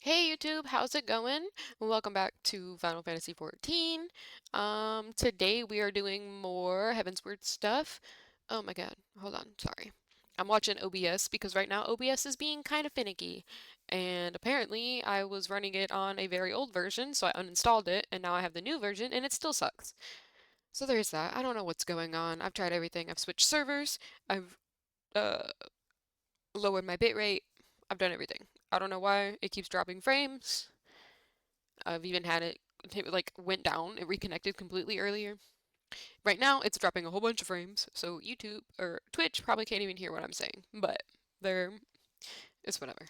Hey YouTube, how's it going? Welcome back to Final Fantasy XIV. Today we are doing more Heavensward stuff. Oh my god, hold on, sorry. I'm watching OBS because right now OBS is being kind of finicky. And apparently I was running it on a very old version, so I uninstalled it, and now I have the new version, and it still sucks. So there's that. I don't know what's going on. I've tried everything. I've switched servers. I've uh lowered my bitrate. I've done everything. I don't know why it keeps dropping frames. I've even had it like went down, it reconnected completely earlier. Right now, it's dropping a whole bunch of frames, so YouTube or Twitch probably can't even hear what I'm saying, but they're it's whatever.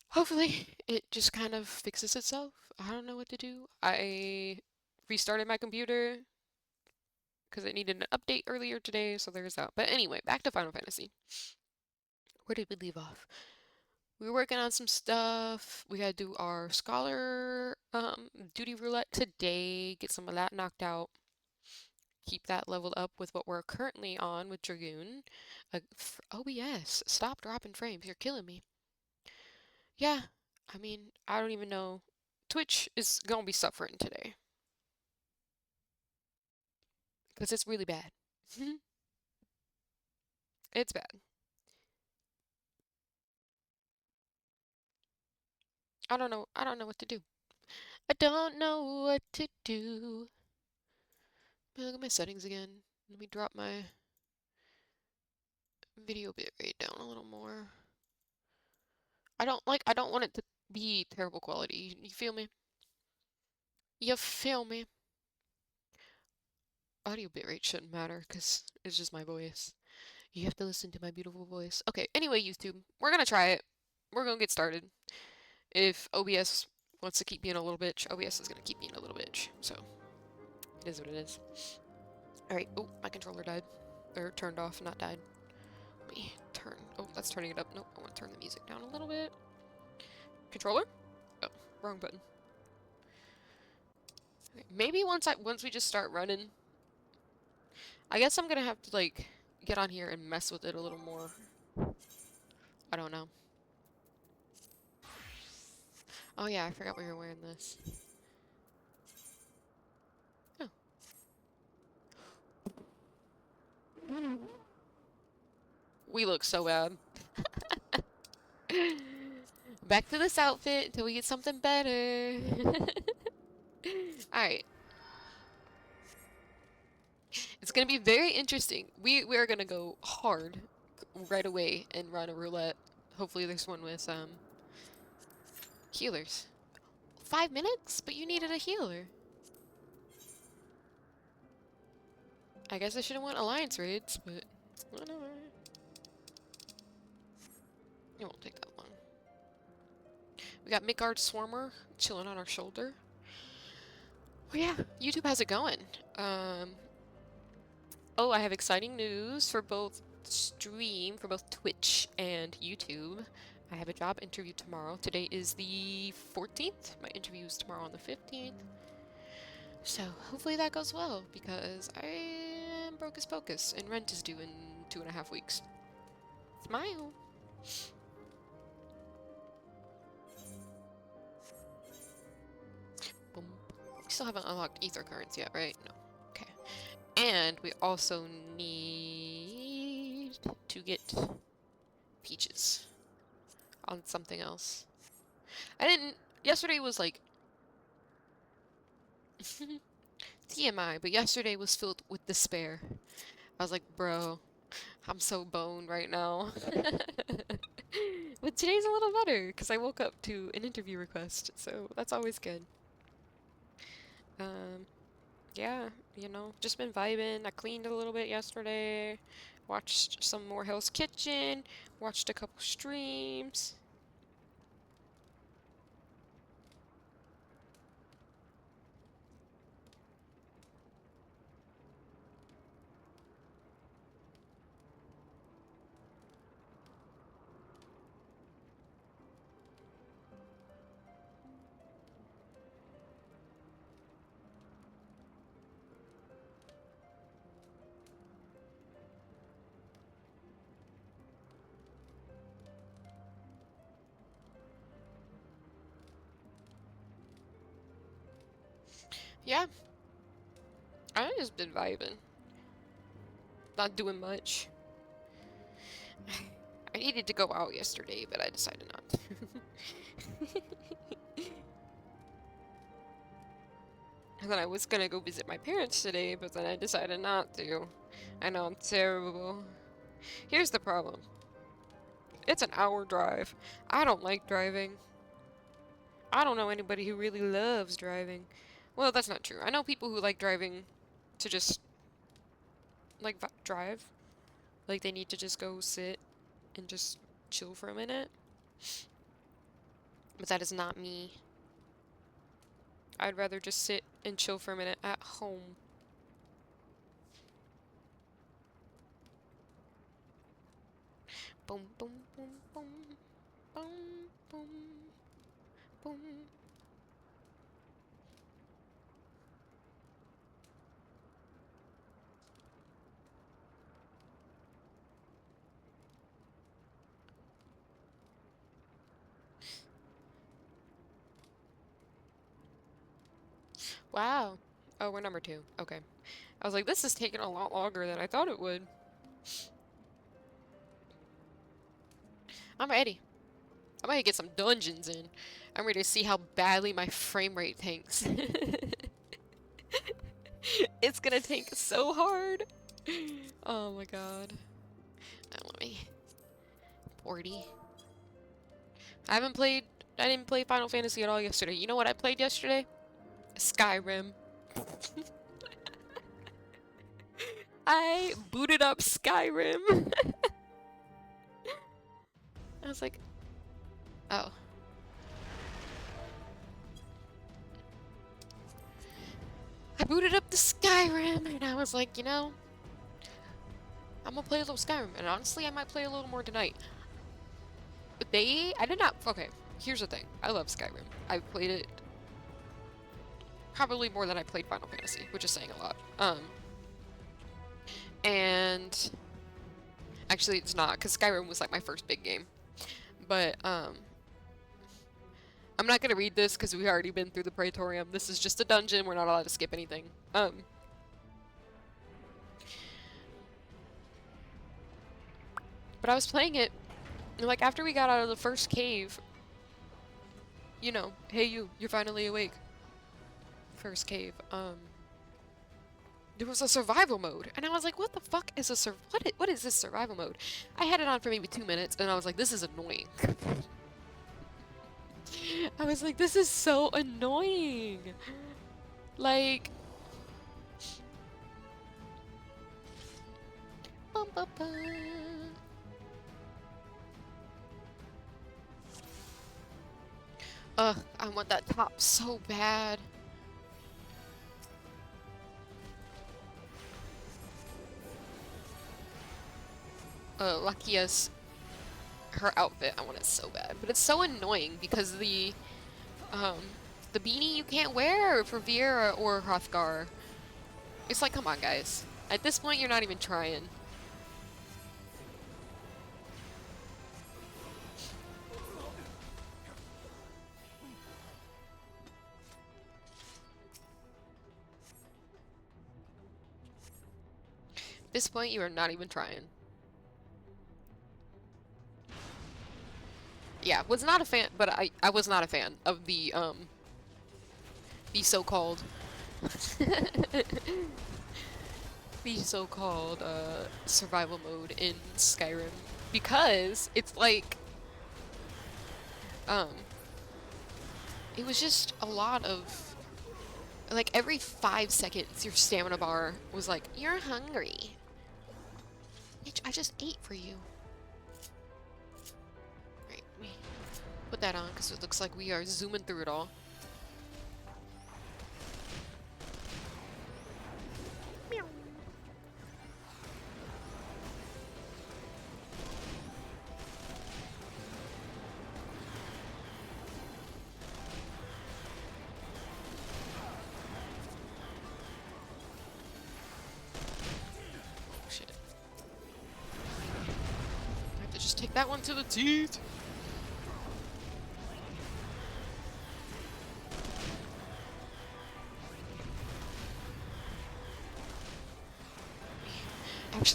Hopefully, it just kind of fixes itself. I don't know what to do. I restarted my computer because it needed an update earlier today, so there's that. But anyway, back to Final Fantasy. Where did we leave off? We were working on some stuff. We gotta do our scholar duty roulette today, get some of that knocked out. Keep that leveled up with what we're currently on with Dragoon. OBS, stop dropping frames. You're killing me. Yeah, I mean, I don't even know. Twitch is gonna be suffering today because it's really bad. It's bad. I don't know. I don't know what to do. I don't know what to do. Look at my settings again. Let me drop my video bitrate down a little more. I don't want it to be terrible quality. You feel me? You feel me? Audio bitrate shouldn't matter because it's just my voice. You have to listen to my beautiful voice. Okay, anyway, YouTube, we're gonna try it. We're gonna get started. If OBS wants to keep being a little bitch, OBS is gonna keep being a little bitch. So, it is what it is. Alright, oh, my controller died. Or turned off, not died. Let me turn. Oh, that's turning it up. Nope, I want to turn the music down a little bit. Controller? Oh, wrong button. Okay, maybe once we just start running, I guess I'm gonna have to like get on here and mess with it a little more. I don't know. Oh yeah, I forgot we were wearing this. Oh. We look so bad. Back to this outfit until we get something better. Alright. It's gonna be very interesting. We are gonna go hard right away and run a roulette. Hopefully there's one with healers. 5 minutes? But you needed a healer. I guess I should have went alliance raids, but whatever. It won't take that long. We got Midgard Swarmer chilling on our shoulder. Well, yeah, YouTube, how's it going? Um, oh, I have exciting news for both for both Twitch and YouTube. I have a job interview tomorrow. Today is the 14th. My interview is tomorrow on the 15th. So hopefully that goes well because I am broke as focus and rent is due in 2.5 weeks. Smile. Boom. We still haven't unlocked ether currents yet, right? No. Okay. And we also need to get peaches on something else. I didn't. Yesterday was like TMI, but yesterday was filled with despair. I was like, bro, I'm so boned right now. But today's a little better because I woke up to an interview request, so that's always good. Um, yeah, just been vibing. I cleaned a little bit yesterday, watched some more Hell's Kitchen, watched a couple streams. Yeah, I just been vibing. Not doing much. I needed to go out yesterday, but I decided not to. And then I was gonna go visit my parents today, but then I decided not to. I know I'm terrible. Here's the problem. It's an hour drive. I don't like driving. I don't know anybody who really loves driving. Well, that's not true. I know people who like driving to just, like, drive. Like, they need to just go sit and just chill for a minute. But that is not me. I'd rather just sit and chill for a minute at home. Boom, boom, boom, boom, boom, boom, boom. Wow. Oh, we're number 2. Okay. I was like, this is taking a lot longer than I thought it would. I'm ready. I'm ready to get some dungeons in. I'm ready to see how badly my frame rate tanks. It's gonna tank so hard. Oh my god. Now let me... 40. I didn't play Final Fantasy at all yesterday. You know what I played yesterday? Skyrim. I booted up Skyrim. I was like, oh. I booted up the Skyrim, and I was like, you know, I'm gonna play a little Skyrim, and honestly, I might play a little more tonight. But I did not, okay, here's the thing. I love Skyrim. I've played it probably more than I played Final Fantasy, which is saying a lot. And actually it's not, because Skyrim was like my first big game. But, I'm not gonna read this because we've already been through the Praetorium. This is just a dungeon, we're not allowed to skip anything. But I was playing it, and like after we got out of the first cave, you know, hey you're finally awake. First cave, there was a survival mode, and I was like, what the fuck is what is this survival mode? I had it on for maybe 2 minutes, and I was like, this is annoying. I was like, this is so annoying. Like, bum, bum, bum. Ugh, I want that top so bad. Luckia's her outfit, I want it so bad. But it's so annoying because the beanie you can't wear for Viera or Hrothgar. It's like, come on, guys. At this point, you're not even trying. At this point, you are not even trying. Yeah, was not a fan, but I was not a fan of the so-called the so-called survival mode in Skyrim, because it's like it was just a lot of, like, every 5 seconds your stamina bar was like, you're hungry. Bitch, I just ate for you. Right, let me put that on because it looks like we are zooming through it all. Meow. Shit. I have to just take that one to the teeth.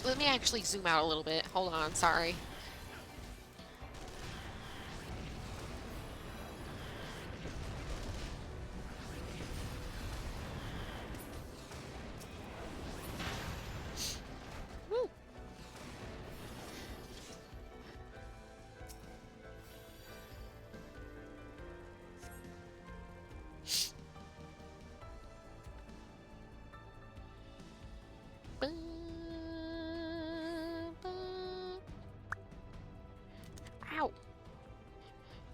let me actually zoom out a little bit. Hold on, sorry. Woo. Ow.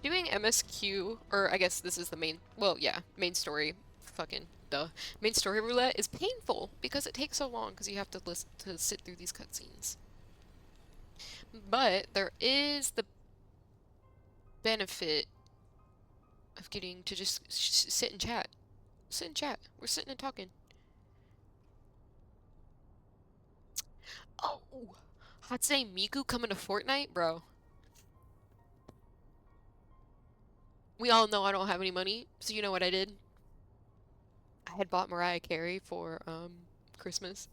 Doing MSQ, or I guess this is the main, well, yeah, main story, fucking duh. Main story roulette is painful because it takes so long because you have to listen to sit through these cutscenes. But there is the benefit of getting to just sit and chat. Sit and chat. We're sitting and talking. Oh, Hatsune Miku coming to Fortnite, bro. We all know I don't have any money, so you know what I did? I had bought Mariah Carey for Christmas.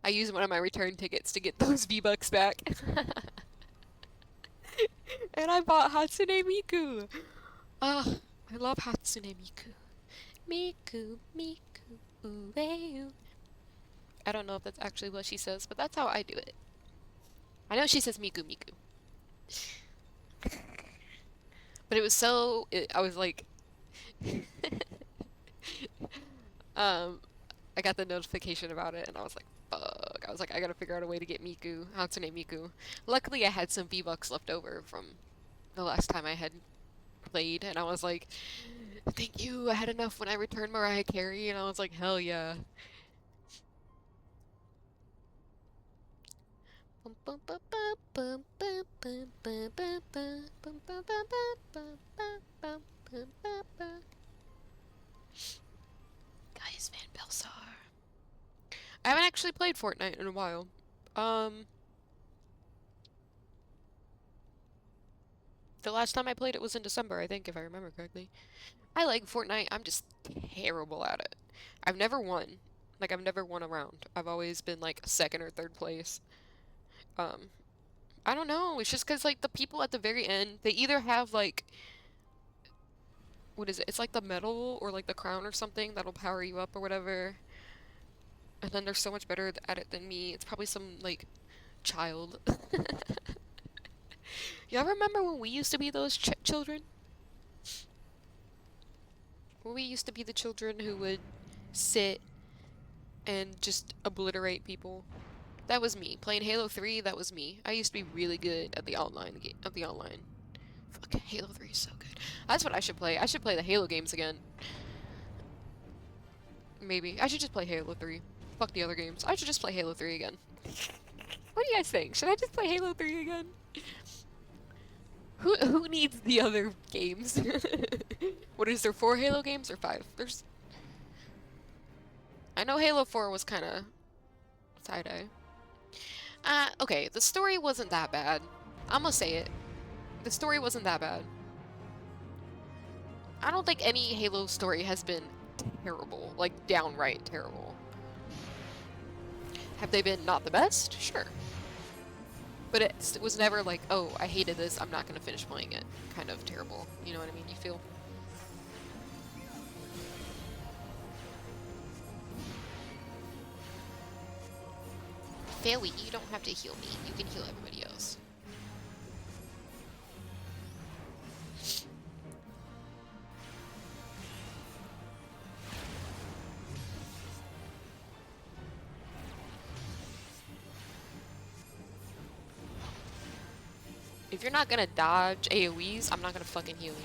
I used one of my return tickets to get those V-Bucks back. And I bought Hatsune Miku. Ah, I love Hatsune Miku. Miku, Miku, ooh. I don't know if that's actually what she says, but that's how I do it. I know she says Miku, Miku. But it was so, I was like, I got the notification about it and I was like, fuck. I was like, I gotta figure out a way to get Miku, Hatsune Miku. Luckily, I had some V-Bucks left over from the last time I had played, and I was like, thank you, I had enough when I returned Mariah Carey, and I was like, hell yeah. Guys, Van Belsar. I haven't actually played Fortnite in a while. The last time I played it was in December, I think, if I remember correctly. I like Fortnite, I'm just terrible at it. I've never won. Like, I've never won a round. I've always been, like, second or third place. Um, I don't know, it's just 'cause, like, the people at the very end, they either have, like, what is it? It's like the medal or, like, the crown or something that'll power you up or whatever. And then they're so much better at it than me. It's probably some, like, child. Y'all remember when we used to be those children? When we used to be the children who would sit and just obliterate people? That was me. Playing Halo 3, that was me. I used to be really good at the online game, at the online. Fuck, Halo 3 is so good. That's what I should play. I should play the Halo games again. Maybe. I should just play Halo 3. Fuck the other games. I should just play Halo 3 again. What do you guys think? Should I just play Halo 3 again? Who needs the other games? What is there, 4 Halo games or 5? There's... I know Halo 4 was kinda side-eye. Okay, the story wasn't that bad. I'm gonna say it. The story wasn't that bad. I don't think any Halo story has been terrible, like downright terrible. Have they been not the best? Sure. But it was never like, oh, I hated this, I'm not gonna finish playing it. Kind of terrible. You know what I mean? You feel? Faily, you don't have to heal me. You can heal everybody else. If you're not gonna dodge AoEs, I'm not gonna fucking heal you.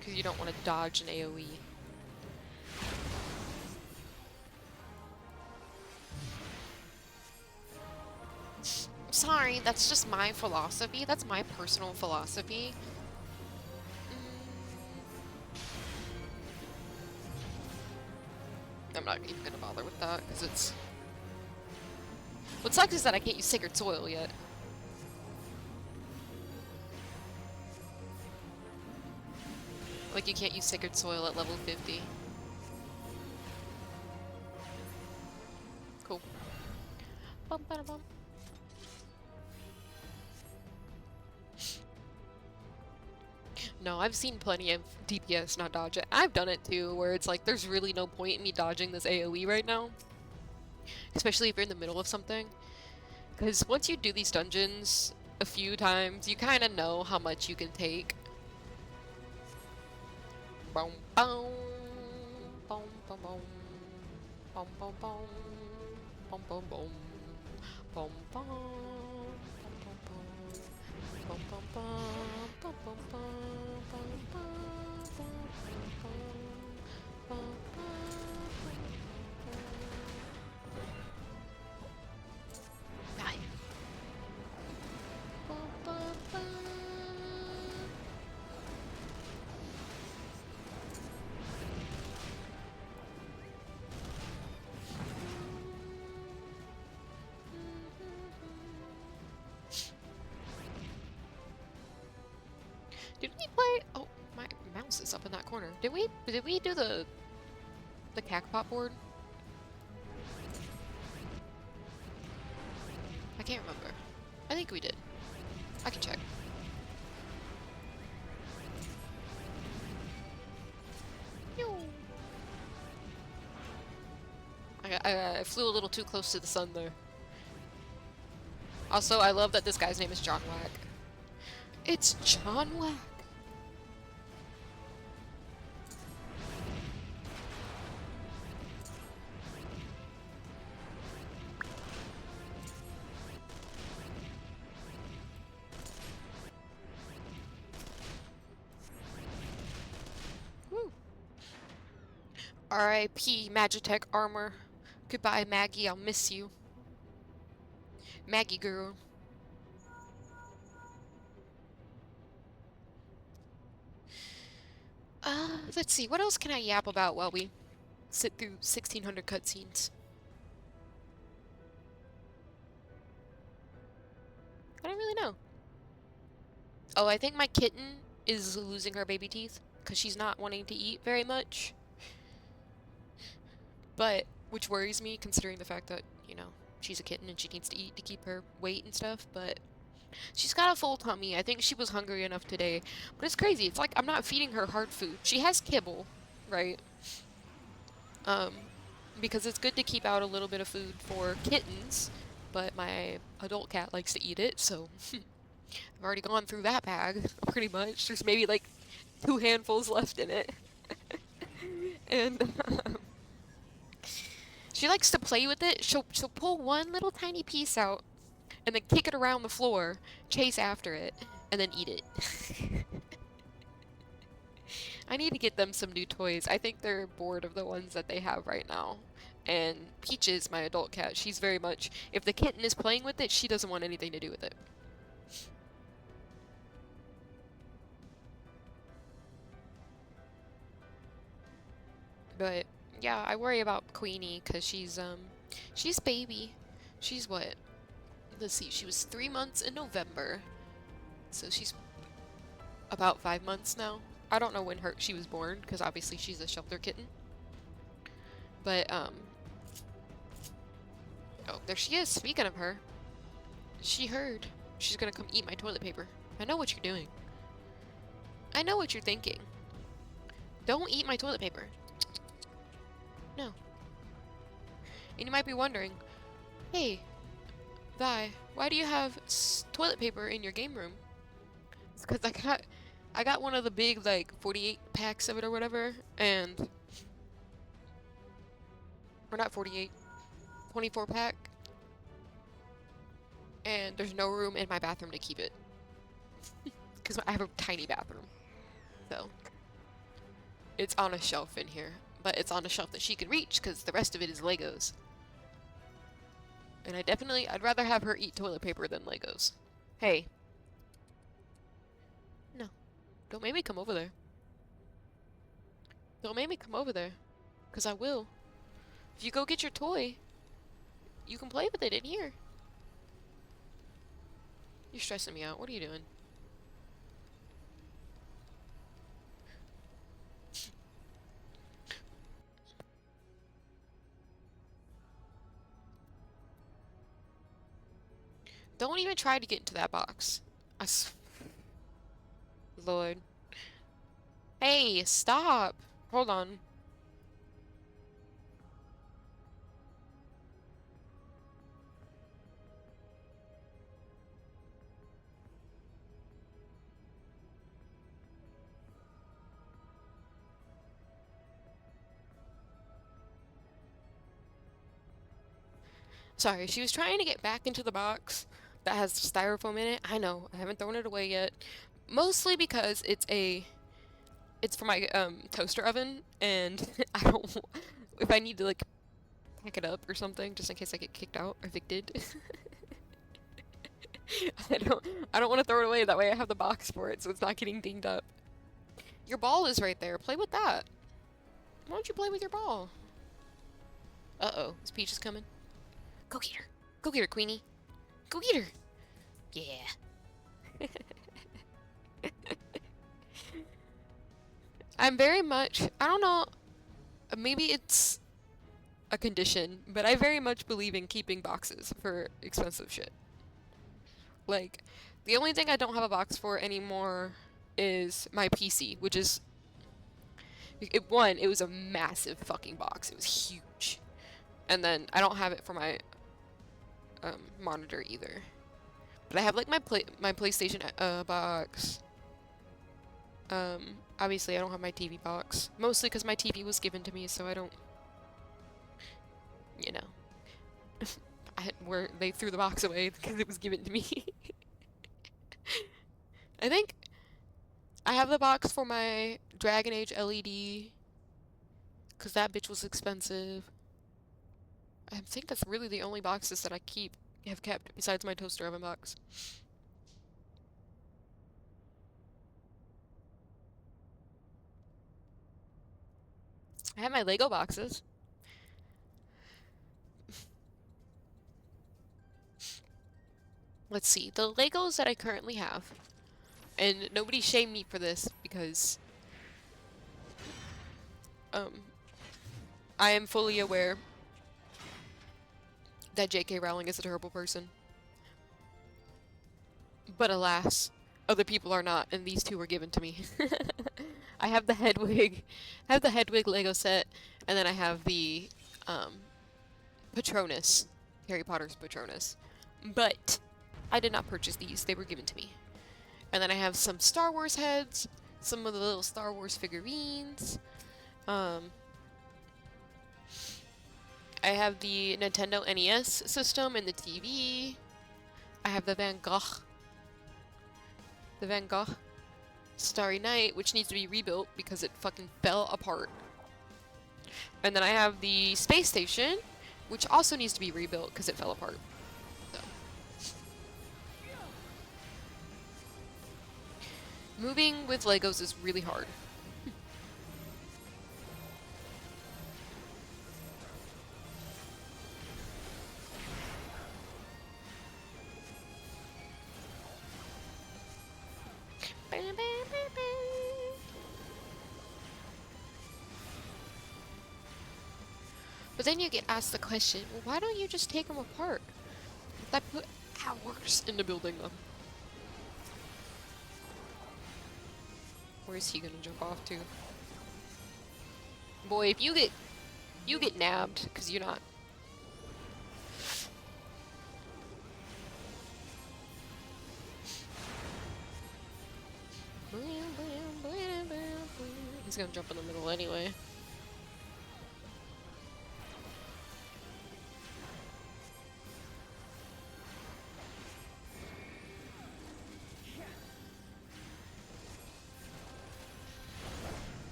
Because you don't want to dodge an AoE. Sorry, that's just my philosophy. That's my personal philosophy. I'm not even gonna bother with that, because it's... What sucks is that I can't use Sacred Soil yet. Like, you can't use Sacred Soil at level 50. Cool. Bum, bada, bum. No, I've seen plenty of DPS not dodge it. I've done it too, where it's like, there's really no point in me dodging this AoE right now. Especially if you're in the middle of something. Because once you do these dungeons a few times, you kind of know how much you can take. Boom, boom, boom, boom, boom, boom, boom, boom, boom, boom, boom, boom, boom, boom, boom, boom, boom, die. Did we play? Oh, my mouse is up in that corner. Did we do the Cacpot board? I can't remember. I think we did. I can check. I flew a little too close to the sun there. Also, I love that this guy's name is John Wack. It's John Wack. Woo. R.I.P. Magitech armor. Goodbye, Maggie. I'll miss you. Maggie girl. Let's see. What else can I yap about while we sit through 1600 cutscenes? I don't really know. Oh, I think my kitten is losing her baby teeth because she's not wanting to eat very much. But, which worries me considering the fact that, you know, she's a kitten and she needs to eat to keep her weight and stuff, but she's got a full tummy. I think she was hungry enough today. But it's crazy. It's like I'm not feeding her hard food. She has kibble, right? Because it's good to keep out a little bit of food for kittens, but my adult cat likes to eat it, so I've already gone through that bag, pretty much. There's maybe like 2 handfuls left in it. And she likes to play with it. She'll pull one little tiny piece out and then kick it around the floor, chase after it, and then eat it. I need to get them some new toys. I think they're bored of the ones that they have right now. And Peaches, my adult cat, she's very much, if the kitten is playing with it, she doesn't want anything to do with it. But yeah, I worry about Queenie because she's baby. She's what? Let's see, she was 3 months in November. So she's about 5 months now. I don't know when she was born because obviously she's a shelter kitten. But oh, there she is. Speaking of her, she heard. She's gonna come eat my toilet paper. I know what you're doing. I know what you're thinking. Don't eat my toilet paper. No. And you might be wondering, hey, Vi, why do you have toilet paper in your game room? It's because I got one of the big, like, 48 packs of it or whatever, and... Or not 48, 24 pack. And there's no room in my bathroom to keep it. Because I have a tiny bathroom. So, it's on a shelf in here. But it's on a shelf that she can reach, because the rest of it is Legos. And I'd rather have her eat toilet paper than Legos. Hey. No. Don't make me come over there. Don't make me come over there. Because I will. If you go get your toy, you can play with it in here. You're stressing me out. What are you doing? Don't even try to get into that box. Lord. Hey, stop. Hold on. Sorry, she was trying to get back into the box that has styrofoam in it. I know, I haven't thrown it away yet. Mostly because it's for my toaster oven and I don't if I need to like pack it up or something just in case I get kicked out or evicted. I don't I don't want to throw it away, that way I have the box for it so it's not getting dinged up. Your ball is right there. Play with that. Why don't you play with your ball? Uh-oh, is Peach is coming? Go get her. Go get her, Queenie. Go get her. Yeah. I'm very much, I don't know, maybe it's a condition, but I very much believe in keeping boxes for expensive shit. Like, the only thing I don't have a box for anymore is my PC, which is, it was a massive fucking box. It was huge. And then I don't have it for my monitor either. But I have like my PlayStation box. Obviously I don't have my TV box. Mostly because my TV was given to me, so I don't, you know. Where they threw the box away because it was given to me. I think I have the box for my Dragon Age LED because that bitch was expensive. I think that's really the only boxes that I have kept besides my toaster oven box. I have my Lego boxes. Let's see, the Legos that I currently have, and nobody shame me for this because I am fully aware that J.K. Rowling is a terrible person. But alas, other people are not, and these two were given to me. I have the Hedwig Lego set, and then I have the Patronus, Harry Potter's Patronus. But I did not purchase these, they were given to me. And then I have some Star Wars heads, some of the little Star Wars figurines. I have the Nintendo NES system and the TV. I have the Van Gogh Starry Night, which needs to be rebuilt because it fucking fell apart. And then I have the space station, which also needs to be rebuilt because it fell apart. So. Moving with Legos is really hard. But then you get asked the question, well, why don't you just take them apart? That put hours into building them. Where is he gonna jump off to? Boy, if you get nabbed, because you're not. He's gonna jump in the middle anyway.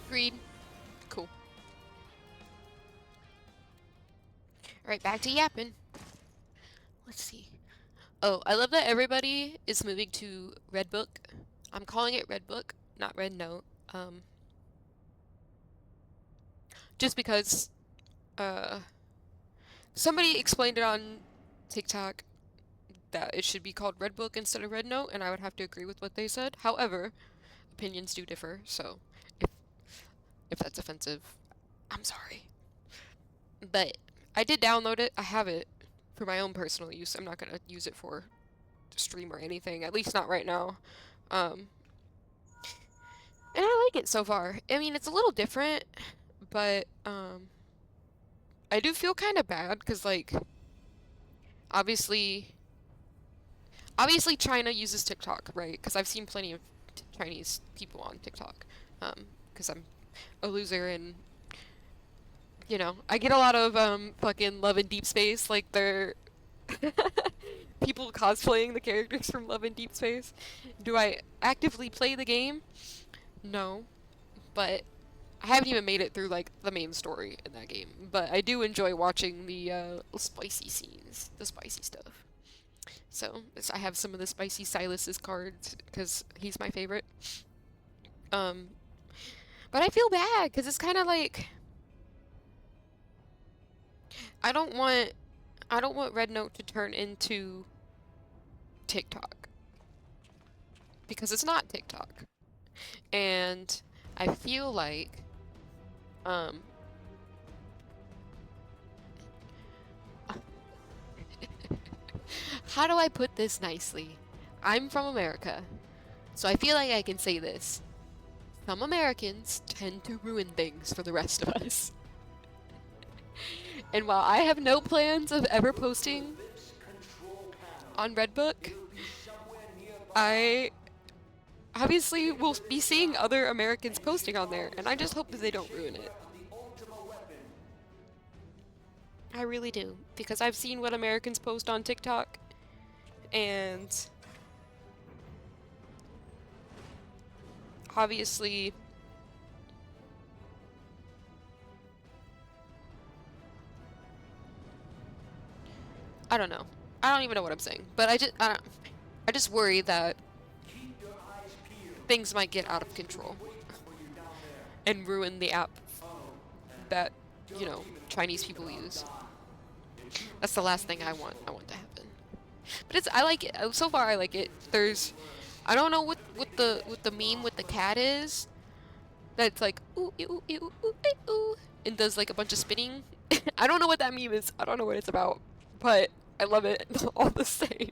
Agreed. Cool. Alright, back to yapping. Let's see. Oh, I love that everybody is moving to Red Book. I'm calling it Red Book, not Red Note. Um, just because uh somebody explained it on TikTok that it should be called Red Book instead of Red Note, and I would have to agree with what they said. However, opinions do differ, so if if that's offensive, I'm sorry. But I did download it. I have it for my own personal use. I'm not gonna use it for stream or anything, at least not right now. Um, and I like it so far. I mean, it's a little different, but I do feel kind of bad because like obviously China uses TikTok, right? Because I've seen plenty of Chinese people on TikTok. Because I'm a loser and I get a lot of fucking Love and Deep Space, like they're people cosplaying the characters from Love and Deep Space. Do I actively play the game? No, but I haven't even made it through like the main story in that game. But I do enjoy watching the spicy scenes, the spicy stuff. So I have some of the spicy Silas's cards because he's my favorite. Um, but I feel bad because it's kind of like I don't want Red Note to turn into TikTok because it's not TikTok, and I feel like um how do I put this nicely? I'm from America, so I feel like I can say this. Some Americans tend to ruin things for the rest of us. And while I have no plans of ever posting on Redbook, I obviously will be seeing other Americans posting on there, and I just hope that they don't ruin it. I really do, because I've seen what Americans post on TikTok, and obviously I don't know. I don't even know what I'm saying, but I just worry that things might get out of control and ruin the app that, Chinese people use. That's the last thing I want to happen. But I like it. So far I like it. I don't know what the meme with the cat is. That's like ooh ooh ooh ooh ooh, ooh and does like a bunch of spinning. I don't know what that meme is. I don't know what it's about, but I love it all the same.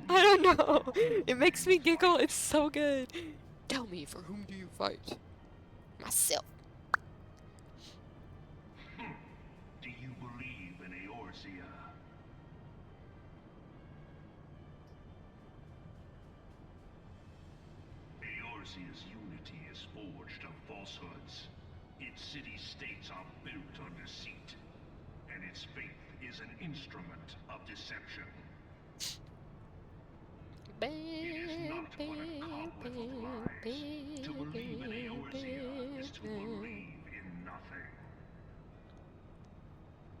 I don't know. It makes me giggle. It's so good. Tell me, for whom do you fight? Myself. Do you believe in Eorzea? Eorzea's unity is forged of falsehoods. Its city-states are built on deceit, and its faith is an instrument of deception. It is not but a cobweb of lies. To believe in Eorzea is to believe in nothing.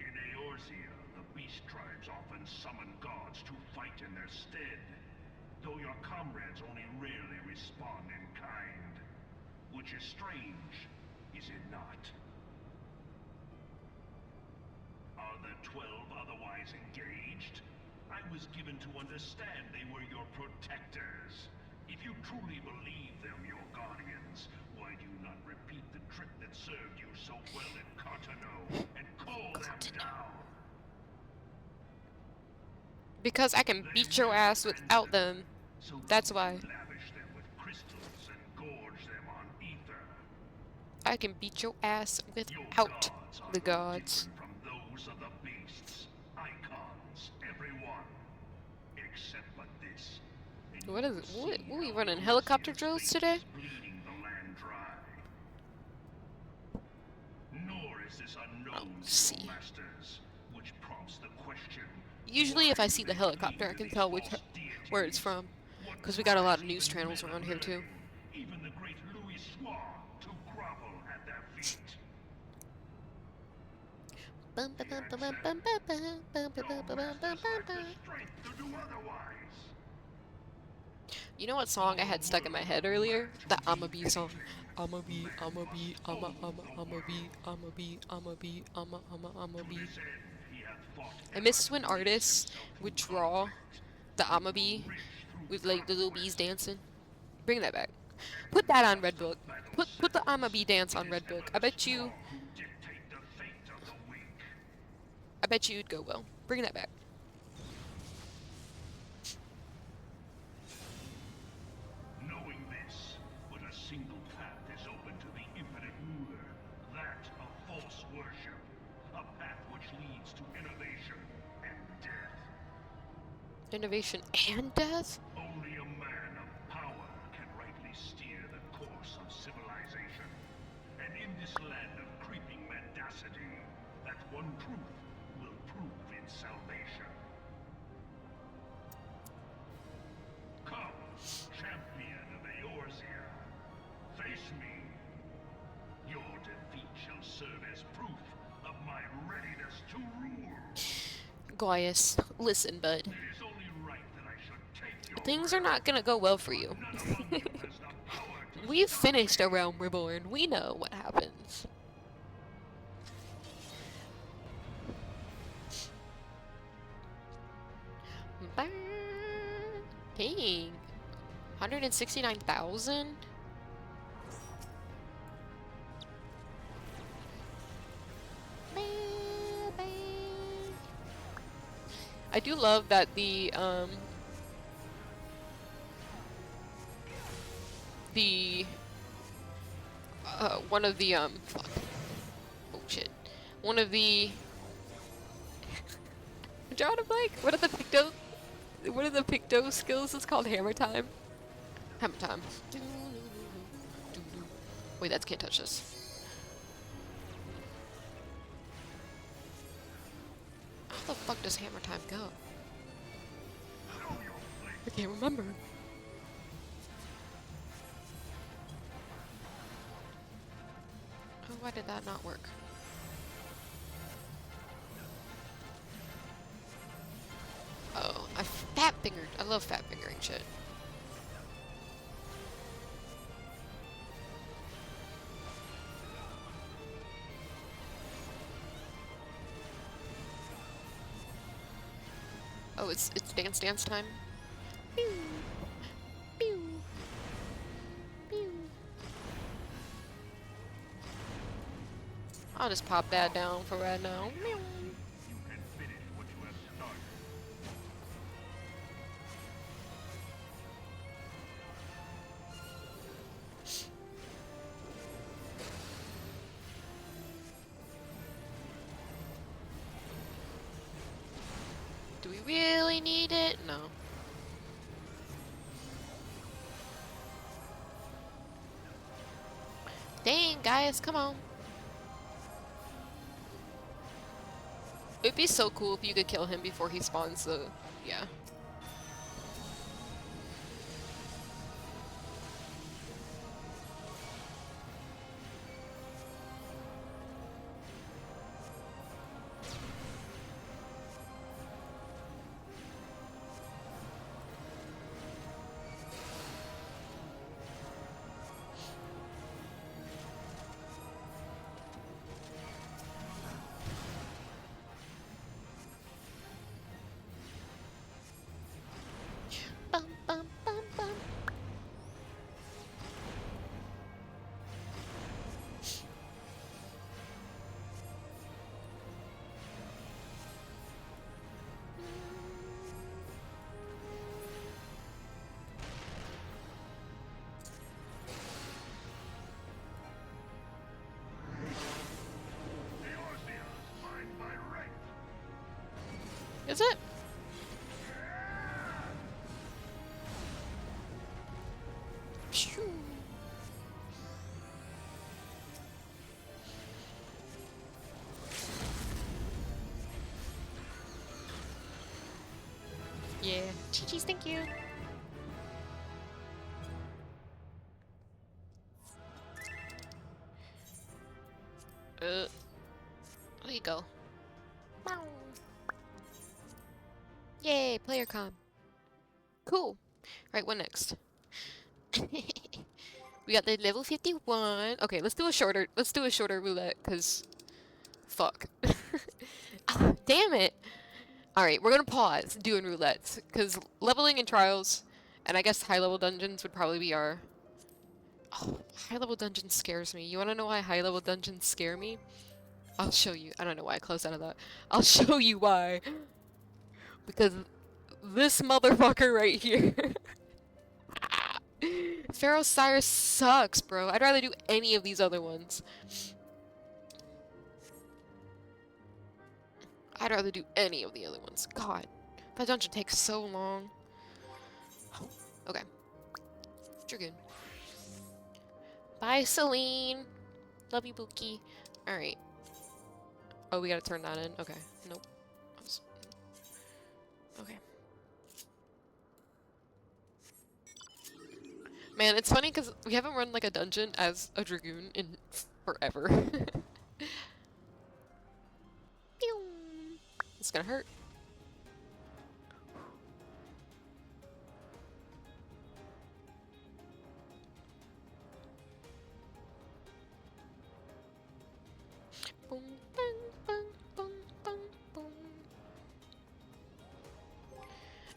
In Eorzea, the beast tribes often summon gods to fight in their stead, though your comrades only rarely respond in kind. Which is strange, is it not? Are the 12 otherwise engaged? I was given to understand they were your protectors. If you truly believe them your guardians, why do you not repeat the trick that served you so well in Cartano and call them down? Because I can beat your ass without them. That's why. Lavish them with crystals and gorge them on ether. I can beat your ass without the gods. From those of the beasts, icons, everyone, except but this. What is it? What are we running helicopter drills today? Bleeding the land dry. Nor is this unknown to your masters, which prompts the question. Usually if I see the helicopter, I can tell where it's from. Because we got a lot of news channels around here too. Even the great Louis Schwa to grovel at their feet. The XIV. Your masters lack the strength to do otherwise. You know what song I had All stuck in my words are head earlier? meant to The mean I'ma be song. anything. I'ma be, Man I'ma must be, own the world. I'ma be, I'ma be, I'ma To be. this end, he hath fought I ever miss to when release artists himself from would draw conflict. the To I'ma grow be rich through with like the little bees conquest. dancing. Bring that back. And Put that on once Red the Book. battle Put the I'ma settles, be dance it on is Red ever Book. the strong who dictate the fate of the weak. I bet you it'd go well. Bring that back. Knowing this, but a single path is open to the impotent ruler. That of false worship. A path which leads to innovation and death. Innovation and death? Only a man of power can rightly steer the course of civilization. And in this land of creeping mendacity, that one truth will prove its salvation. Come, champion of Eorzea. Face me. Your defeat shall serve as proof of my readiness to rule. Gaius, listen, bud. It is only right that I should take your Things are realm, not gonna go well for but you. none among you has the power to We've stop finished A me. Realm Reborn. We know what happens. Dang. 169,000? I do love that the one of the fuck. Oh shit. One of the I'm drawing a blank. What are the Picto skills? It's called Hammer Time. Hammer Time. Wait, that's can't touch this. How the fuck does Hammer Time go? I can't remember. Oh, why did that not work? Oh, I fat fingered. I love fat fingering shit. Oh, it's dance time. Pew, pew, pew. I'll just pop that down for right now. Meow. You can finish what you have started. Do we really need it? No. Dang, guys, come on. It'd be so cool if you could kill him before he spawns the... Yeah. Bum, bum, bum, bum. Eorzea's mine by right. Is it? Phew. Yeah. Chi-Chi's, thank you. There you go. Yay, player com. Cool. Right, what next? We got the level 51. Okay, let's do a shorter roulette, cause fuck. Ah, damn it. Alright, we're gonna pause doing roulettes, cause leveling in trials, and I guess high level dungeons would probably be our... Oh, high level dungeon scares me. You wanna know why high level dungeons scare me? I'll show you. I don't know why I closed out of that. I'll show you why. Because this motherfucker right here. Pharaoh Cyrus sucks, bro. I'd rather do any of these other ones. I'd rather do any of the other ones. God, that dungeon takes so long. Okay, Dragoon. Bye, Celine. Love you, Bookie. Alright. Oh, we gotta turn that in. Okay. Nope. Okay. Man, it's funny because we haven't run like a dungeon as a Dragoon in forever. Pew! It's gonna hurt. Boom, bang, bang, boom, boom, boom.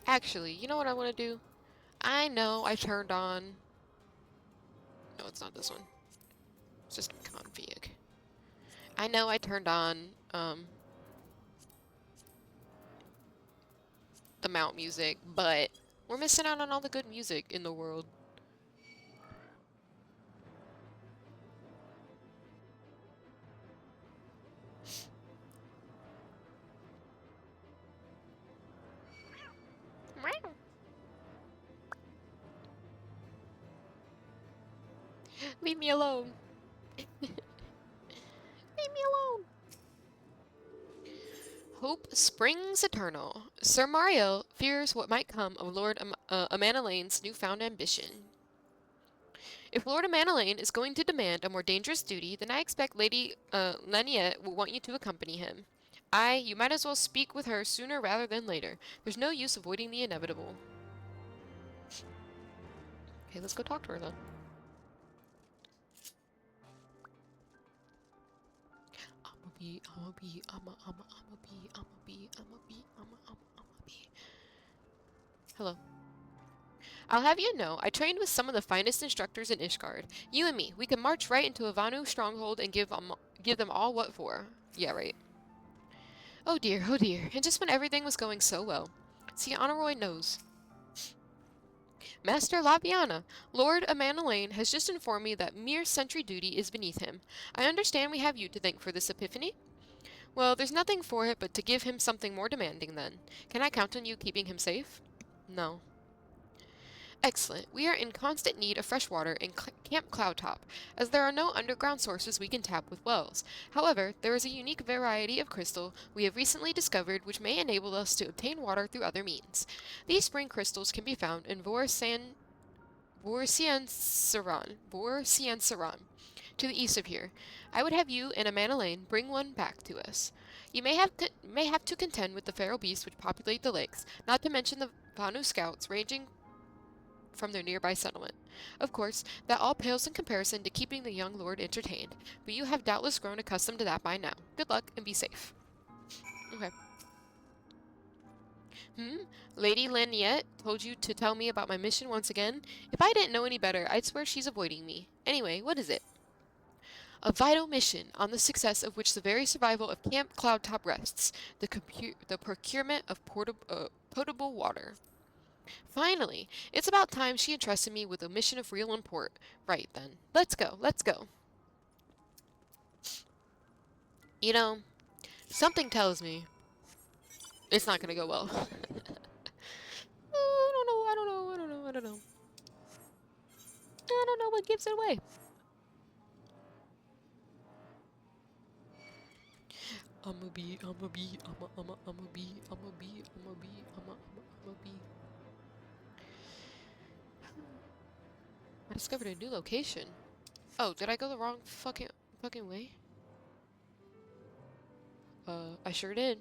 Actually, you know what I want to do? I know I turned on... No, it's not this one. It's just config. I know I turned on, the mount music, but we're missing out on all the good music in the world. Leave me alone. Leave me alone. Hope springs eternal. Sir Mario fears what might come of Lord Amanalane's newfound ambition. If Lord Amanalane is going to demand a more dangerous duty, then I expect Lady Laniette will want you to accompany him. You might as well speak with her sooner rather than later. There's no use avoiding the inevitable. Okay, let's go talk to her then. I'ma be. Hello. I'll have you know, I trained with some of the finest instructors in Ishgard. You and me, we can march right into a Vanu stronghold and give them all what for. Yeah, right. Oh dear, and just when everything was going so well. See, Honorroy knows. Master Laviana, Lord Amanalane has just informed me that mere sentry duty is beneath him. I understand we have you to thank for this epiphany? Well, there's nothing for it but to give him something more demanding then. Can I count on you keeping him safe? No. Excellent. We are in constant need of fresh water in Camp Cloudtop, as there are no underground sources we can tap with wells. However, there is a unique variety of crystal we have recently discovered which may enable us to obtain water through other means. These spring crystals can be found in Vorciansaran, to the east of here. I would have you and Amanda Lane bring one back to us. You may have to contend with the feral beasts which populate the lakes, not to mention the Vanu scouts ranging from their nearby settlement. Of course, that all pales in comparison to keeping the young lord entertained, but you have doubtless grown accustomed to that by now. Good luck, and be safe. Okay. Lady Laniette told you to tell me about my mission once again? If I didn't know any better, I'd swear she's avoiding me. Anyway, what is it? A vital mission, on the success of which the very survival of Camp Cloudtop rests. The procurement of potable water. Finally! It's about time she entrusted me with a mission of real import. Right, then. Let's go, let's go. You know, something tells me it's not gonna go well. I don't know. I don't know what gives it away. I'ma be. I discovered a new location. Oh, did I go the wrong fucking way? I sure did.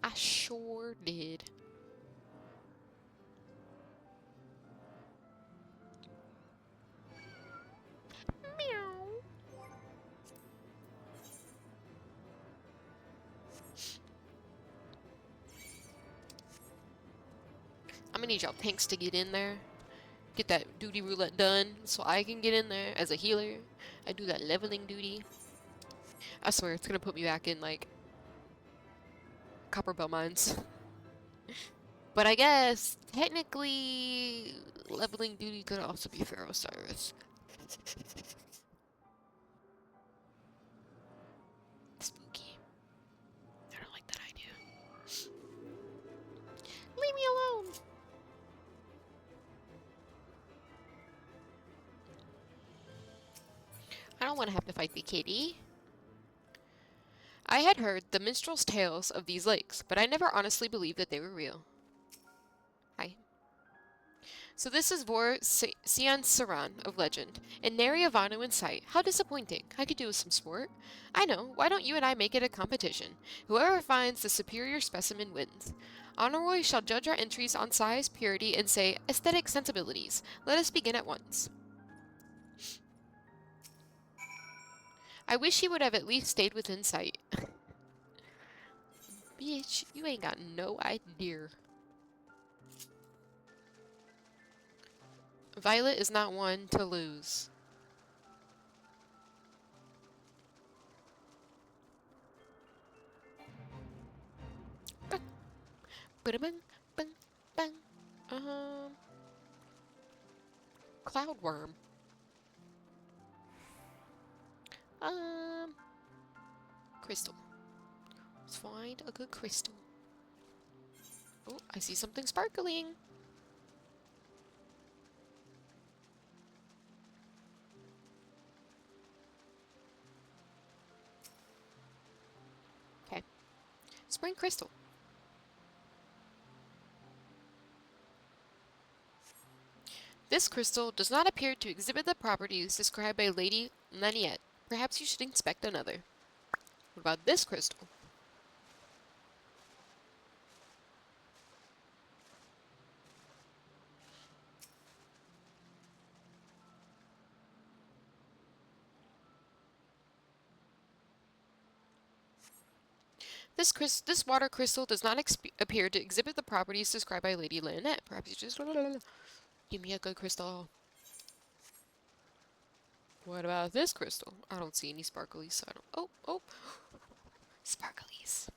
I sure did. Meow. I'm gonna need y'all tanks to get in there. Get that duty roulette done so I can get in there as a healer. I do that leveling duty. I swear it's gonna put me back in like Copper Bell Mines. But I guess technically leveling duty could also be Pharaoh Cyrus. Spooky. I don't like that idea. Leave me alone! I don't want to have to fight the kitty. I had heard the minstrels' tales of these lakes, but I never honestly believed that they were real. Hi. So this is Vor Sian Saran of legend, and nary a Vanu in sight. How disappointing. I could do with some sport. I know, why don't you and I make it a competition? Whoever finds the superior specimen wins. Honoroi shall judge our entries on size, purity, and say, aesthetic sensibilities. Let us begin at once. I wish he would have at least stayed within sight. Bitch, you ain't got no idea. Violet is not one to lose. Bang, bang, bang, bang. Cloudworm. Um, Crystal. Let's find a good crystal. Oh, I see something sparkling. Okay. Spring crystal. This crystal does not appear to exhibit the properties described by Lady Laniette. Perhaps you should inspect another. What about this crystal? This water crystal does not appear to exhibit the properties described by Lady Laniette. Perhaps you just give me a good crystal. What about this crystal? I don't see any sparklies, so I don't. Oh, oh, sparklies.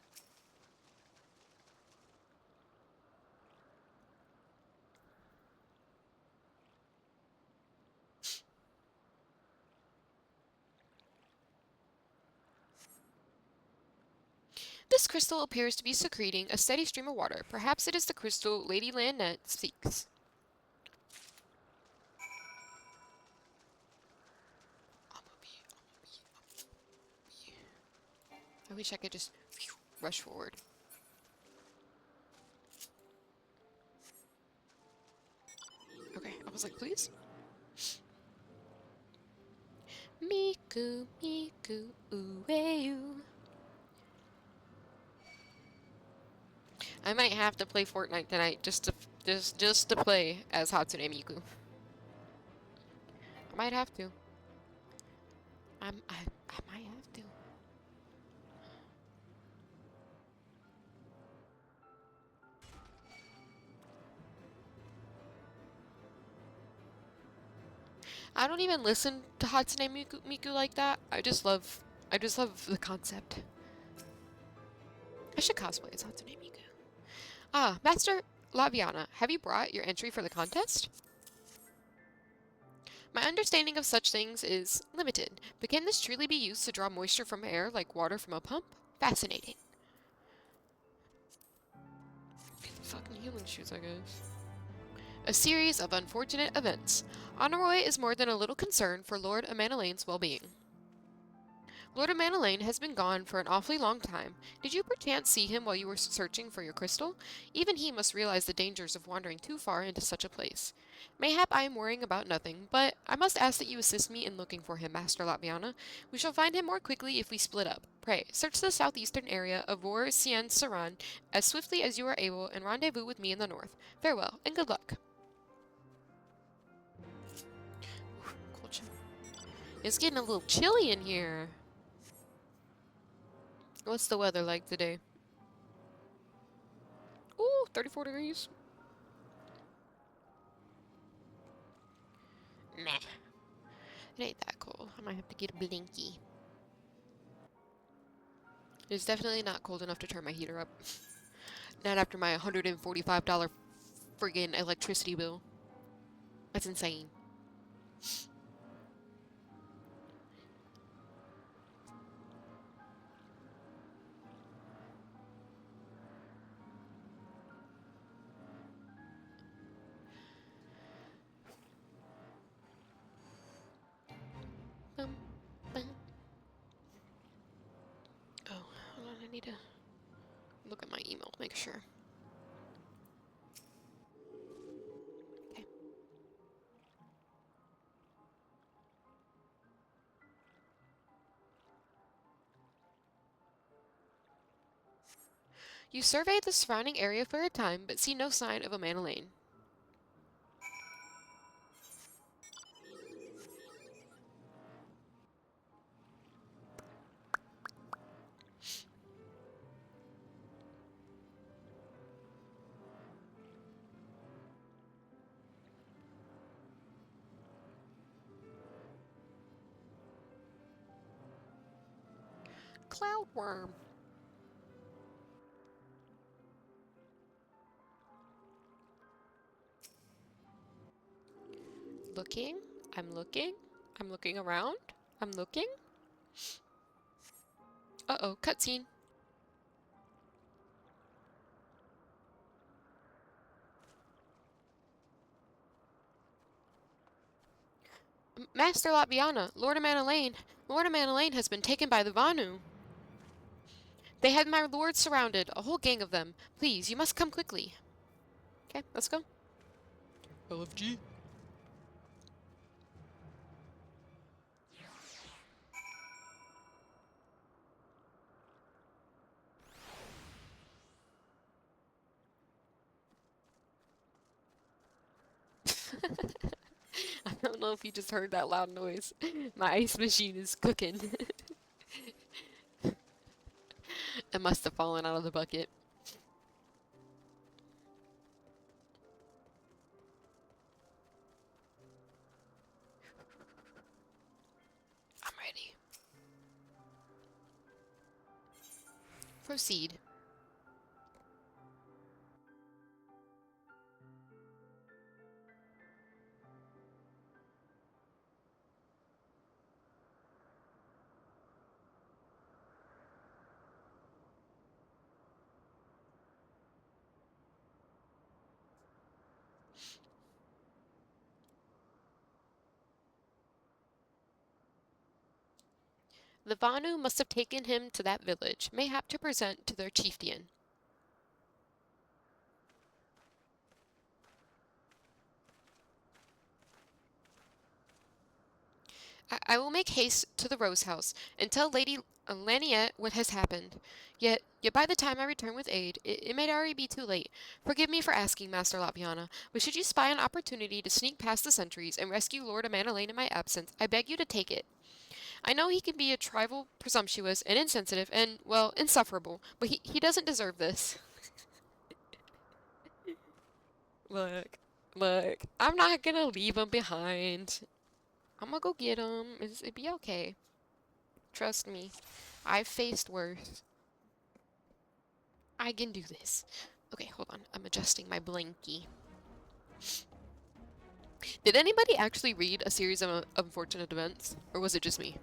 This crystal appears to be secreting a steady stream of water. Perhaps it is the crystal Lady Laniette seeks. I wish I could just rush forward. Okay, I was like, please? Miku, Miku, ooh. I might have to play Fortnite tonight just to play as Hatsune Miku. I might have to. I might have to. I don't even listen to Hatsune Miku like that. I just love the concept. I should cosplay as Hatsune Miku. Ah, Master Laviana, have you brought your entry for the contest? My understanding of such things is limited, but can this truly be used to draw moisture from air like water from a pump? Fascinating. Fucking healing shoes, I guess. A series of unfortunate events. Honoroi is more than a little concerned for Lord Amanalane's well-being. Lord of Manalaine has been gone for an awfully long time. Did you perchance see him while you were searching for your crystal? Even he must realize the dangers of wandering too far into such a place. Mayhap I am worrying about nothing, but I must ask that you assist me in looking for him, Master Latviana. We shall find him more quickly if we split up. Pray, search the southeastern area of Vor Sien Saran as swiftly as you are able and rendezvous with me in the north. Farewell, and good luck. Cold chill. It's getting a little chilly in here. What's the weather like today? Ooh, 34 degrees. Meh. It ain't that cold. I might have to get a blinky. It's definitely not cold enough to turn my heater up. Not after my $145 friggin' electricity bill. That's insane. Bum, bum. Oh, hold on. I need to look at my email to make sure. Okay. You surveyed the surrounding area for a time, but see no sign of a Manalaine. Cloudworm. Looking. I'm looking. I'm looking around. I'm looking. Uh-oh, cutscene. Master Latviana, Lord of Manalaine. Lord of Manalaine has been taken by the Vanu. They had my lord surrounded, a whole gang of them. Please, you must come quickly. Okay, let's go. LFG. I don't know if you just heard that loud noise. My ice machine is cooking. It must have fallen out of the bucket. I'm ready. Proceed. The Vanu must have taken him to that village, mayhap to present to their chieftain. I will make haste to the Rose House and tell Lady Laniette what has happened. Yet by the time I return with aid, it may already be too late. Forgive me for asking, Master Latviana, but should you spy an opportunity to sneak past the sentries and rescue Lord Amanalaine in my absence, I beg you to take it. I know he can be a trifle presumptuous and insensitive and, well, insufferable, but he doesn't deserve this. Look, look, I'm not gonna leave him behind. I'm gonna go get him. It'd be okay. Trust me. I've faced worse. I can do this. Okay, hold on. I'm adjusting my blankie. Did anybody actually read A Series of Unfortunate Events? Or was it just me?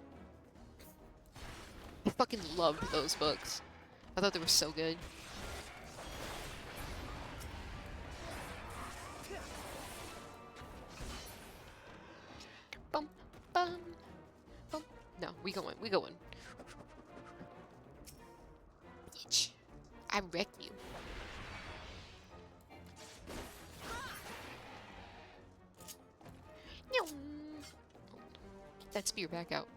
I fucking loved those books. I thought they were so good. Bum, bum, bum. No, we going We going. Bitch. I wreck you. Meow. Get that spear back out.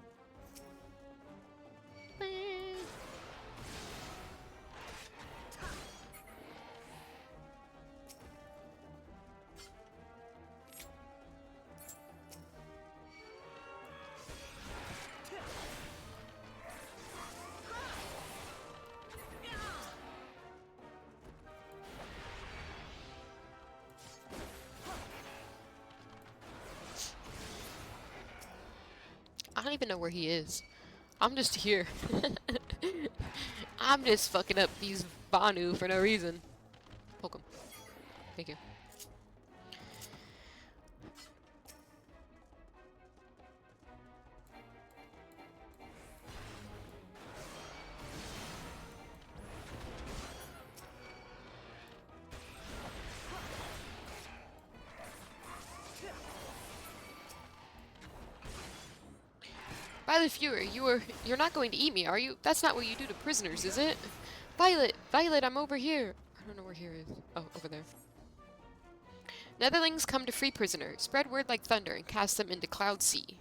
I don't even know where he is. I'm just here. I'm just fucking up these Banu for no reason. Poke him. Thank you. Violet Fury, you're not going to eat me, are you? That's not what you do to prisoners, is it? Violet! Violet, I'm over here! I don't know where here is. Oh, over there. Netherlings come to free prisoner. Spread word like thunder and cast them into Cloud Sea.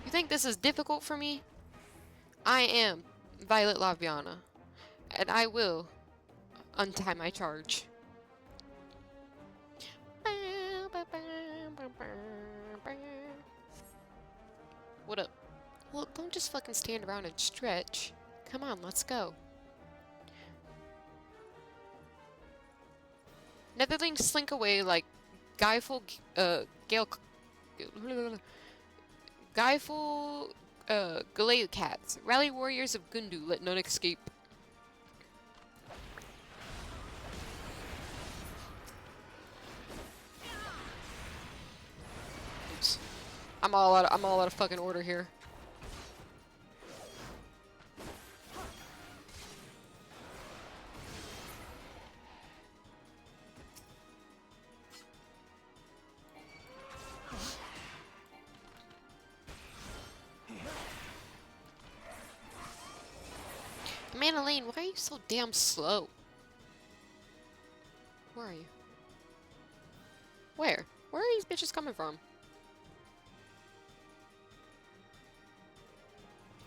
You think this is difficult for me? I am Violet Laviana, and I will untie my charge. What up? Look, don't just fucking stand around and stretch. Come on, let's go. Netherlings slink away like guyful, gale, guyful, Galley cats. Rally warriors of Gundu, let none escape. Oops. I'm all out of fucking order here. Man, Elaine, why are you so damn slow? Where are you? Where? Where are these bitches coming from?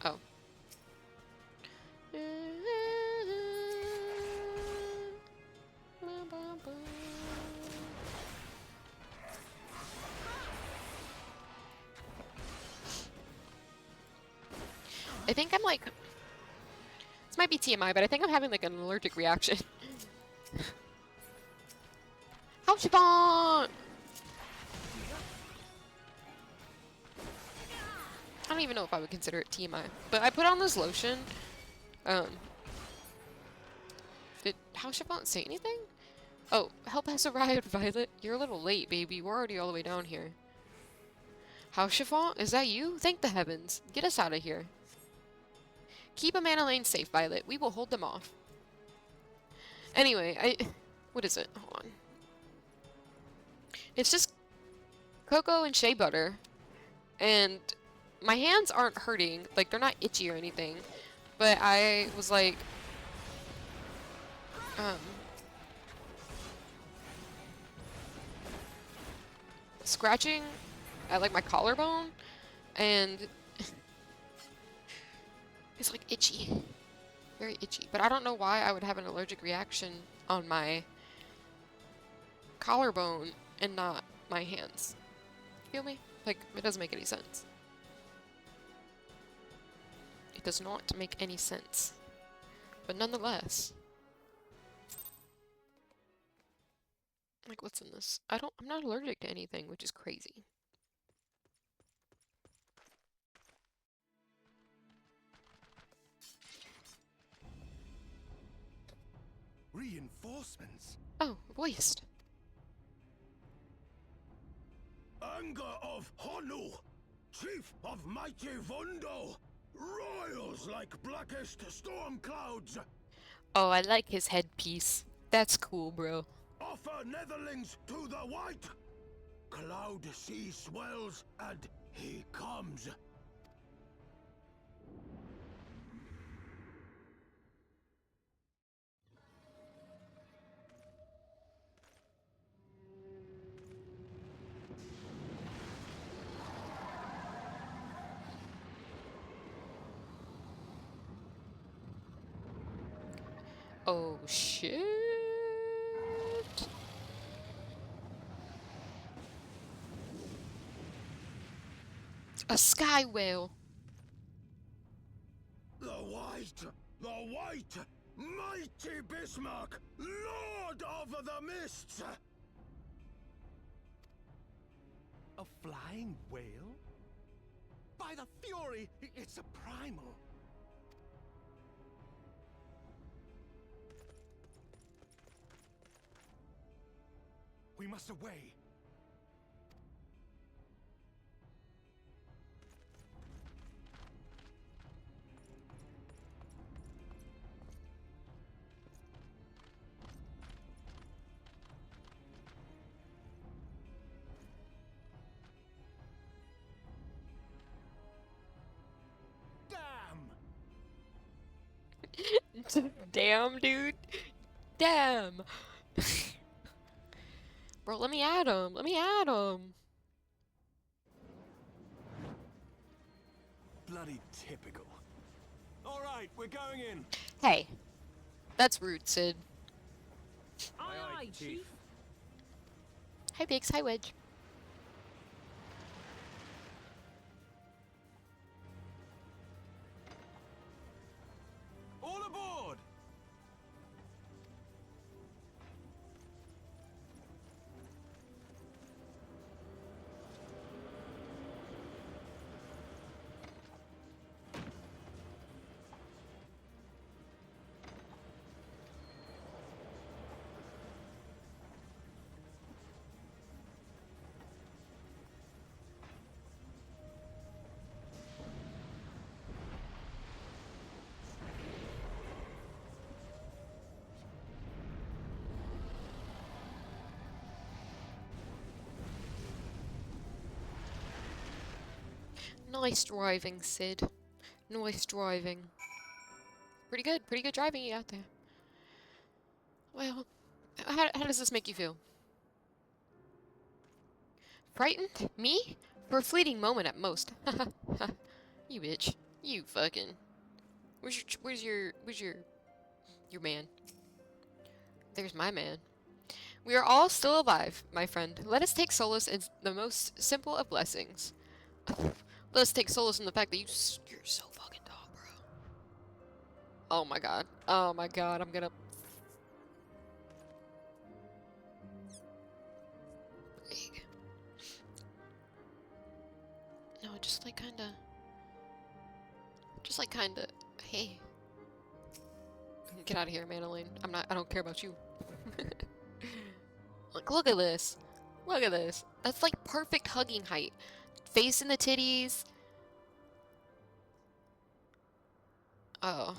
Oh. I think I'm like... This might be TMI, but I think I'm having like an allergic reaction. How Chabon! I don't even know if I would consider it TMI. But I put on this lotion. Did House Chabon say anything? Oh, help has arrived, Violet. You're a little late, baby. We're already all the way down here. House Chiffon? Is that you? Thank the heavens. Get us out of here. Keep Amanda Lane safe, Violet. We will hold them off. Anyway, what is it? Hold on. It's just cocoa and shea butter. And my hands aren't hurting. Like, they're not itchy or anything. But I was like... scratching at, like, my collarbone. And... it's, like, itchy. Very itchy. But I don't know why I would have an allergic reaction on my collarbone and not my hands. Feel me? Like, it doesn't make any sense. It does not make any sense. But nonetheless. Like, what's in this? I'm not allergic to anything, which is crazy. Reinforcements? Oh, voiced. Anger of Honu, chief of mighty Vondo, royals like blackest storm clouds. Oh, I like his headpiece. That's cool, bro. Offer netherlings to the white! Cloud sea swells, and he comes. Oh shit. A sky whale. The white, mighty Bismarck, Lord of the Mists! A flying whale? By the Fury, it's a primal. We must away. Damn! Damn, dude. Damn. Bro, let me at him. Let me at him. Bloody typical. All right, we're going in. Hey, that's rude, Sid. Aye, aye, Chief. Hi, Biggs. Hi, Wedge. All aboard! Nice driving, Sid. Nice driving. Pretty good. Pretty good driving you got there. Well, how does this make you feel? Frightened? Me? For a fleeting moment at most. You bitch. You fucking. Where's your man? There's my man. We are all still alive, my friend. Let us take solace in the most simple of blessings. Let us take solace in the fact that you're so fucking tall, bro. Oh my god. Oh my god. I'm gonna. Break. No, just like kinda. Just like kinda. Hey. Get out of here, Manoline. I don't care about you. Look at this. Look at this. That's like perfect hugging height. Face in the titties. Oh.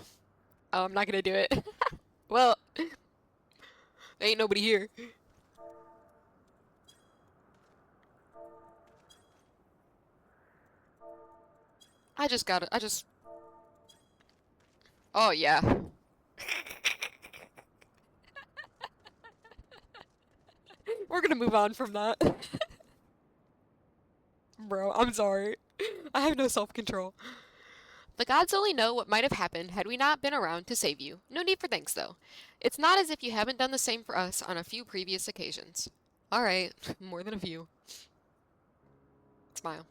Oh, I'm not gonna do it. Well, there ain't nobody here. I just. Oh, yeah. We're gonna move on from that. Bro, I'm sorry. I have no self-control. The gods only know what might have happened had we not been around to save you. No need for thanks, though. It's not as if you haven't done the same for us on a few previous occasions. Alright, more than a few. Smile.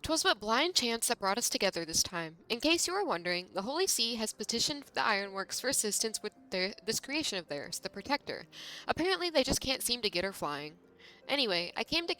'Twas but blind chance that brought us together this time. In case you were wondering, the Holy See has petitioned the Ironworks for assistance with this creation of theirs, the Protector. Apparently they just can't seem to get her flying. Anyway, I came to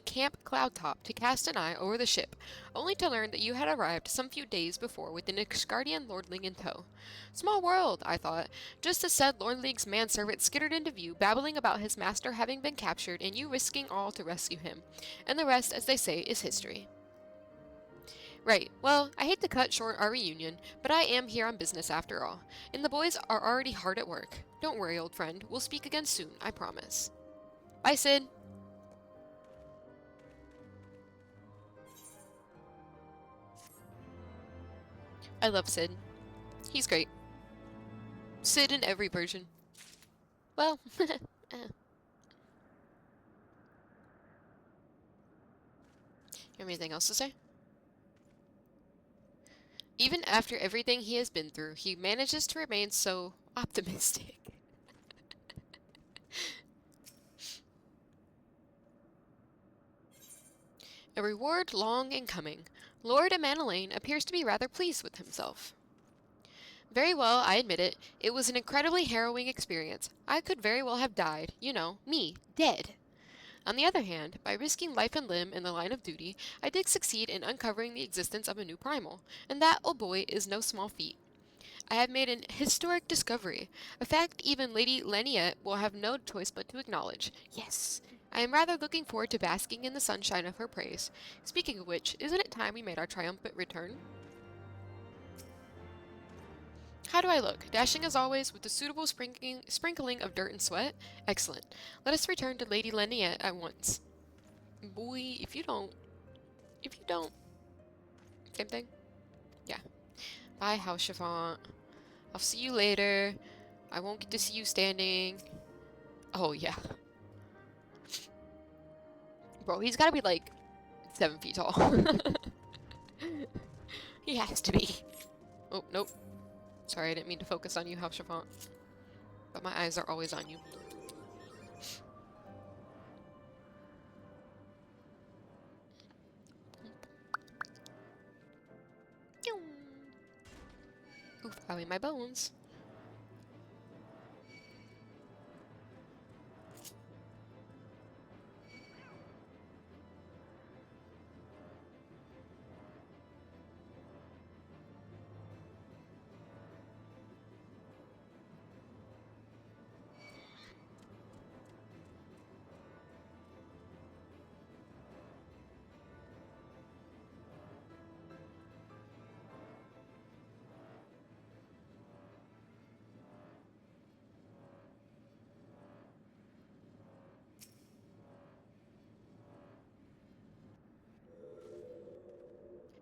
Camp Cloudtop to cast an eye over the ship, only to learn that you had arrived some few days before with an Excardian Lordling in tow. Small world, I thought, just as said Lordling's manservant skittered into view, babbling about his master having been captured and you risking all to rescue him. And the rest, as they say, is history. Right. Well, I hate to cut short our reunion, but I am here on business after all, and the boys are already hard at work. Don't worry, old friend. We'll speak again soon, I promise. Bye, Sid. I love Sid. He's great. Sid in every version. Well, you have anything else to say? Even after everything he has been through, he manages to remain so optimistic. A reward long in coming. Lord Amanelaine appears to be rather pleased with himself. Very well, I admit it. It was an incredibly harrowing experience. I could very well have died. You know, me, dead. On the other hand, by risking life and limb in the line of duty, I did succeed in uncovering the existence of a new primal, and that, oh boy, is no small feat. I have made an historic discovery, a fact even Lady Laniette will have no choice but to acknowledge. Yes, I am rather looking forward to basking in the sunshine of her praise. Speaking of which, isn't it time we made our triumphant return? How do I look? Dashing as always, with a suitable sprinkling of dirt and sweat? Excellent. Let us return to Lady Laniette at once. Boy, if you don't, same thing? Yeah. Bye, House Chiffon. I'll see you later. I won't get to see you standing. Oh, yeah. Bro, he's gotta be like 7 feet tall. He has to be. Oh, nope. Sorry, I didn't mean to focus on you, House Chiffon. But my eyes are always on you. Oof, how in my bones.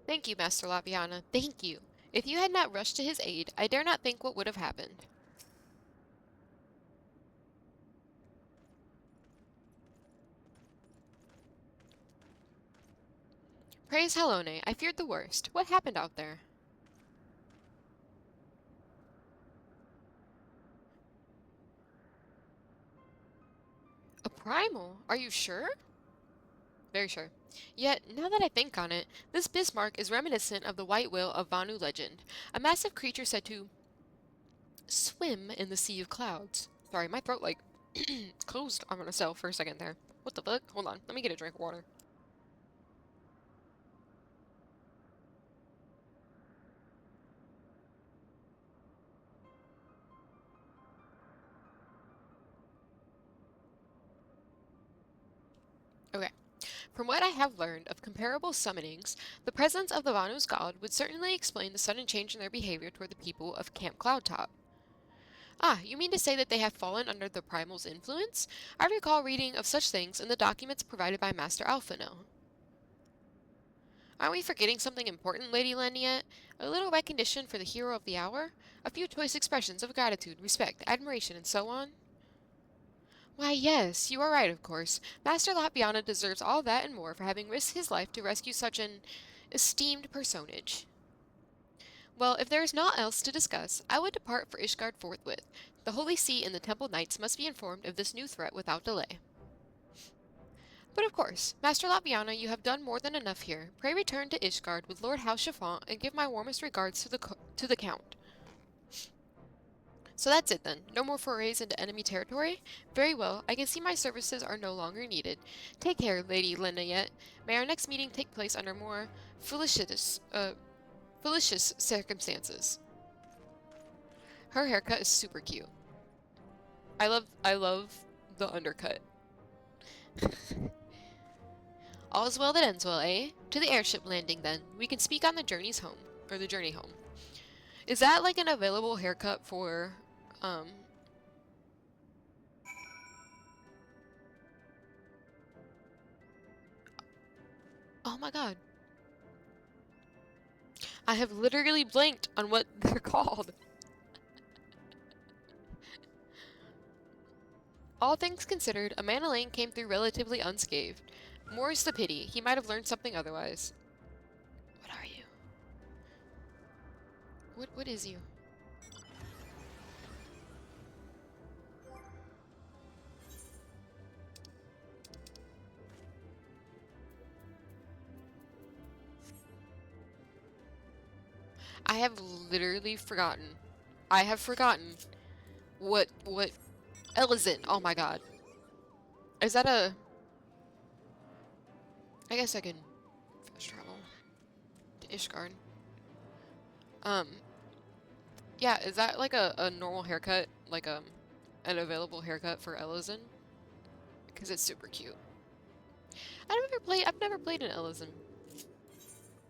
Thank you, Master Lapiana. Thank you. If you had not rushed to his aid, I dare not think what would have happened. Praise Helone, I feared the worst. What happened out there? A primal? Are you sure? Very sure. Yet, now that I think on it, this Bismarck is reminiscent of the white whale of Vanu legend, a massive creature said to swim in the sea of clouds. Sorry, my throat like closed on itself for a second there. What the fuck? Hold on, let me get a drink of water. Okay. From what I have learned of comparable summonings, the presence of the Vanu's god would certainly explain the sudden change in their behavior toward the people of Camp Cloudtop. Ah, you mean to say that they have fallen under the primal's influence? I recall reading of such things in the documents provided by Master Alphino. Aren't we forgetting something important, Lady Laniette? A little recognition for the hero of the hour? A few choice expressions of gratitude, respect, admiration, and so on? Why, yes, you are right, of course. Master Lapiana deserves all that and more for having risked his life to rescue such an esteemed personage. Well, if there is naught else to discuss, I would depart for Ishgard forthwith. The Holy See and the Temple Knights must be informed of this new threat without delay. But of course, Master Lapiana, you have done more than enough here. Pray return to Ishgard with Lord House Chiffon and give my warmest regards to the Count. So that's it then. No more forays into enemy territory? Very well, I can see my services are no longer needed. Take care, Lady Laniette. May our next meeting take place under more felicious circumstances. Her haircut is super cute. I love the undercut. All's well that ends well, eh? To the airship landing, then. We can speak on the journeys home. Or the journey home. Is that like an available haircut for, Oh my god. I have literally blanked on what they're called. All things considered, Amanda Lane came through relatively unscathed. More's the pity. He might have learned something otherwise. What are you? What is you? I have literally forgotten. I have forgotten what Elizin. Oh my god. Is that a... I guess I can fast travel to Ishgard. Yeah, is that like a normal haircut? Like, an available haircut for Elizin? Because it's super cute. I've never played an Elizin.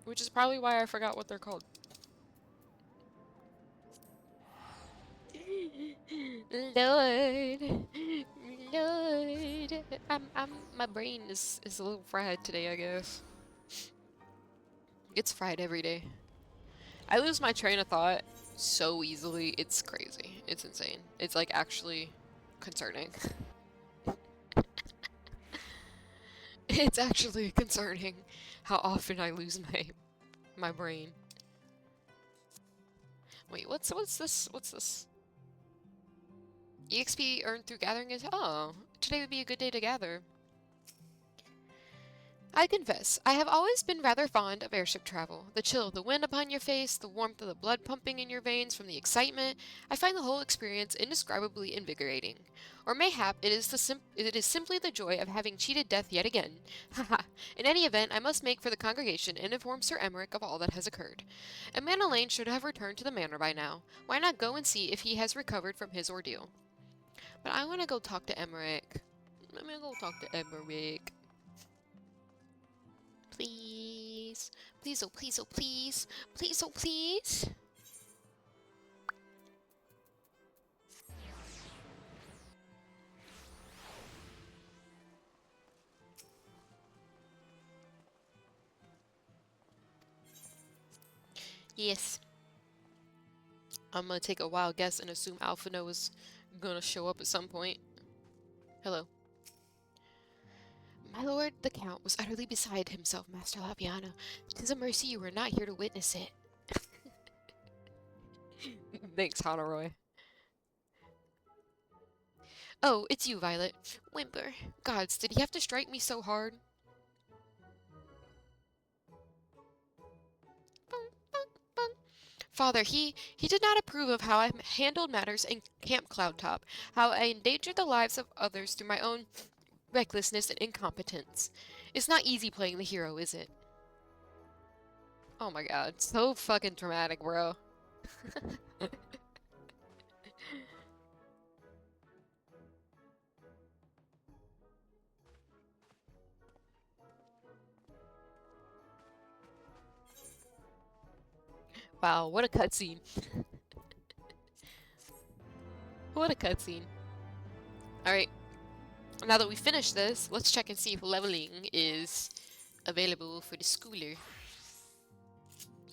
Which is probably why I forgot what they're called. Lord, Lord, my brain is a little fried today, I guess. It's fried every day. I lose my train of thought so easily, it's crazy. It's insane. It's like actually concerning. It's actually concerning how often I lose my brain. Wait, what's this? What's this? EXP earned through gathering is— oh, today would be a good day to gather. I confess, I have always been rather fond of airship travel. The chill of the wind upon your face, the warmth of the blood pumping in your veins from the excitement, I find the whole experience indescribably invigorating. Or mayhap it is simply the joy of having cheated death yet again. Haha. In any event, I must make for the congregation and inform Sir Emmerich of all that has occurred. Amanda Lane should have returned to the manor by now. Why not go and see if he has recovered from his ordeal? But I want to go talk to Emmerich. Let me go talk to Emmerich. Please. Please, oh please, oh please. Please, oh please. Yes. I'm gonna take a wild guess and assume Alphino is gonna show up at some point. Hello. My lord, the Count was utterly beside himself, Master Lapiano. 'Tis a mercy you were not here to witness it. Thanks, Honoroi. Oh, it's you, Violet. Whimper. Gods, did he have to strike me so hard? Father, he did not approve of how I handled matters in Camp Cloudtop, how I endangered the lives of others through my own recklessness and incompetence. It's not easy playing the hero, is it? Oh my god, so fucking traumatic, bro. Wow, what a cutscene. What a cutscene. Alright, now that we finished this, let's check and see if leveling is available for the schooler.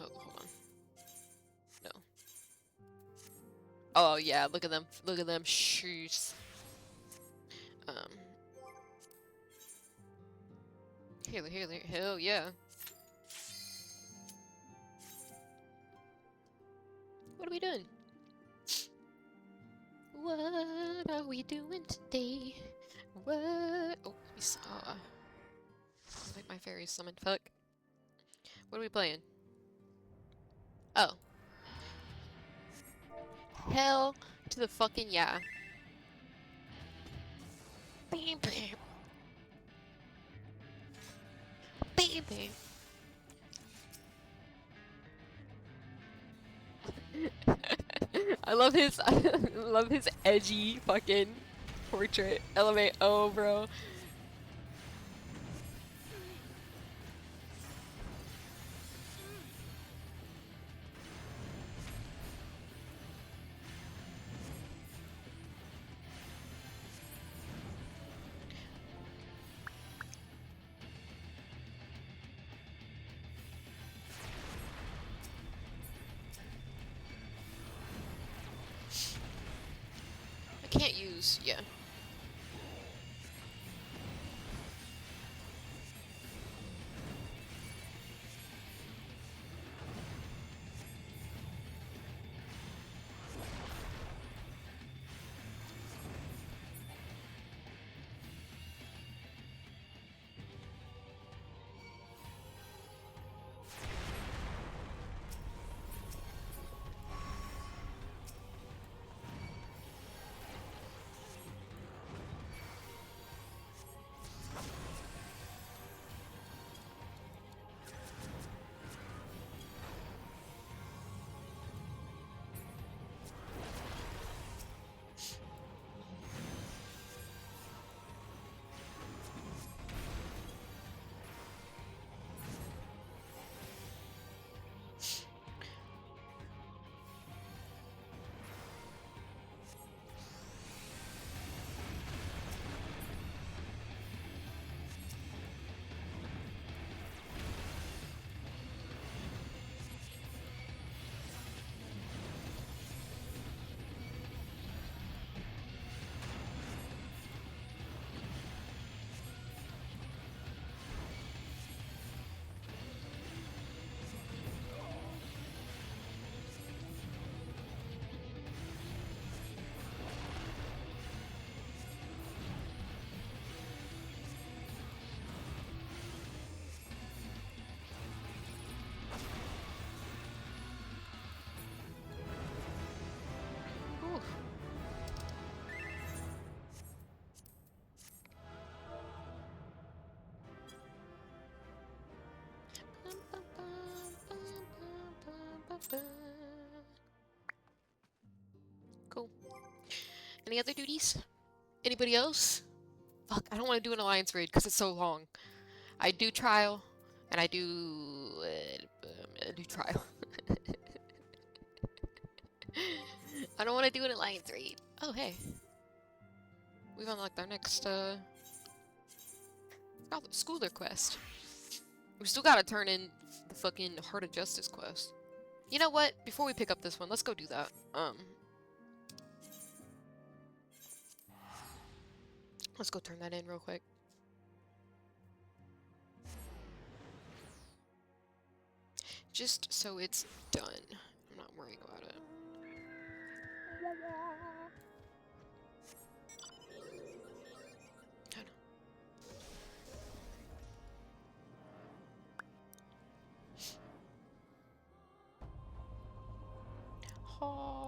Oh, hold on. No. Oh yeah, look at them. Look at them shoes. Hell yeah. What are we doing? What are we doing today? What? Oh, we saw. Like my fairy summoned. Fuck. What are we playing? Oh. Hell to the fucking yeah. Bam, bam. Bam, bam. I love his edgy fucking portrait. Elevate. Oh, bro. can't use, yeah. Ooh. Cool. Any other duties? Anybody else? Fuck, I don't want to do an alliance raid because it's so long. I do trial, and I do trial. I don't want to do an alliance raid. Oh, hey. We've unlocked our next, schooler quest. We still gotta turn in the fucking Heart of Justice quest. You know what? Before we pick up this one, let's go do that. Let's go turn that in real quick. Just so it's done. I'm not worrying about it. I know. Oh.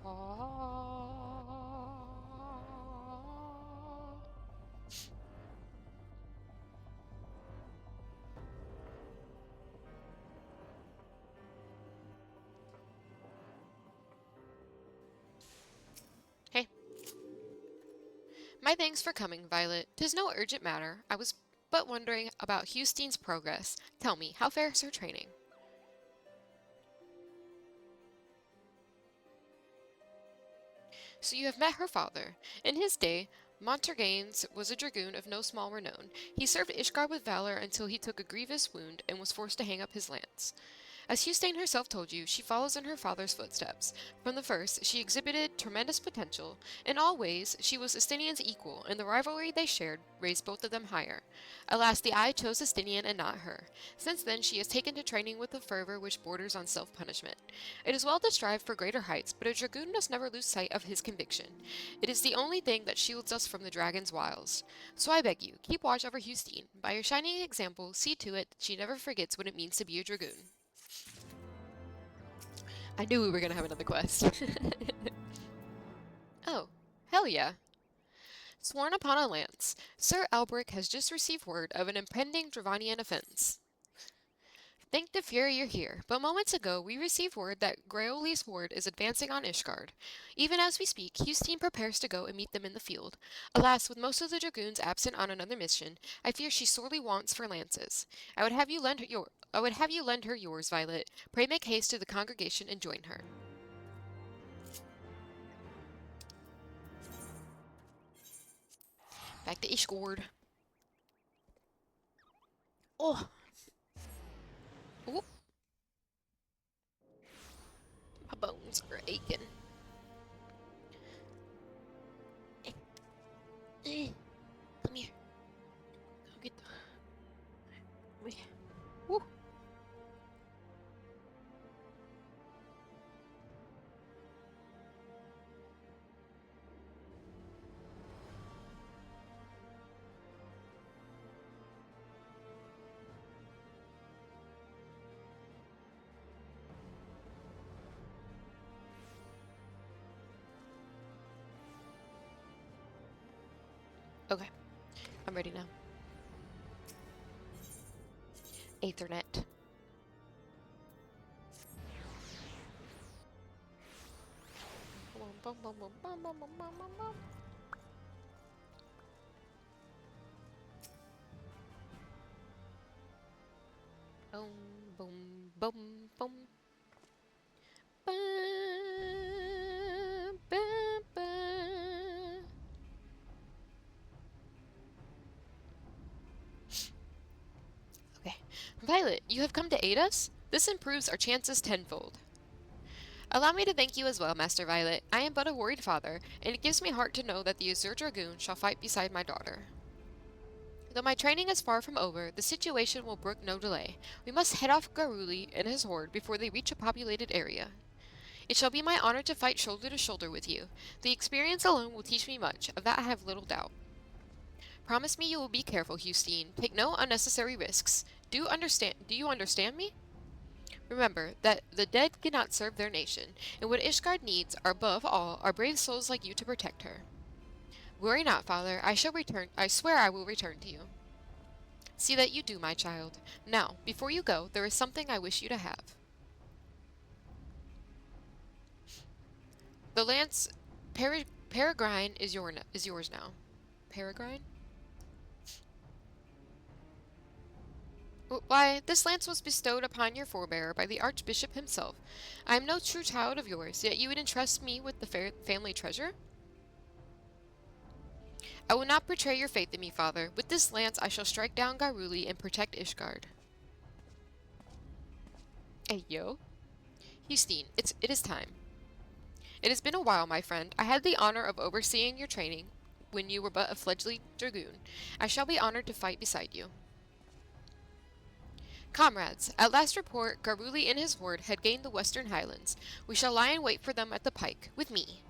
Oh. Hey. My thanks for coming, Violet. 'Tis no urgent matter. I was but wondering about Hustine's progress. Tell me, how fares her training? So you have met her father. In his day, Montarganes was a dragoon of no small renown. He served Ishgard with valor until he took a grievous wound and was forced to hang up his lance. As Hustane herself told you, she follows in her father's footsteps. From the first, she exhibited tremendous potential. In all ways, she was Estinian's equal, and the rivalry they shared raised both of them higher. Alas, the Eye chose Estinian and not her. Since then, she has taken to training with a fervor which borders on self-punishment. It is well to strive for greater heights, but a dragoon must never lose sight of his conviction. It is the only thing that shields us from the dragon's wiles. So I beg you, keep watch over Hustine. By your shining example, see to it that she never forgets what it means to be a dragoon. I knew we were gonna have another quest. Oh, hell yeah. Sworn upon a lance, Sir Albric has just received word of an impending Dravanian offense. Thank the Fury you're here, but moments ago we received word that Graoli's horde is advancing on Ishgard. Even as we speak, Hustine prepares to go and meet them in the field. Alas, with most of the dragoons absent on another mission, I fear she sorely wants for lances. I would have you lend her yours, Violet. Pray make haste to the congregation and join her. Back to Ishgard. Oh! Ooh. joints are aching. Come here. Go get the... Woo. Okay, I'm ready now. Ethernet. Bum, bum, bum, bum, bum, bum, bum, bum, bum. Boom, boom, boom, boom. Ba, ba, ba. Okay. Violet, you have come to aid us? This improves our chances tenfold. Allow me to thank you as well, Master Violet. I am but a worried father, and it gives me heart to know that the Azure Dragoon shall fight beside my daughter. Though my training is far from over, the situation will brook no delay. We must head off Garuli and his horde before they reach a populated area. It shall be my honor to fight shoulder to shoulder with you. The experience alone will teach me much, of that I have little doubt. Promise me you will be careful, Hustine. Take no unnecessary risks. Do you understand me? Remember that the dead cannot serve their nation, and what Ishgard needs are above all are brave souls like you to protect her. Worry not, father. I shall return. I swear I will return to you. See that you do, my child. Now, before you go, there is something I wish you to have. The lance Peregrine is yours now. Peregrine? Why, this lance was bestowed upon your forebearer by the Archbishop himself. I am no true child of yours, yet you would entrust me with the family treasure? I will not betray your faith in me, father. With this lance I shall strike down Garuli and protect Ishgard. Hey, yo. Hustine, it is time. It has been a while, my friend. I had the honor of overseeing your training when you were but a fledgling dragoon. I shall be honored to fight beside you. Comrades, at last report, Garuli and his horde had gained the western highlands. We shall lie in wait for them at the pike, with me.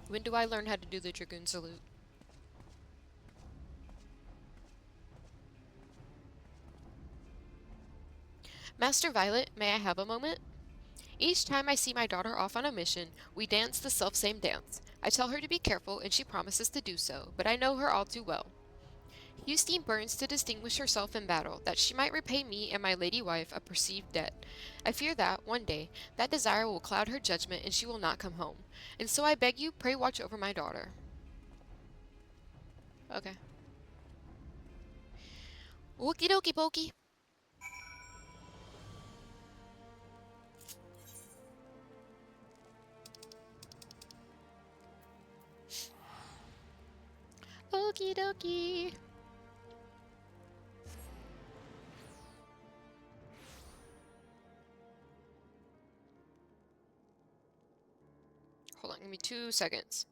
When do I learn how to do the dragoon salute? Master Violet, may I have a moment? Each time I see my daughter off on a mission, we dance the selfsame dance. I tell her to be careful, and she promises to do so, but I know her all too well. Hustine burns to distinguish herself in battle, that she might repay me and my lady wife a perceived debt. I fear that, one day, that desire will cloud her judgment and she will not come home. And so I beg you, pray watch over my daughter. Okay. Okie dokie pokey. Okie dokie. Hold on, give me 2 seconds.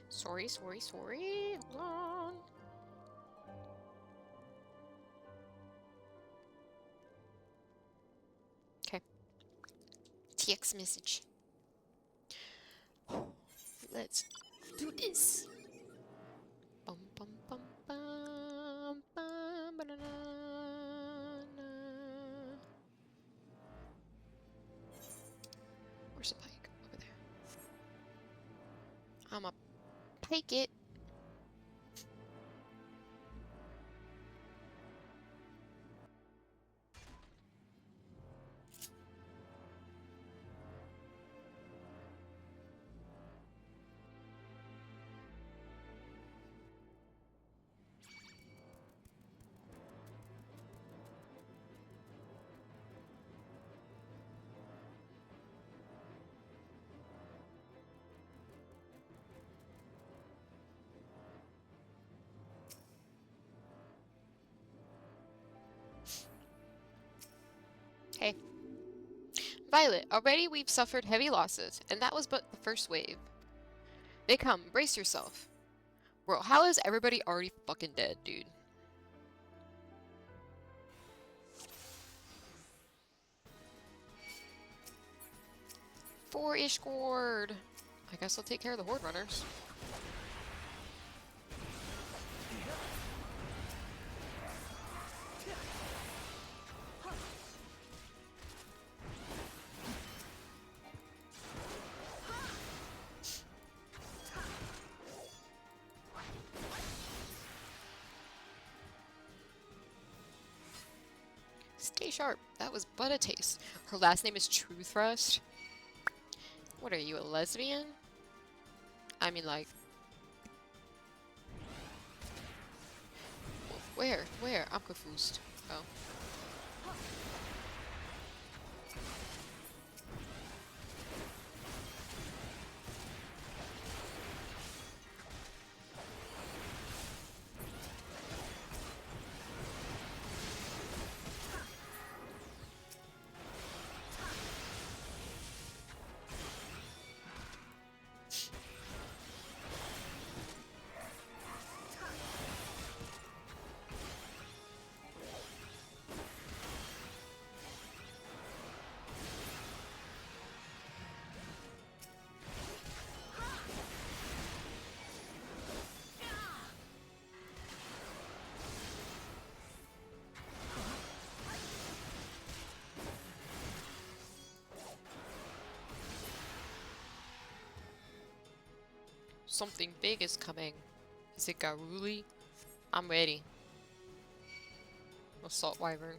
Sorry. Hold on. Okay. TX message. Let's do this. Bum bum bum bum bum banana. I'ma take it. Hey. Violet, already we've suffered heavy losses, and that was but the first wave. They come, brace yourself. Bro, how is everybody already fucking dead, dude? Four-ish scored. I guess I'll take care of the horde runners. Stay sharp. That was but a taste. Her last name is True Thrust. What are you, a lesbian? I mean, like... Where? Where? I'm confused. Oh. Something big is coming. Is it Garuli? I'm ready. Assault Wyvern.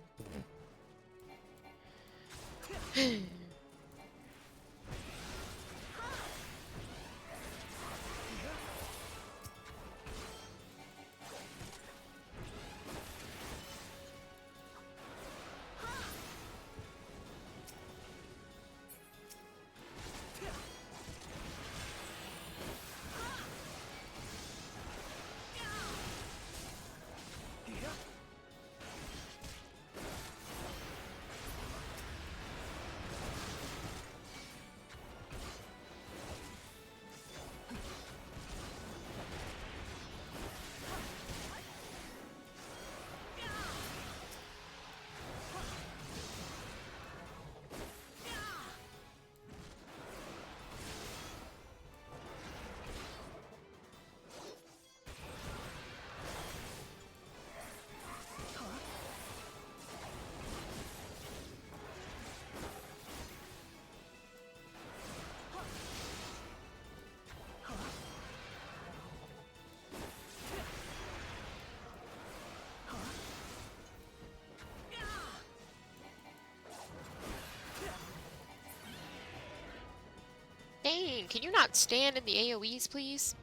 Dang, can you not stand in the AoEs, please?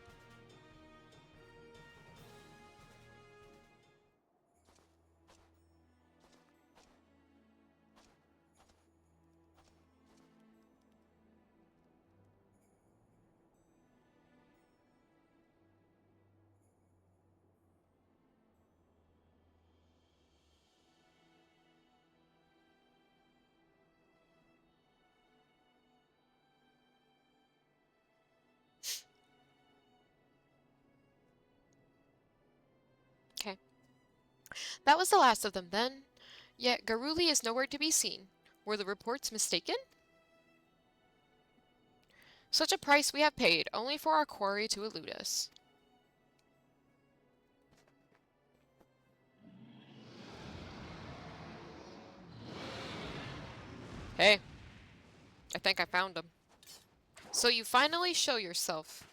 Okay. That was the last of them then. Yet Garuli is nowhere to be seen. Were the reports mistaken? Such a price we have paid, only for our quarry to elude us. Hey, I think I found him. So you finally show yourself.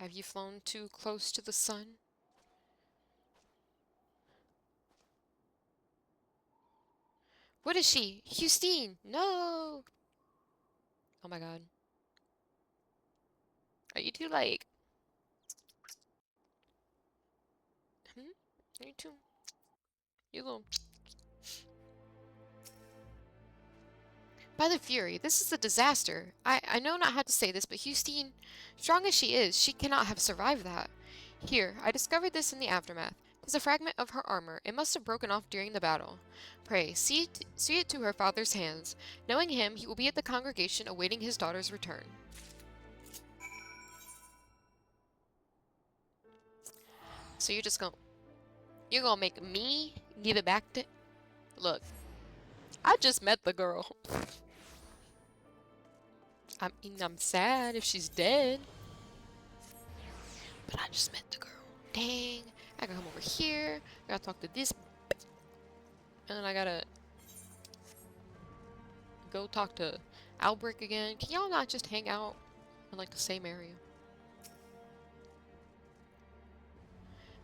Have you flown too close to the sun? What is she? Justine! No! Oh my god. Are you two like... Are you two... You little... By the Fury, this is a disaster. I know not how to say this, but Justine, strong as she is, she cannot have survived that. Here, I discovered this in the aftermath. It's a fragment of her armor. It must have broken off during the battle. Pray, see it to her father's hands. Knowing him, he will be at the congregation awaiting his daughter's return. So you're gonna make me give it back to... Look, I just met the girl. I'm sad if she's dead. But I just met the girl. Dang. I gotta come over here. I gotta talk to this. And then I gotta go talk to Albrecht again. Can y'all not just hang out in like the same area?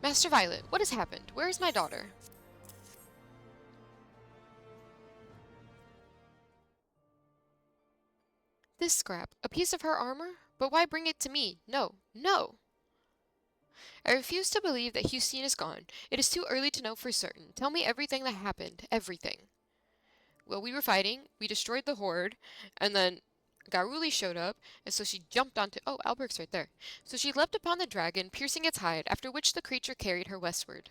Master Violet, what has happened? Where is my daughter? This scrap. A piece of her armor? But why bring it to me? No. No! I refuse to believe that Justine is gone. It is too early to know for certain. Tell me everything that happened. Everything. Well, we were fighting, we destroyed the horde, and then Garuli showed up, and so she jumped onto... Oh, Albrecht's right there. So she leapt upon the dragon, piercing its hide, after which the creature carried her westward.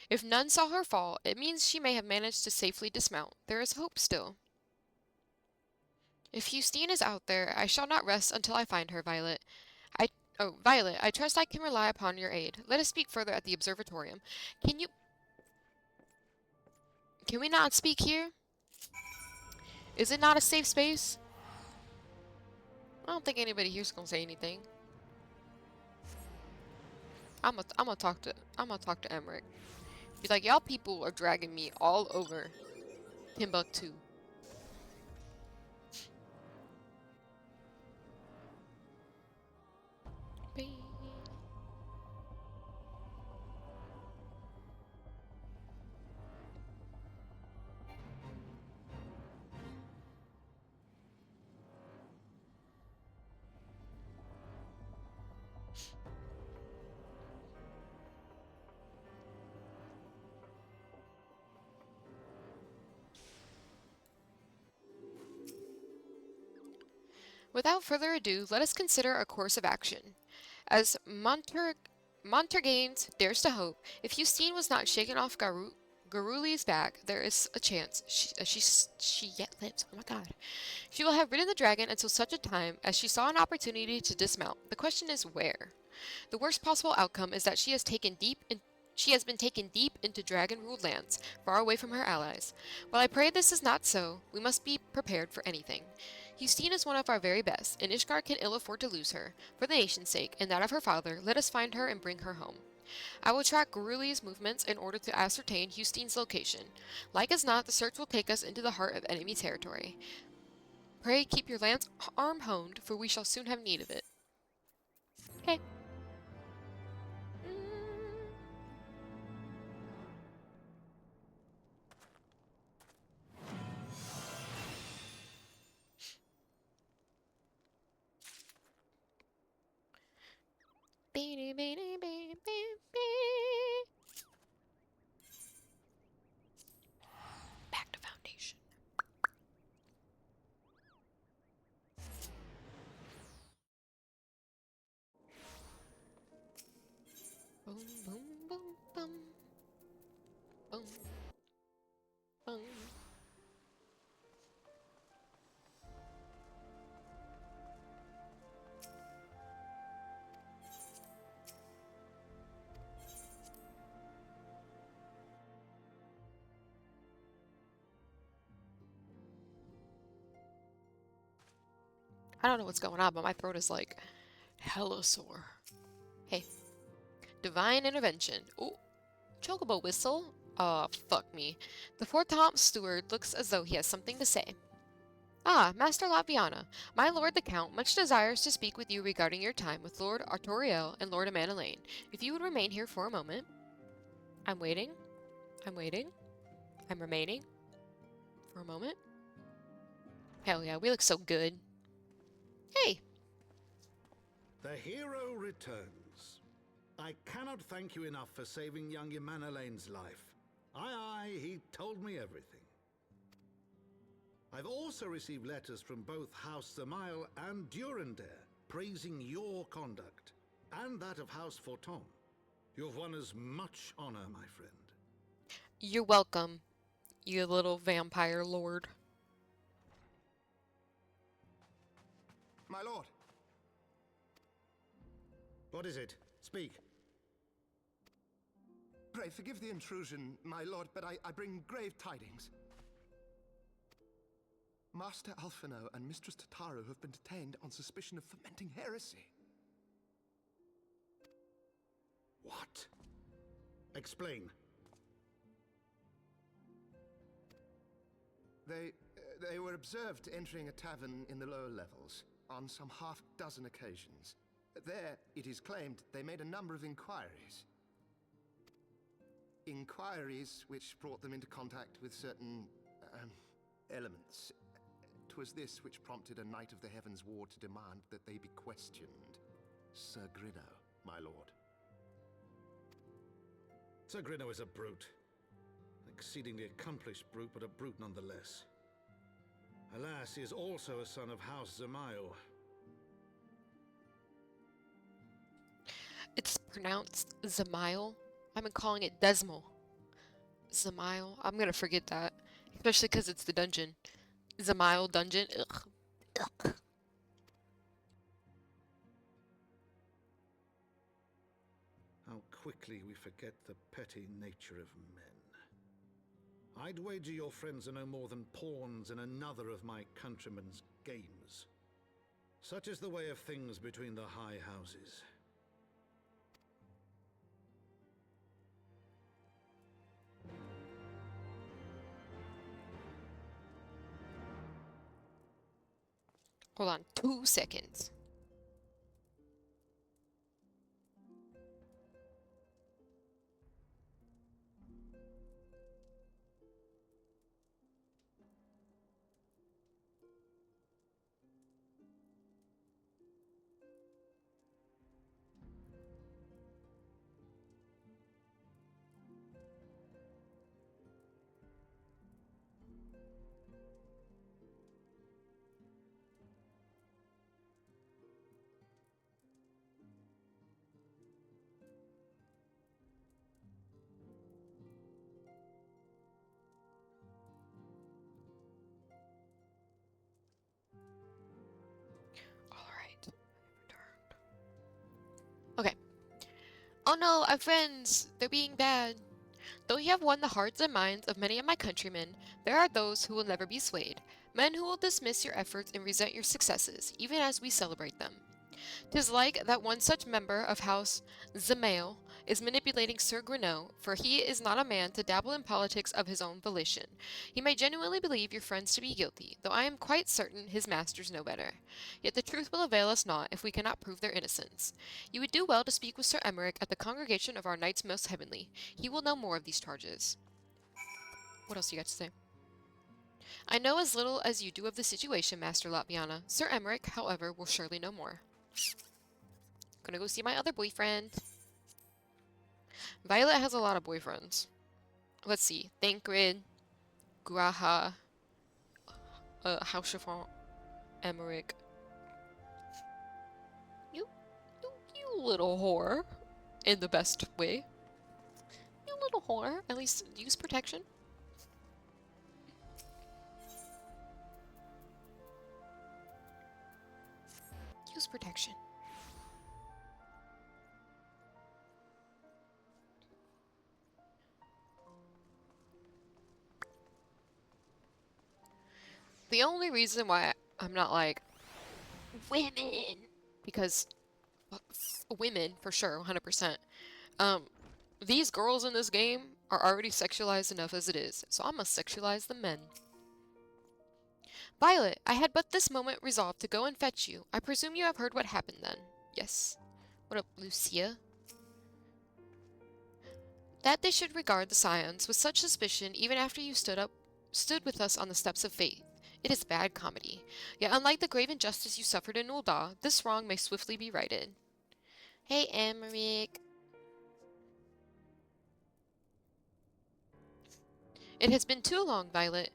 If none saw her fall, it means she may have managed to safely dismount. There is hope still. If Justine is out there, I shall not rest until I find her, Violet. Violet, I trust I can rely upon your aid. Let us speak further at the observatorium. Can we not speak here? Is it not a safe space? I don't think anybody here's gonna say anything. I'm gonna talk to Emmerich. Be like, y'all people are dragging me all over Timbuktu. Without further ado, let us consider a course of action. As Montergains dares to hope, if Justine was not shaken off Garuli's back, there is a chance she yet lives. Oh my god. She will have ridden the dragon until such a time as she saw an opportunity to dismount. The question is where? The worst possible outcome is that she has been taken deep into dragon-ruled lands, far away from her allies. While I pray this is not so, we must be prepared for anything. Justine is one of our very best, and Ishgard can ill afford to lose her. For the nation's sake, and that of her father, let us find her and bring her home. I will track Garuli's movements in order to ascertain Justine's location. Like as not, the search will take us into the heart of enemy territory. Pray keep your lance arm honed, for we shall soon have need of it. Okay. Back to foundation. Boom, boom, boom, boom. Boom, boom. I don't know what's going on, but my throat is like hella sore. Hey. Divine intervention. Ooh. Chocobo whistle. Fuck me. The fourth top steward looks as though he has something to say. Ah, Master Latviana, my lord the Count much desires to speak with you regarding your time with Lord Artoriel and Lord Amanelaine. If you would remain here for a moment. I'm waiting. I'm waiting. I'm remaining. For a moment. Hell yeah, we look so good. Hey! The hero returns. I cannot thank you enough for saving young Emanelaine's life. Aye, he told me everything. I've also received letters from both House Zamail and Durandare praising your conduct, and that of House Forton. You've won us much honor, my friend. You're welcome, you little vampire lord. My lord. What is it? Speak. Pray forgive the intrusion, my lord, but I bring grave tidings. Master Alphino and Mistress Tataru have been detained on suspicion of fomenting heresy. What? Explain. They were observed entering a tavern in the lower levels on some half-dozen occasions. There, it is claimed, they made a number of inquiries. Inquiries which brought them into contact with certain elements. 'Twas this which prompted a Knight of the Heavens Ward to demand that they be questioned. Sir Grino, my lord. Sir Grino is a brute. An exceedingly accomplished brute, but a brute nonetheless. Alas, he is also a son of House Zamail. It's pronounced Zamail. I've been calling it Desmal. Zamail. I'm gonna forget that. Especially because it's the dungeon. Zamail dungeon. Ugh. Ugh. How quickly we forget the petty nature of men. I'd wager your friends are no more than pawns in another of my countrymen's games. Such is the way of things between the high houses. Hold on 2 seconds. Alright. Okay. Oh no, our friends! They're being bad. Though you have won the hearts and minds of many of my countrymen, there are those who will never be swayed. Men who will dismiss your efforts and resent your successes, even as we celebrate them. 'Tis like that one such member of House Zamail is manipulating Sir Greneau, for he is not a man to dabble in politics of his own volition. He may genuinely believe your friends to be guilty, though I am quite certain his masters know better. Yet the truth will avail us naught if we cannot prove their innocence. You would do well to speak with Sir Emmerich at the congregation of our Knights Most Heavenly. He will know more of these charges. What else you got to say? I know as little as you do of the situation, Master Latviana. Sir Emmerich, however, will surely know more. Gonna go see my other boyfriend. Violet has a lot of boyfriends. Let's see. Thancred, Graha, Hauschiffon, Emmerich. You little whore. In the best way. You little whore. At least use protection. Use protection. The only reason why I'm not like women, because women for sure, 100%. These girls in this game are already sexualized enough as it is, so I'm gonna sexualize the men. Violet, I had but this moment resolved to go and fetch you. I presume you have heard what happened then. Yes. What up, Lucia? That they should regard the scions with such suspicion even after you stood with us on the steps of faith. It is bad comedy. Yet unlike the grave injustice you suffered in Ul'dah, this wrong may swiftly be righted. Hey, Emmerich. It has been too long, Violet.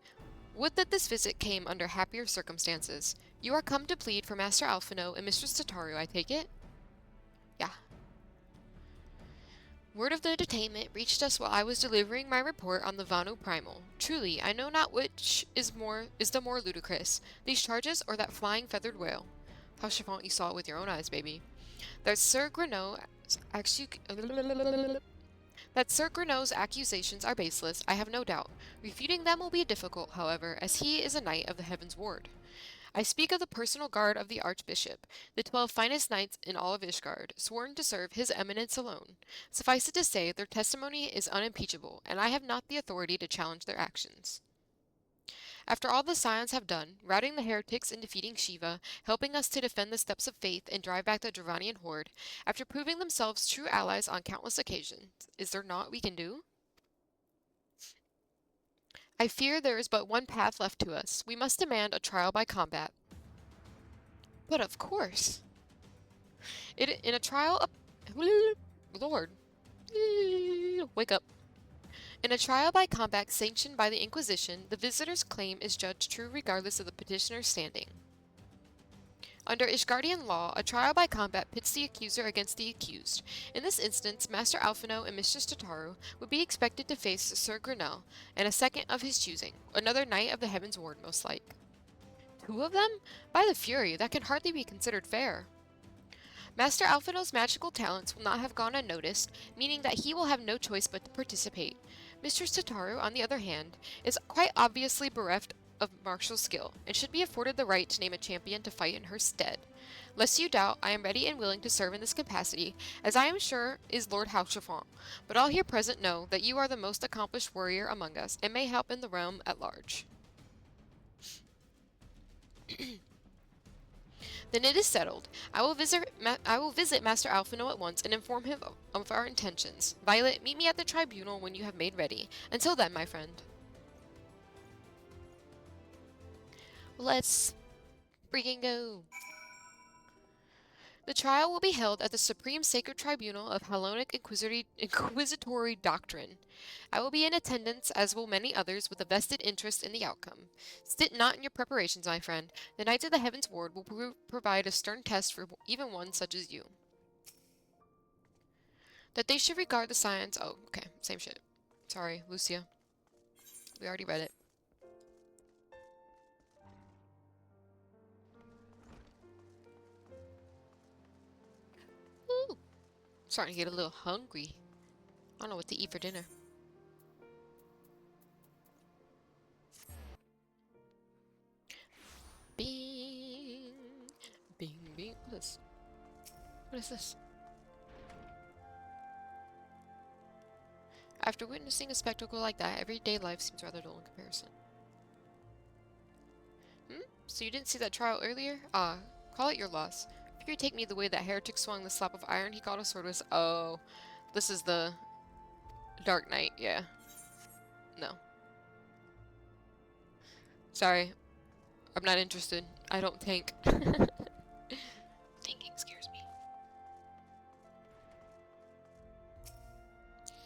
Would that this visit came under happier circumstances. You are come to plead for Master Alphino and Mistress Tataru, I take it? Yeah. Word of the detainment reached us while I was delivering my report on the Vanu Primal. Truly, I know not which is the more ludicrous, these charges or that flying feathered whale. How chiffon you saw it with your own eyes, baby. That Sir Greneaux's accusations are baseless, I have no doubt. Refuting them will be difficult, however, as he is a knight of the Heaven's Ward. I speak of the personal guard of the Archbishop, the 12 finest knights in all of Ishgard, sworn to serve his eminence alone. Suffice it to say, their testimony is unimpeachable, and I have not the authority to challenge their actions. After all the scions have done, routing the heretics and defeating Shiva, helping us to defend the steps of faith and drive back the Dravanian horde, after proving themselves true allies on countless occasions, is there naught we can do? I fear there is but one path left to us. We must demand a trial by combat. But of course. In a trial of... Lord. Wake up. In a trial by combat sanctioned by the Inquisition, the visitor's claim is judged true regardless of the petitioner's standing. Under Ishgardian law, a trial by combat pits the accuser against the accused. In this instance, Master Alphino and Mistress Tataru would be expected to face Sir Greneaux, and a second of his choosing, another knight of the Heaven's Ward most like. 2 of them? By the Fury, that can hardly be considered fair. Master Alphino's magical talents will not have gone unnoticed, meaning that he will have no choice but to participate. Mistress Tataru, on the other hand, is quite obviously bereft of martial skill, and should be afforded the right to name a champion to fight in her stead. Lest you doubt, I am ready and willing to serve in this capacity, as I am sure is Lord Hautchiffon, but all here present know that you are the most accomplished warrior among us, and may help in the realm at large. Then it is settled. I will visit Master Alphino at once and inform him of our intentions. Violet, meet me at the tribunal when you have made ready. Until then, my friend. Let's freaking go. The trial will be held at the Supreme Sacred Tribunal of Hellenic Inquisitory Doctrine. I will be in attendance, as will many others, with a vested interest in the outcome. Stint not in your preparations, my friend. The Knights of the Heaven's Ward will provide a stern test for even one such as you. That they should regard the science... Oh, okay. Same shit. Sorry, Lucia. We already read it. Ooh. Starting to get a little hungry. I don't know what to eat for dinner. Bing. Bing, bing. What is this? What is this? After witnessing a spectacle like that, everyday life seems rather dull in comparison. So you didn't see that trial earlier? Ah, call it your loss. If you take me the way that heretic swung the slap of iron he called a sword was... Oh, this is the Dark Knight, yeah. No. Sorry. I'm not interested. I don't tank. Tanking scares me.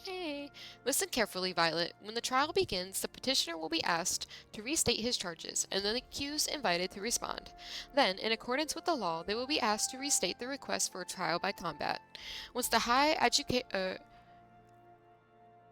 Hey. Listen carefully, Violet. When the trial begins, the petitioner will be asked to restate his charges, and the accused invited to respond. Then, in accordance with the law, they will be asked to restate the request for a trial by combat. Once the High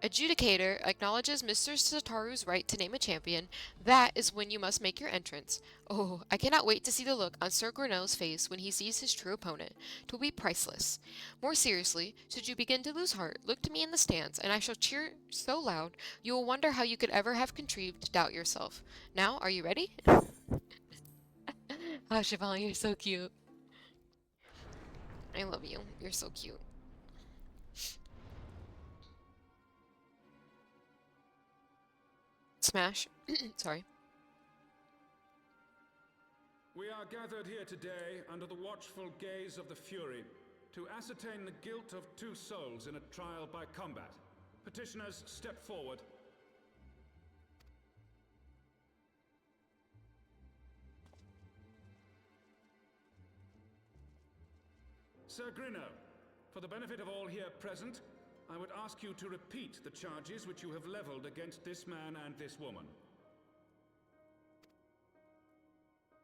Adjudicator acknowledges Mr. Satoru's right to name a champion, that is when you must make your entrance. Oh, I cannot wait to see the look on Sir Greneaux's face when he sees his true opponent. 'Twill be priceless. More seriously, should you begin to lose heart, look to me in the stands, and I shall cheer so loud you will wonder how you could ever have contrived to doubt yourself. Now, are you ready? Oh, Siobhan, you're so cute. I love you. You're so cute. Smash. Sorry. We are gathered here today under the watchful gaze of the Fury to ascertain the guilt of 2 souls in a trial by combat. Petitioners, step forward. Sir Grinno, for the benefit of all here present, I would ask you to repeat the charges which you have leveled against this man and this woman.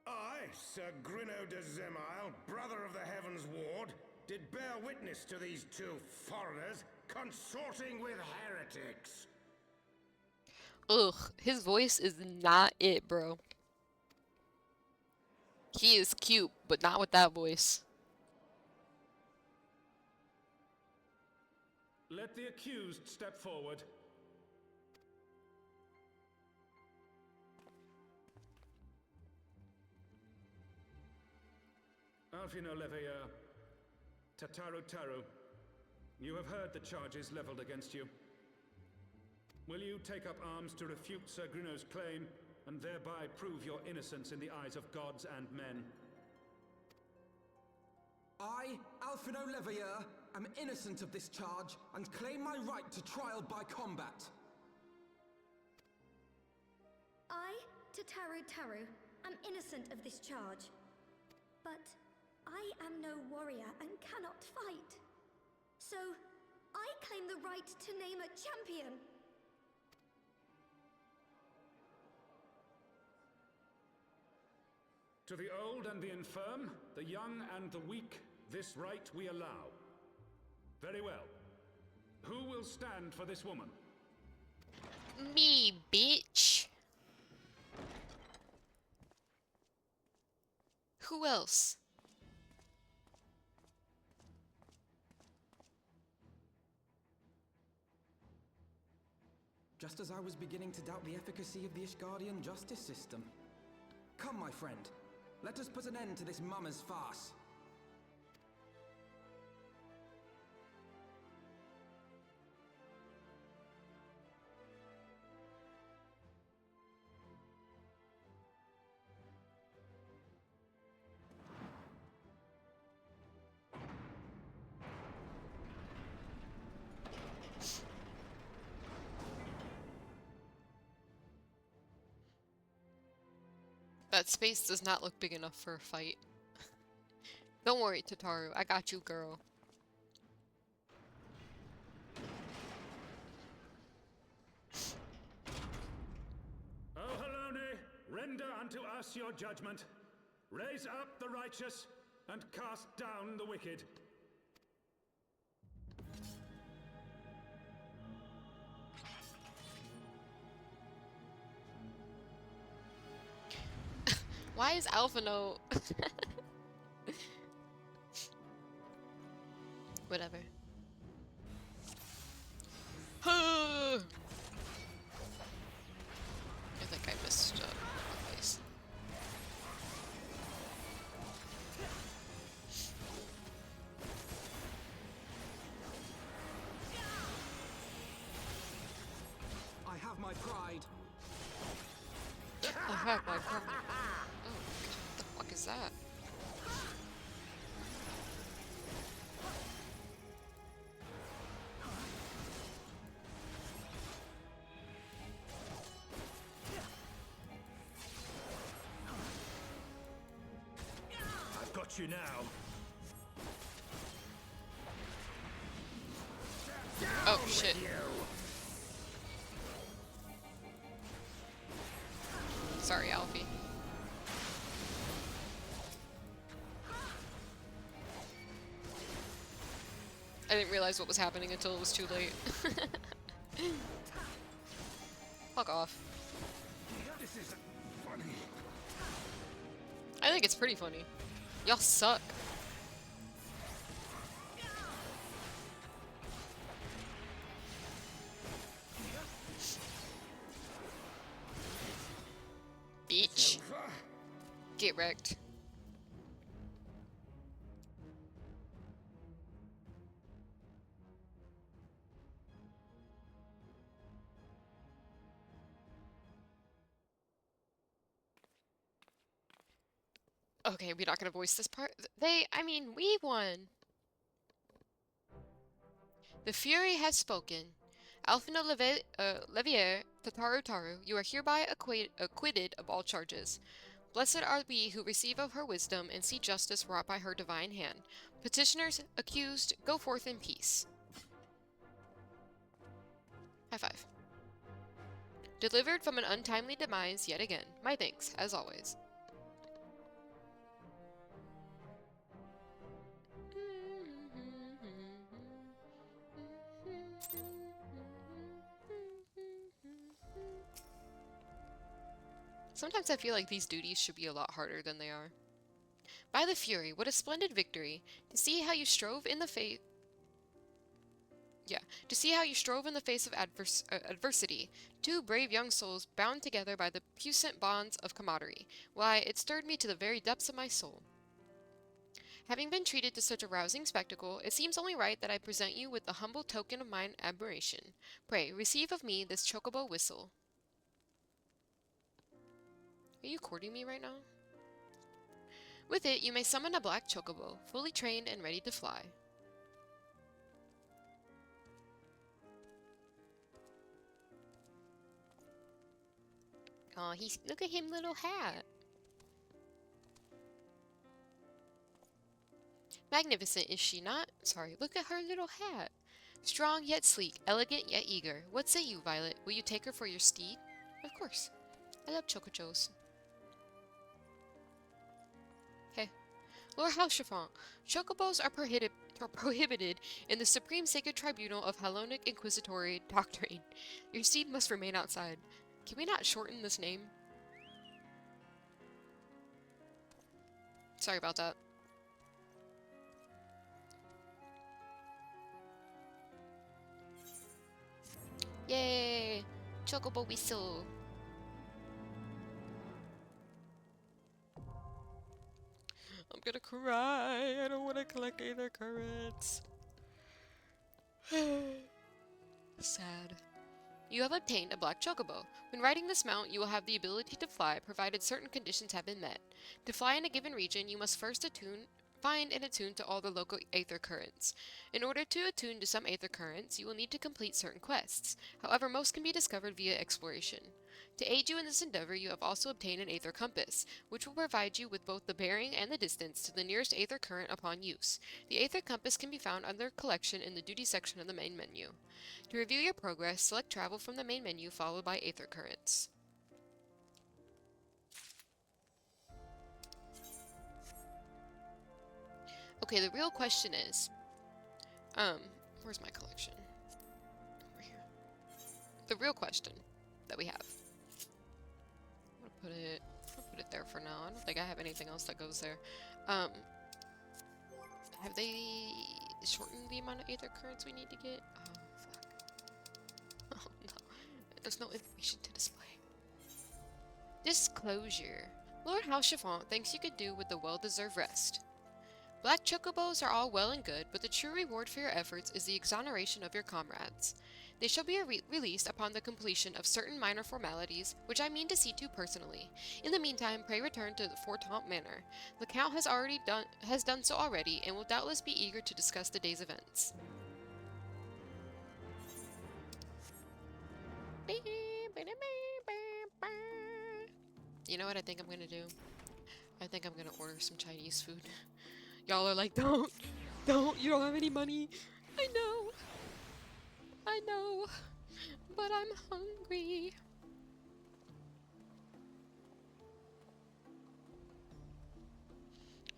I, Sir Grinno de Zemile, brother of the Heavens Ward, did bear witness to these 2 foreigners consorting with heretics. Ugh, his voice is not it, bro. He is cute, but not with that voice. Let the accused step forward. Alfino Leveilleur, Tataru Taru, you have heard the charges leveled against you. Will you take up arms to refute Sir Grinno's claim and thereby prove your innocence in the eyes of gods and men? I, Alfino Leveilleur, am innocent of this charge and claim my right to trial by combat. I, Tataru Taru, am innocent of this charge. But I am no warrior and cannot fight. So, I claim the right to name a champion. To the old and the infirm, the young and the weak, this right we allow. Very well. Who will stand for this woman? Me, bitch. Who else? Just as I was beginning to doubt the efficacy of the Ishgardian justice system. Come, my friend. Let us put an end to this mummer's farce. That space does not look big enough for a fight. Don't worry, Tataru. I got you, girl. O Halone, render unto us your judgment. Raise up the righteous and cast down the wicked. Why is Alphino... Whatever. I think I missed a place. I have my pride. I have my pride. Oh, what the fuck is that? I've got you now. Oh, shit. Sorry, Alfie. I didn't realize what was happening until it was too late. Fuck off. This isn't funny. I think it's pretty funny. Y'all suck. Beach. Get wrecked. Okay, we're not gonna voice this part. I mean, we won. The Fury has spoken. Alfino Levier, Tataru Taru, you are hereby acquitted of all charges. Blessed are we who receive of her wisdom and see justice wrought by her divine hand. Petitioners, accused, go forth in peace. High five. Delivered from an untimely demise yet again. My thanks, as always. Sometimes I feel like these duties should be a lot harder than they are. By the Fury, what a splendid victory! To see how you strove in the face... Yeah, to see how you strove in the face of adversity. Two brave young souls bound together by the puissant bonds of camaraderie. Why, it stirred me to the very depths of my soul. Having been treated to such a rousing spectacle, it seems only right that I present you with the humble token of mine admiration. Pray, receive of me this chocobo whistle. Are you courting me right now? With it, you may summon a black chocobo, fully trained and ready to fly. Aw, look at him little hat. Magnificent, is she not? Sorry, look at her little hat. Strong yet sleek, elegant yet eager. What say you, Violet? Will you take her for your steed? Of course. I love chocochos. Hey. Lord Halchifont, chocobos are prohibited in the Supreme Sacred Tribunal of Hellenic Inquisitory Doctrine. Your steed must remain outside. Can we not shorten this name? Sorry about that. Yay! Chocobo whistle! I'm gonna cry. I don't want to collect Aether Currents. Sad. You have obtained a black chocobo. When riding this mount, you will have the ability to fly, provided certain conditions have been met. To fly in a given region, you must first find and attune to all the local Aether Currents. In order to attune to some Aether Currents, you will need to complete certain quests. However, most can be discovered via exploration. To aid you in this endeavor, you have also obtained an Aether Compass, which will provide you with both the bearing and the distance to the nearest Aether Current upon use. The Aether Compass can be found under Collection in the Duty section of the main menu. To review your progress, select Travel from the main menu, followed by Aether Currents. Okay, the real question is, where's my collection? Over here. The real question that we have. I'm gonna put it there for now. I don't think I have anything else that goes there. Have they shortened the amount of Aether Currents we need to get? Oh, fuck. Oh, no. There's no information to display. Disclosure. Lord Halchifont thinks you could do with the well-deserved rest. Black chocobos are all well and good, but the true reward for your efforts is the exoneration of your comrades. They shall be released upon the completion of certain minor formalities, which I mean to see to personally. In the meantime, pray return to the Fortemps Manor. The Count has done so already, and will doubtless be eager to discuss the day's events. You know what I think I'm gonna do? I think I'm gonna order some Chinese food. Y'all are like, don't, you don't have any money. I know, but I'm hungry.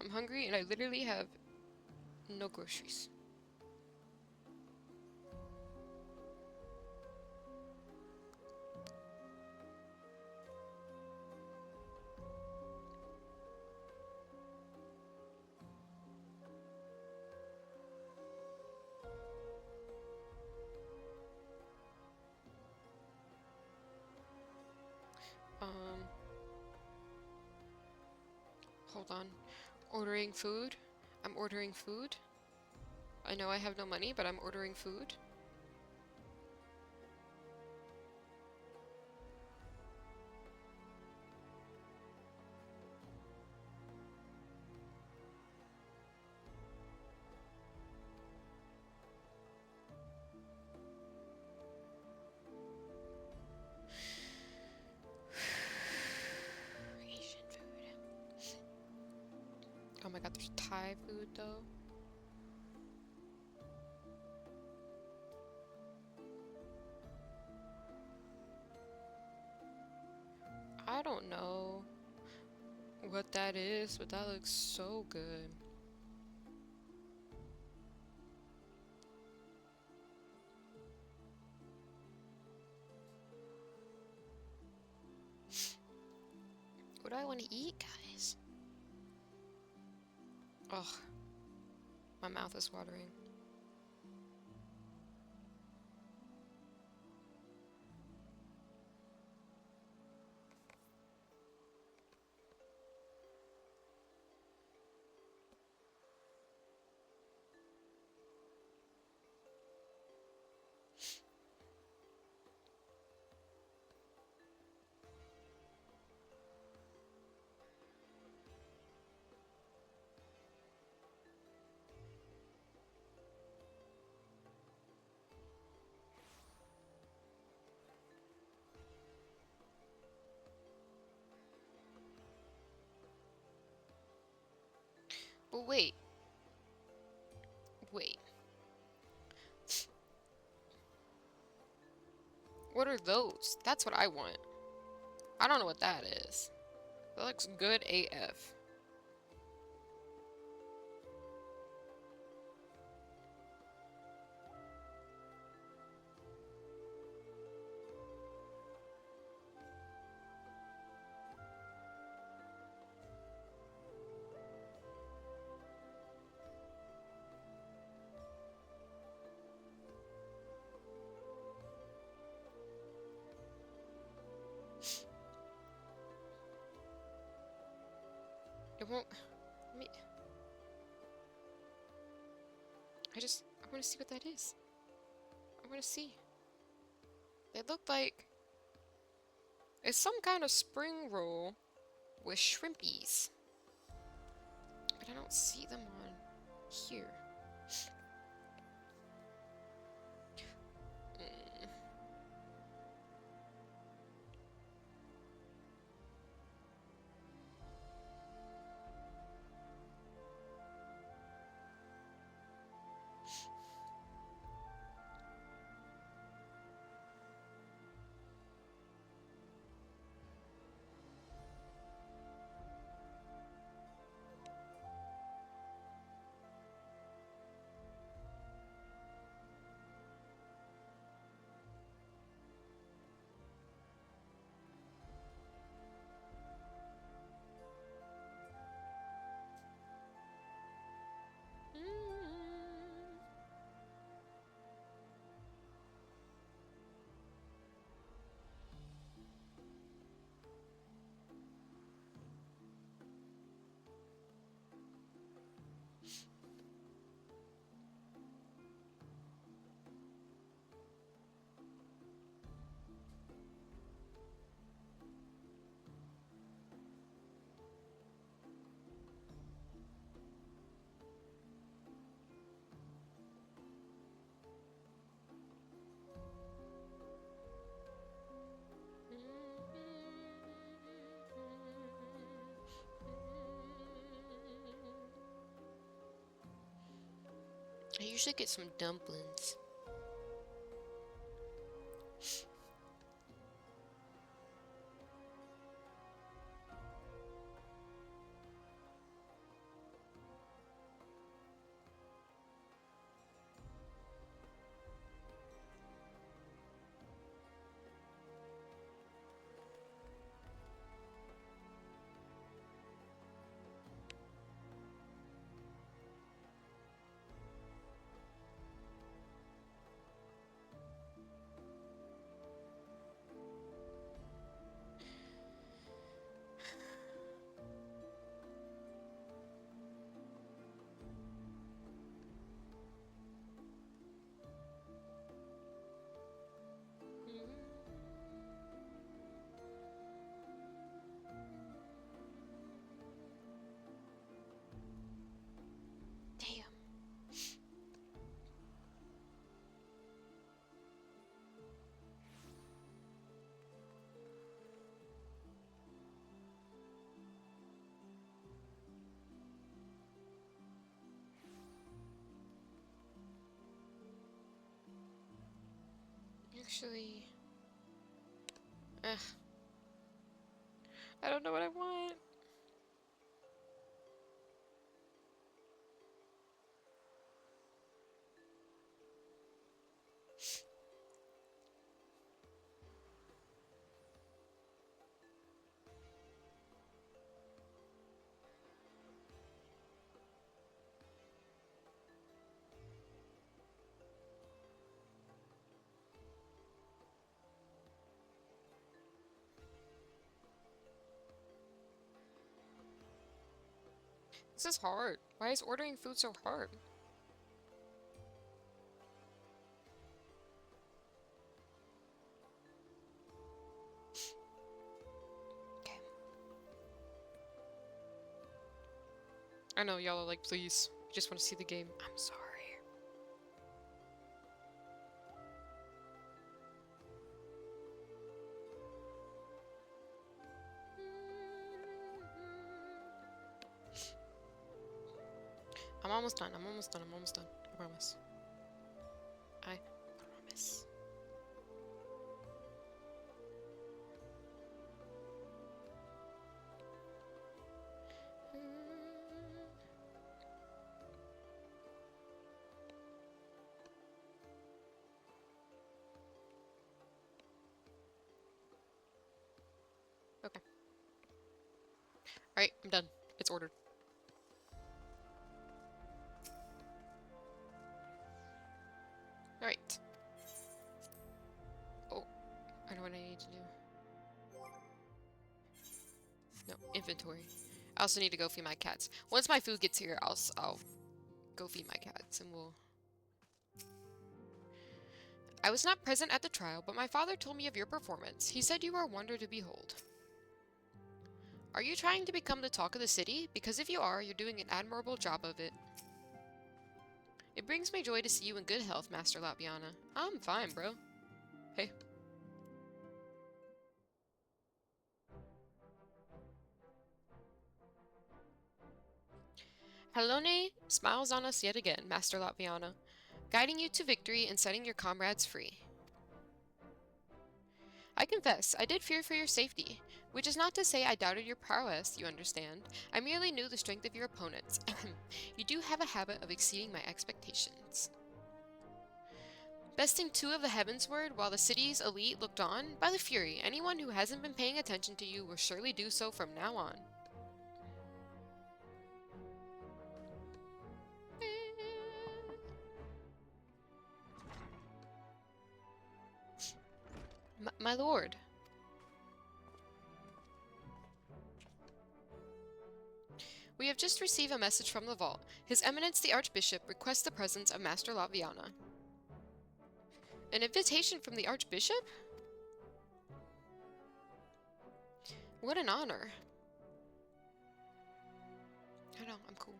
I'm hungry and I literally have no groceries. Hold on. Ordering food? I'm ordering food? I know I have no money, but I'm ordering food. my god, there's Thai food though. I don't know what that is, but that looks so good. What do I want to eat, guys? Ugh, my mouth is watering. But wait. Wait. What are those? That's what I want. I don't know what that is. That looks good AF. It won't. Let me. I want to see what that is. I want to see. They look like it's some kind of spring roll with shrimpies, but I don't see them on here. Mm. I usually get some dumplings. Actually, I don't know what I want. This is hard. Why is ordering food so hard? Okay. I know y'all are like, please, I just want to see the game. I'm sorry. I'm almost done. I'm almost done. I'm almost done. I promise. I promise. Okay. Alright, I'm done. It's ordered. Alright. Oh, I know what I need to do. No, inventory. I also need to go feed my cats. Once my food gets here, I'll go feed my cats and we'll... I was not present at the trial, but my father told me of your performance. He said you are a wonder to behold. Are you trying to become the talk of the city? Because if you are, you're doing an admirable job of it. It brings me joy to see you in good health, Master Latviana. I'm fine, bro. Hey. Halone smiles on us yet again, Master Latviana, guiding you to victory and setting your comrades free. I confess, I did fear for your safety, which is not to say I doubted your prowess, you understand. I merely knew the strength of your opponents. You do have a habit of exceeding my expectations. Besting 2 of the Heavensward while the city's elite looked on? By the Fury, anyone who hasn't been paying attention to you will surely do so from now on. My lord. We have just received a message from the vault. His Eminence the Archbishop requests the presence of Master Latviana. An invitation from the Archbishop? What an honor. I know, I'm cool.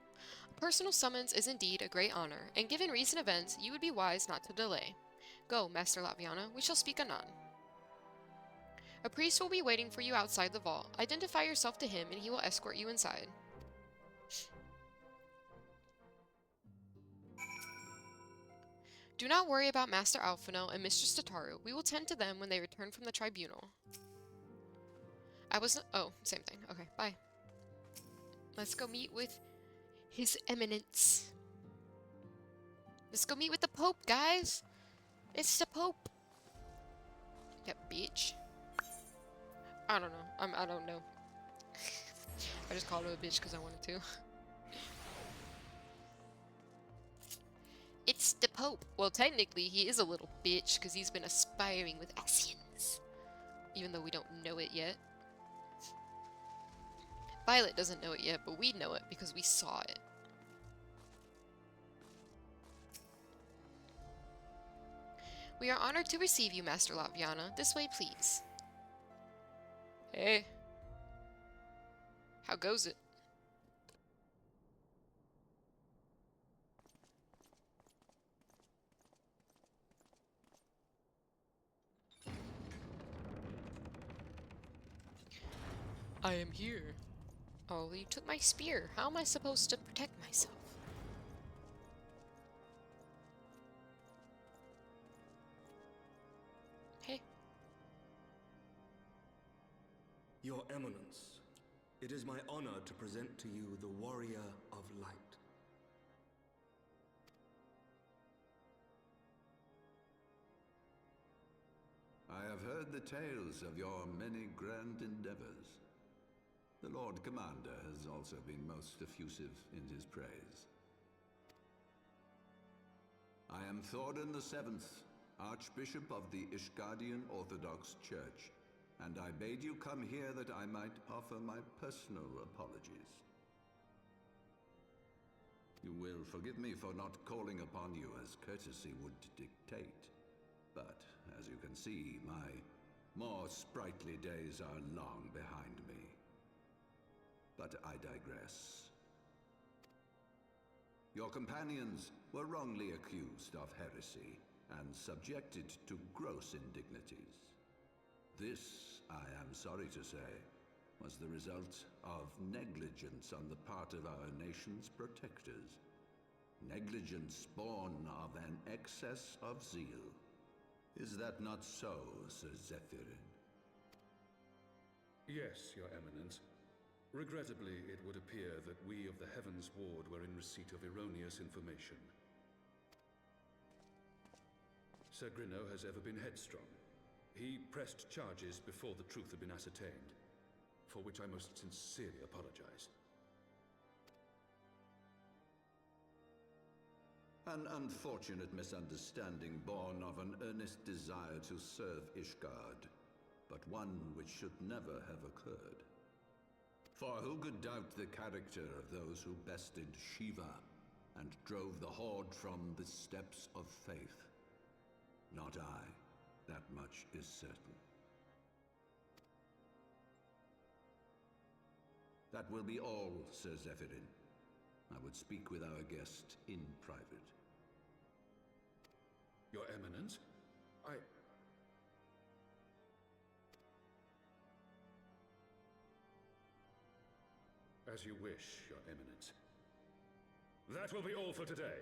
A personal summons is indeed a great honor, and given recent events, you would be wise not to delay. Go, Master Latviana, we shall speak anon. A priest will be waiting for you outside the vault. Identify yourself to him, and he will escort you inside. Do not worry about Master Alphino and Mistress Tataru. We will tend to them when they return from the tribunal. Oh, same thing. Okay, bye. Let's go meet with His Eminence. Let's go meet with the Pope, guys! It's the Pope! That bitch. I don't know. I don't know. I just called her a bitch because I wanted to. It's the Pope. Well, technically, he is a little bitch because he's been aspiring with Asians. Even though we don't know it yet. Violet doesn't know it yet, but we know it because we saw it. We are honored to receive you, Master Latviana. This way, please. Hey. How goes it? I am here. Oh, you took my spear. How am I supposed to protect myself? Your Eminence, it is my honor to present to you the Warrior of Light. I have heard the tales of your many grand endeavors. The Lord Commander has also been most effusive in his praise. I am Thorin VII, Archbishop of the Ishgardian Orthodox Church, and I bade you come here that I might offer my personal apologies. You will forgive me for not calling upon you as courtesy would dictate, but as you can see, my more sprightly days are long behind me. But I digress. Your companions were wrongly accused of heresy and subjected to gross indignities. This, I am sorry to say, was the result of negligence on the part of our nation's protectors. Negligence born of an excess of zeal. Is that not so, Sir Zephyrin? Yes, Your Eminence. Regrettably, it would appear that we of the Heavens Ward were in receipt of erroneous information. Sir Grinno has ever been headstrong. He pressed charges before the truth had been ascertained, for which I most sincerely apologize. An unfortunate misunderstanding born of an earnest desire to serve Ishgard, but one which should never have occurred. For who could doubt the character of those who bested Shiva and drove the Horde from the steps of faith? Not I. That much is certain. That will be all, Sir Zephyrin. I would speak with our guest in private. Your Eminence, As you wish, Your Eminence. That will be all for today.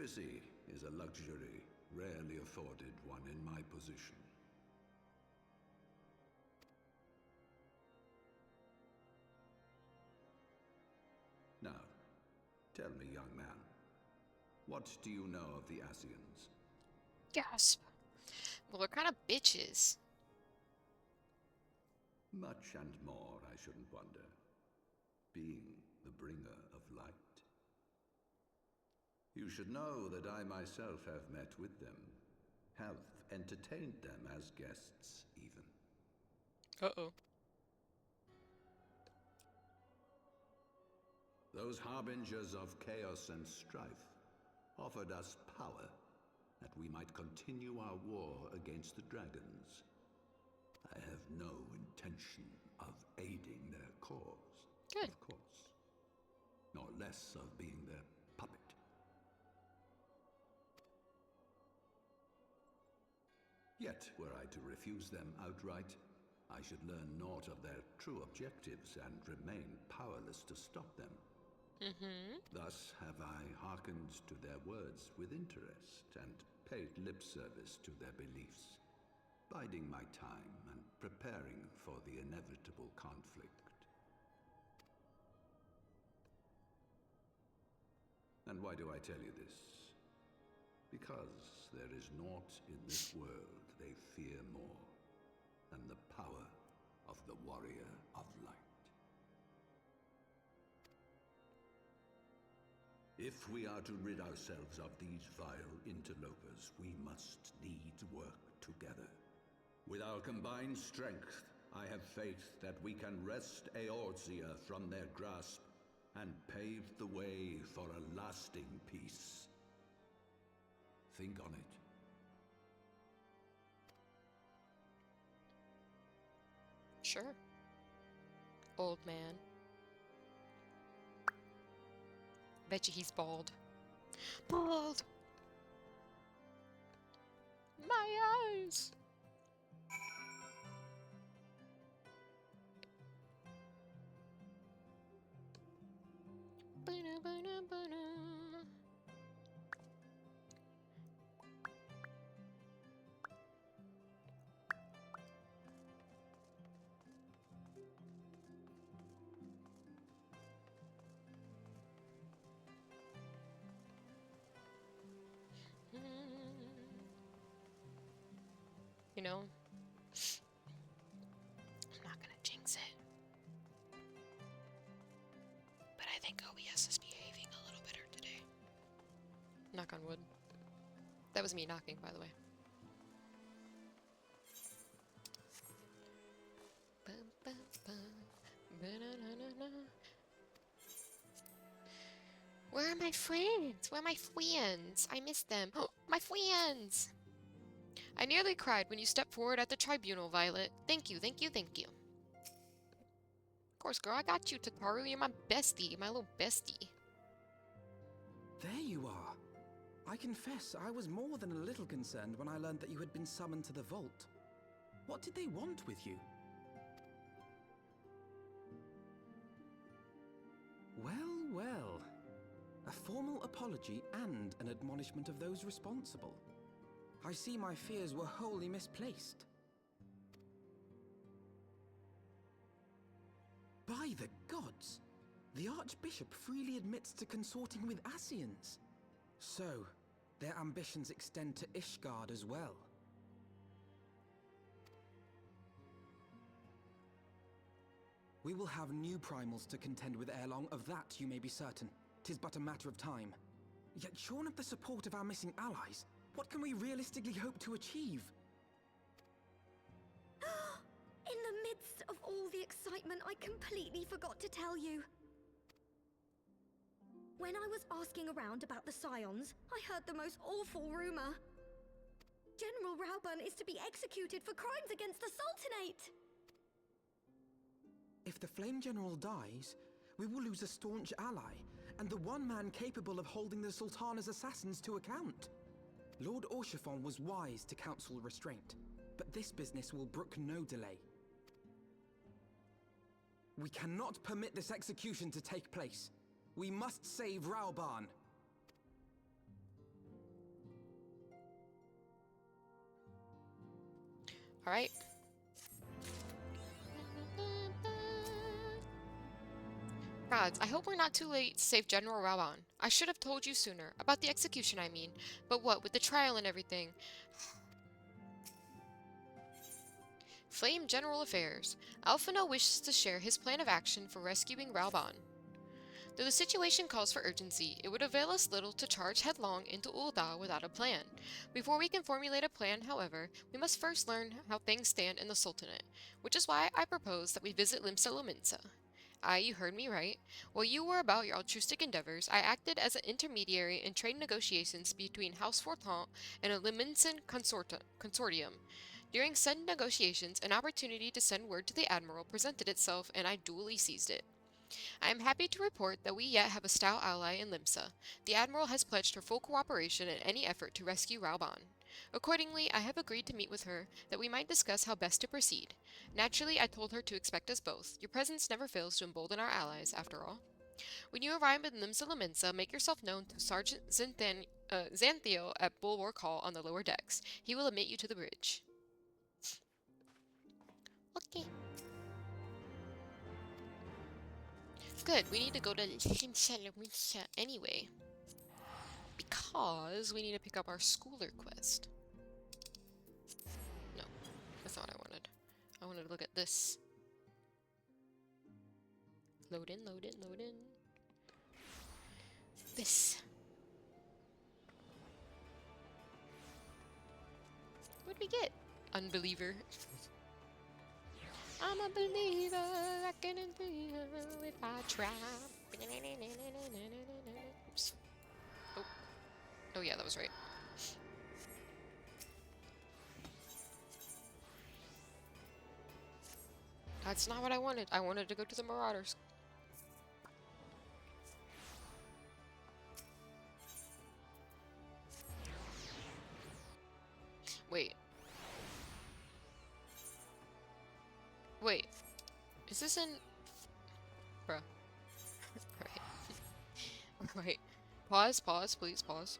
Privacy is a luxury rarely afforded one in my position. Now, tell me, young man, what do you know of the Asians? Gasp. Well, they're kind of bitches. Much and more, I shouldn't wonder. Being the bringer of light. You should know that I myself have met with them, have entertained them as guests, even. Uh-oh. Those harbingers of chaos and strife offered us power that we might continue our war against the dragons. I have no intention of aiding their cause, Good. of course, nor less of being their puppet. Yet, were I to refuse them outright, I should learn naught of their true objectives and remain powerless to stop them. Thus have I hearkened to their words with interest and paid lip service to their beliefs, biding my time and preparing for the inevitable conflict. And why do I tell you this? Because there is naught in this world they fear more than the power of the Warrior of Light. If we are to rid ourselves of these vile interlopers, we must need work together. With our combined strength, I have faith that we can wrest Eorzea from their grasp and pave the way for a lasting peace. Think on it. Sure. Old man. Bet you he's bald. Bald! my eyes! You know, I'm not gonna jinx it, but I think OBS is behaving a little better today. Knock on wood. That was me knocking, by the way. Where are my friends? Where are my friends? I miss them. Oh, my friends! I nearly cried when you stepped forward at the tribunal, Violet. Thank you, thank you, thank you. Of course, girl, I got you, Tataru. You're my bestie, my little bestie. There you are. I confess, I was more than a little concerned when I learned that you had been summoned to the vault. What did they want with you? Well, well. A formal apology and an admonishment of those responsible. I see my fears were wholly misplaced. By the gods! The Archbishop freely admits to consorting with Ascians. So, their ambitions extend to Ishgard as well. We will have new primals to contend with ere long, of that you may be certain. 'Tis but a matter of time. Yet shorn of the support of our missing allies, what can we realistically hope to achieve? In the midst of all the excitement, I completely forgot to tell you. When I was asking around about the Scions, I heard the most awful rumor. General Rauburn is to be executed for crimes against the Sultanate! If the Flame General dies, we will lose a staunch ally, and the one man capable of holding the Sultana's assassins to account. Lord Orchiphon was wise to counsel restraint, but this business will brook no delay. We cannot permit this execution to take place. We must save Rauburn. All right. Gods, I hope we're not too late to save General Rauburn. I should have told you sooner. About the execution, I mean. But what, with the trial and everything? Flame General Affairs. Alphino wishes to share his plan of action for rescuing Rauburn. Though the situation calls for urgency, it would avail us little to charge headlong into Ul'dah without a plan. Before we can formulate a plan, however, we must first learn how things stand in the Sultanate, which is why I propose that we visit Limsa Lominsa. Aye, you heard me right. While you were about your altruistic endeavors, I acted as an intermediary in trade negotiations between House Fortant and a Liminsan consortium. During said negotiations, an opportunity to send word to the Admiral presented itself, and I duly seized it. I am happy to report that we yet have a stout ally in Limsa. The Admiral has pledged her full cooperation in any effort to rescue Rauburn. Accordingly, I have agreed to meet with her, that we might discuss how best to proceed. Naturally, I told her to expect us both. Your presence never fails to embolden our allies, after all. When you arrive in Limsa Lominsa, make yourself known to Sergeant Xanthio at Bulwark Hall on the lower decks. He will admit you to the bridge. Okay. Good, we need to go to Limsa Lominsa anyway. Because we need to pick up our schooler quest. No, that's not what I wanted. I wanted to look at this. Load in, load in, load in. This. What'd we get? Unbeliever. I'm a believer, I couldn't be if I try. Oops. Oh. Oh yeah, that was right. That's not what I wanted. I wanted to go to the Marauders. Wait. Wait. Is this in... Bruh. Right. Wait. Pause, pause, please, pause.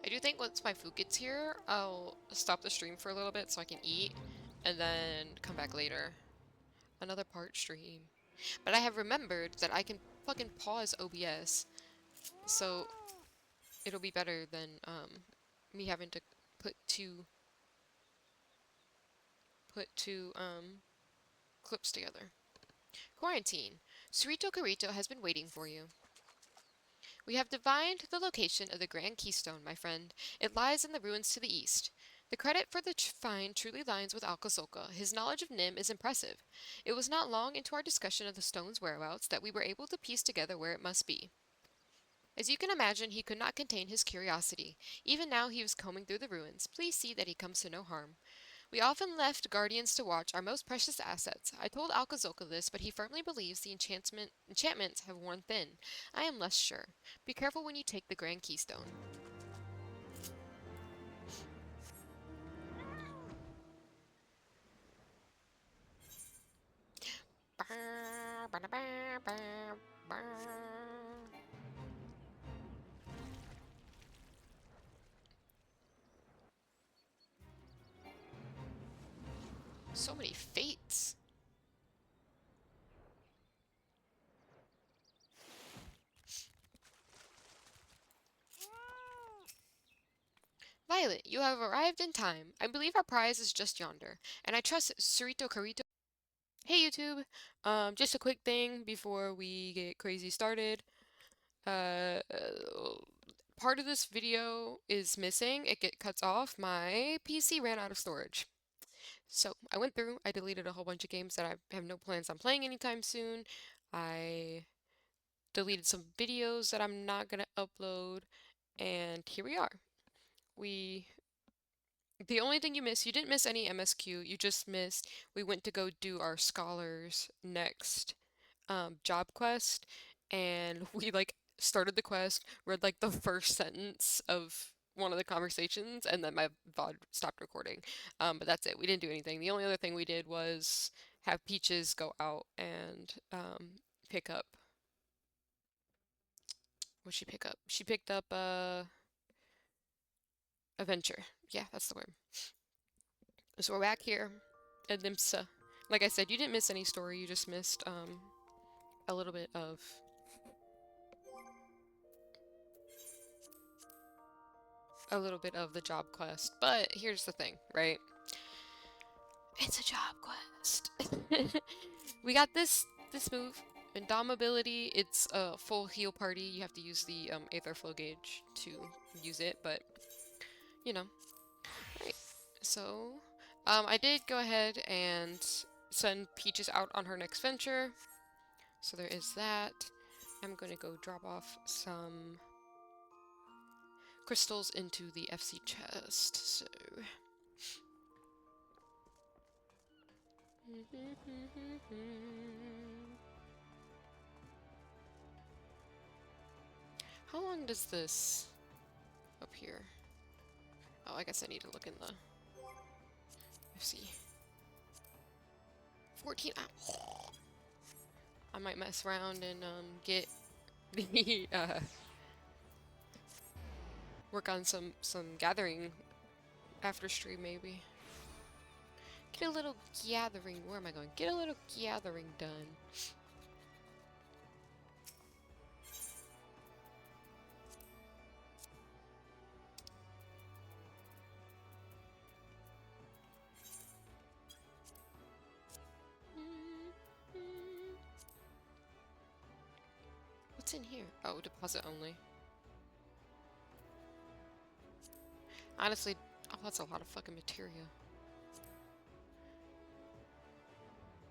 I do think once my food gets here, I'll stop the stream for a little bit so I can eat, and then come back later. Another part stream. But I have remembered that I can fucking pause OBS, so it'll be better than me having to put two clips together. Quarantine. Surito Carito has been waiting for you. We have divined the location of the Grand Keystone, my friend. It lies in the ruins to the east. The credit for the find truly lies with Alcasoka. His knowledge of Nim is impressive. It was not long into our discussion of the stone's whereabouts that we were able to piece together where it must be. As you can imagine, he could not contain his curiosity. Even now he was combing through the ruins. Please see that he comes to no harm. We often left guardians to watch our most precious assets. I told Alcazoka this, but he firmly believes the enchantments have worn thin. I am less sure. Be careful when you take the Grand Keystone. So many fates. Violet, you have arrived in time. I believe our prize is just yonder, and I trust Surito Carito. Hey YouTube, just a quick thing before we get crazy started. Uh, Part of this video is missing. It cuts off. My PC ran out of storage. So I went through, I deleted a whole bunch of games that I have no plans on playing anytime soon. I deleted some videos that I'm not gonna upload, and here we are. The only thing you didn't miss any MSQ, you just missed, we went to go do our scholars next job quest, and we like started the quest, read like the first sentence of one of the conversations, and then my VOD stopped recording. But that's it. We didn't do anything. The only other thing we did was have Peaches go out and pick up. What'd she pick up? She picked up Adventure. Yeah, that's the word. So we're back here at Nimsa. Like I said, you didn't miss any story. You just missed a little bit of the job quest. But here's the thing, right? It's a job quest. We got this move. Indomitability, it's a full heal party. You have to use the Aether Flow Gauge to use it, but you know. Right. So, I did go ahead and send Peaches out on her next venture. So there is that. I'm gonna go drop off some crystals into the FC chest, so... How long does this up here? Oh, I guess I need to look in the FC. 14 hours. I might mess around and get the work on some gathering after stream maybe. Get a little gathering. Where am I going? Get a little gathering done. What's in here? Oh, deposit only. Honestly, oh, that's a lot of fucking materia.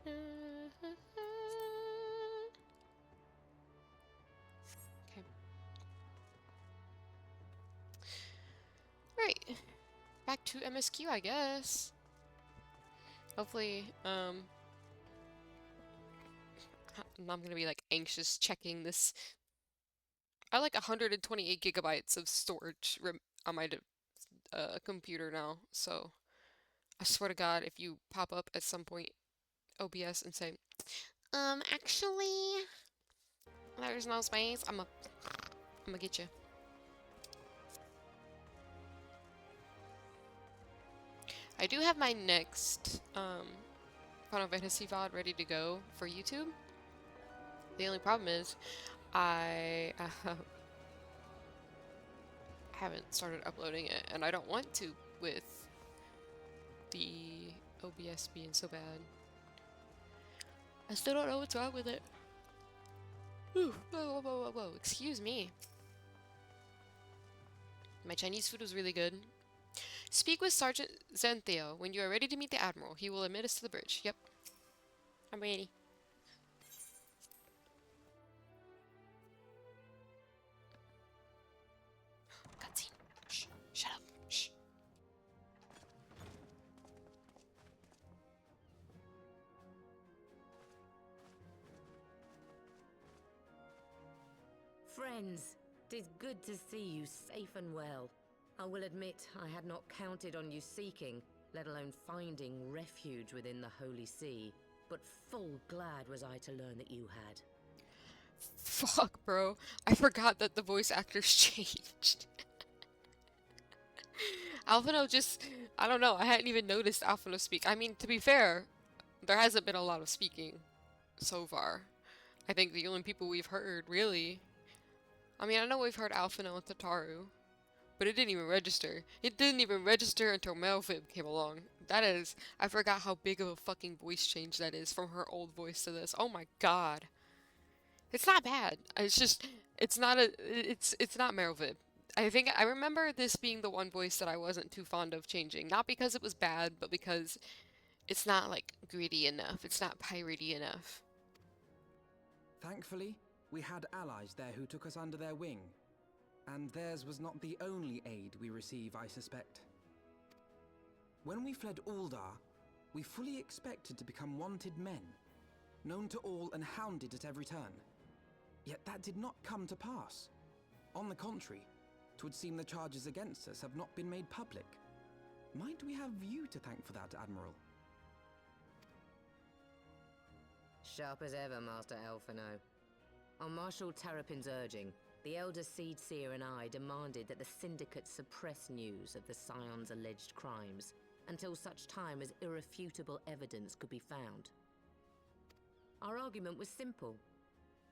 Okay. Right. Back to MSQ, I guess. Hopefully, I'm gonna be like anxious checking this. I like 128 gigabytes of storage on my computer now, so I swear to God, if you pop up at some point OBS and say, actually, there's no space, I'm gonna get you. I do have my next Final Fantasy VOD ready to go for YouTube. The only problem is I haven't started uploading it, and I don't want to with the OBS being so bad. I still don't know what's wrong with it. Whoa, whoa, whoa, whoa, whoa, excuse me. My Chinese food was really good. Speak with Sergeant Zentheo when you are ready to meet the Admiral. He will admit us to the bridge. Yep. I'm ready. Cutscene. Shh. Shut up. Shh. Friends, 'tis good to see you safe and well. I will admit I had not counted on you seeking, let alone finding refuge within the Holy See, but full glad was I to learn that you had. Fuck, bro. I forgot that the voice actors changed. Alphino just... I don't know. I hadn't even noticed Alphino speak. I mean, to be fair, there hasn't been a lot of speaking so far. I think the only people we've heard, really... I mean, I know we've heard Alphino and Tataru, but it didn't even register. It didn't even register until Melvib came along. That is... I forgot how big of a fucking voice change that is from her old voice to this. Oh my god. It's not bad. It's just... It's not a... It's not Melvib. I think I remember this being the one voice that I wasn't too fond of changing. Not because it was bad, but because it's not, like, gritty enough. It's not piratey enough. Thankfully, we had allies there who took us under their wing. And theirs was not the only aid we receive, I suspect. When we fled Uldar, we fully expected to become wanted men, known to all and hounded at every turn. Yet that did not come to pass. On the contrary, 'twould seem the charges against us have not been made public. Might we have you to thank for that, Admiral? Sharp as ever, Master Alphino. On Marshal Terrapin's urging, the Elder Seed Seer and I demanded that the Syndicate suppress news of the Scion's alleged crimes until such time as irrefutable evidence could be found. Our argument was simple.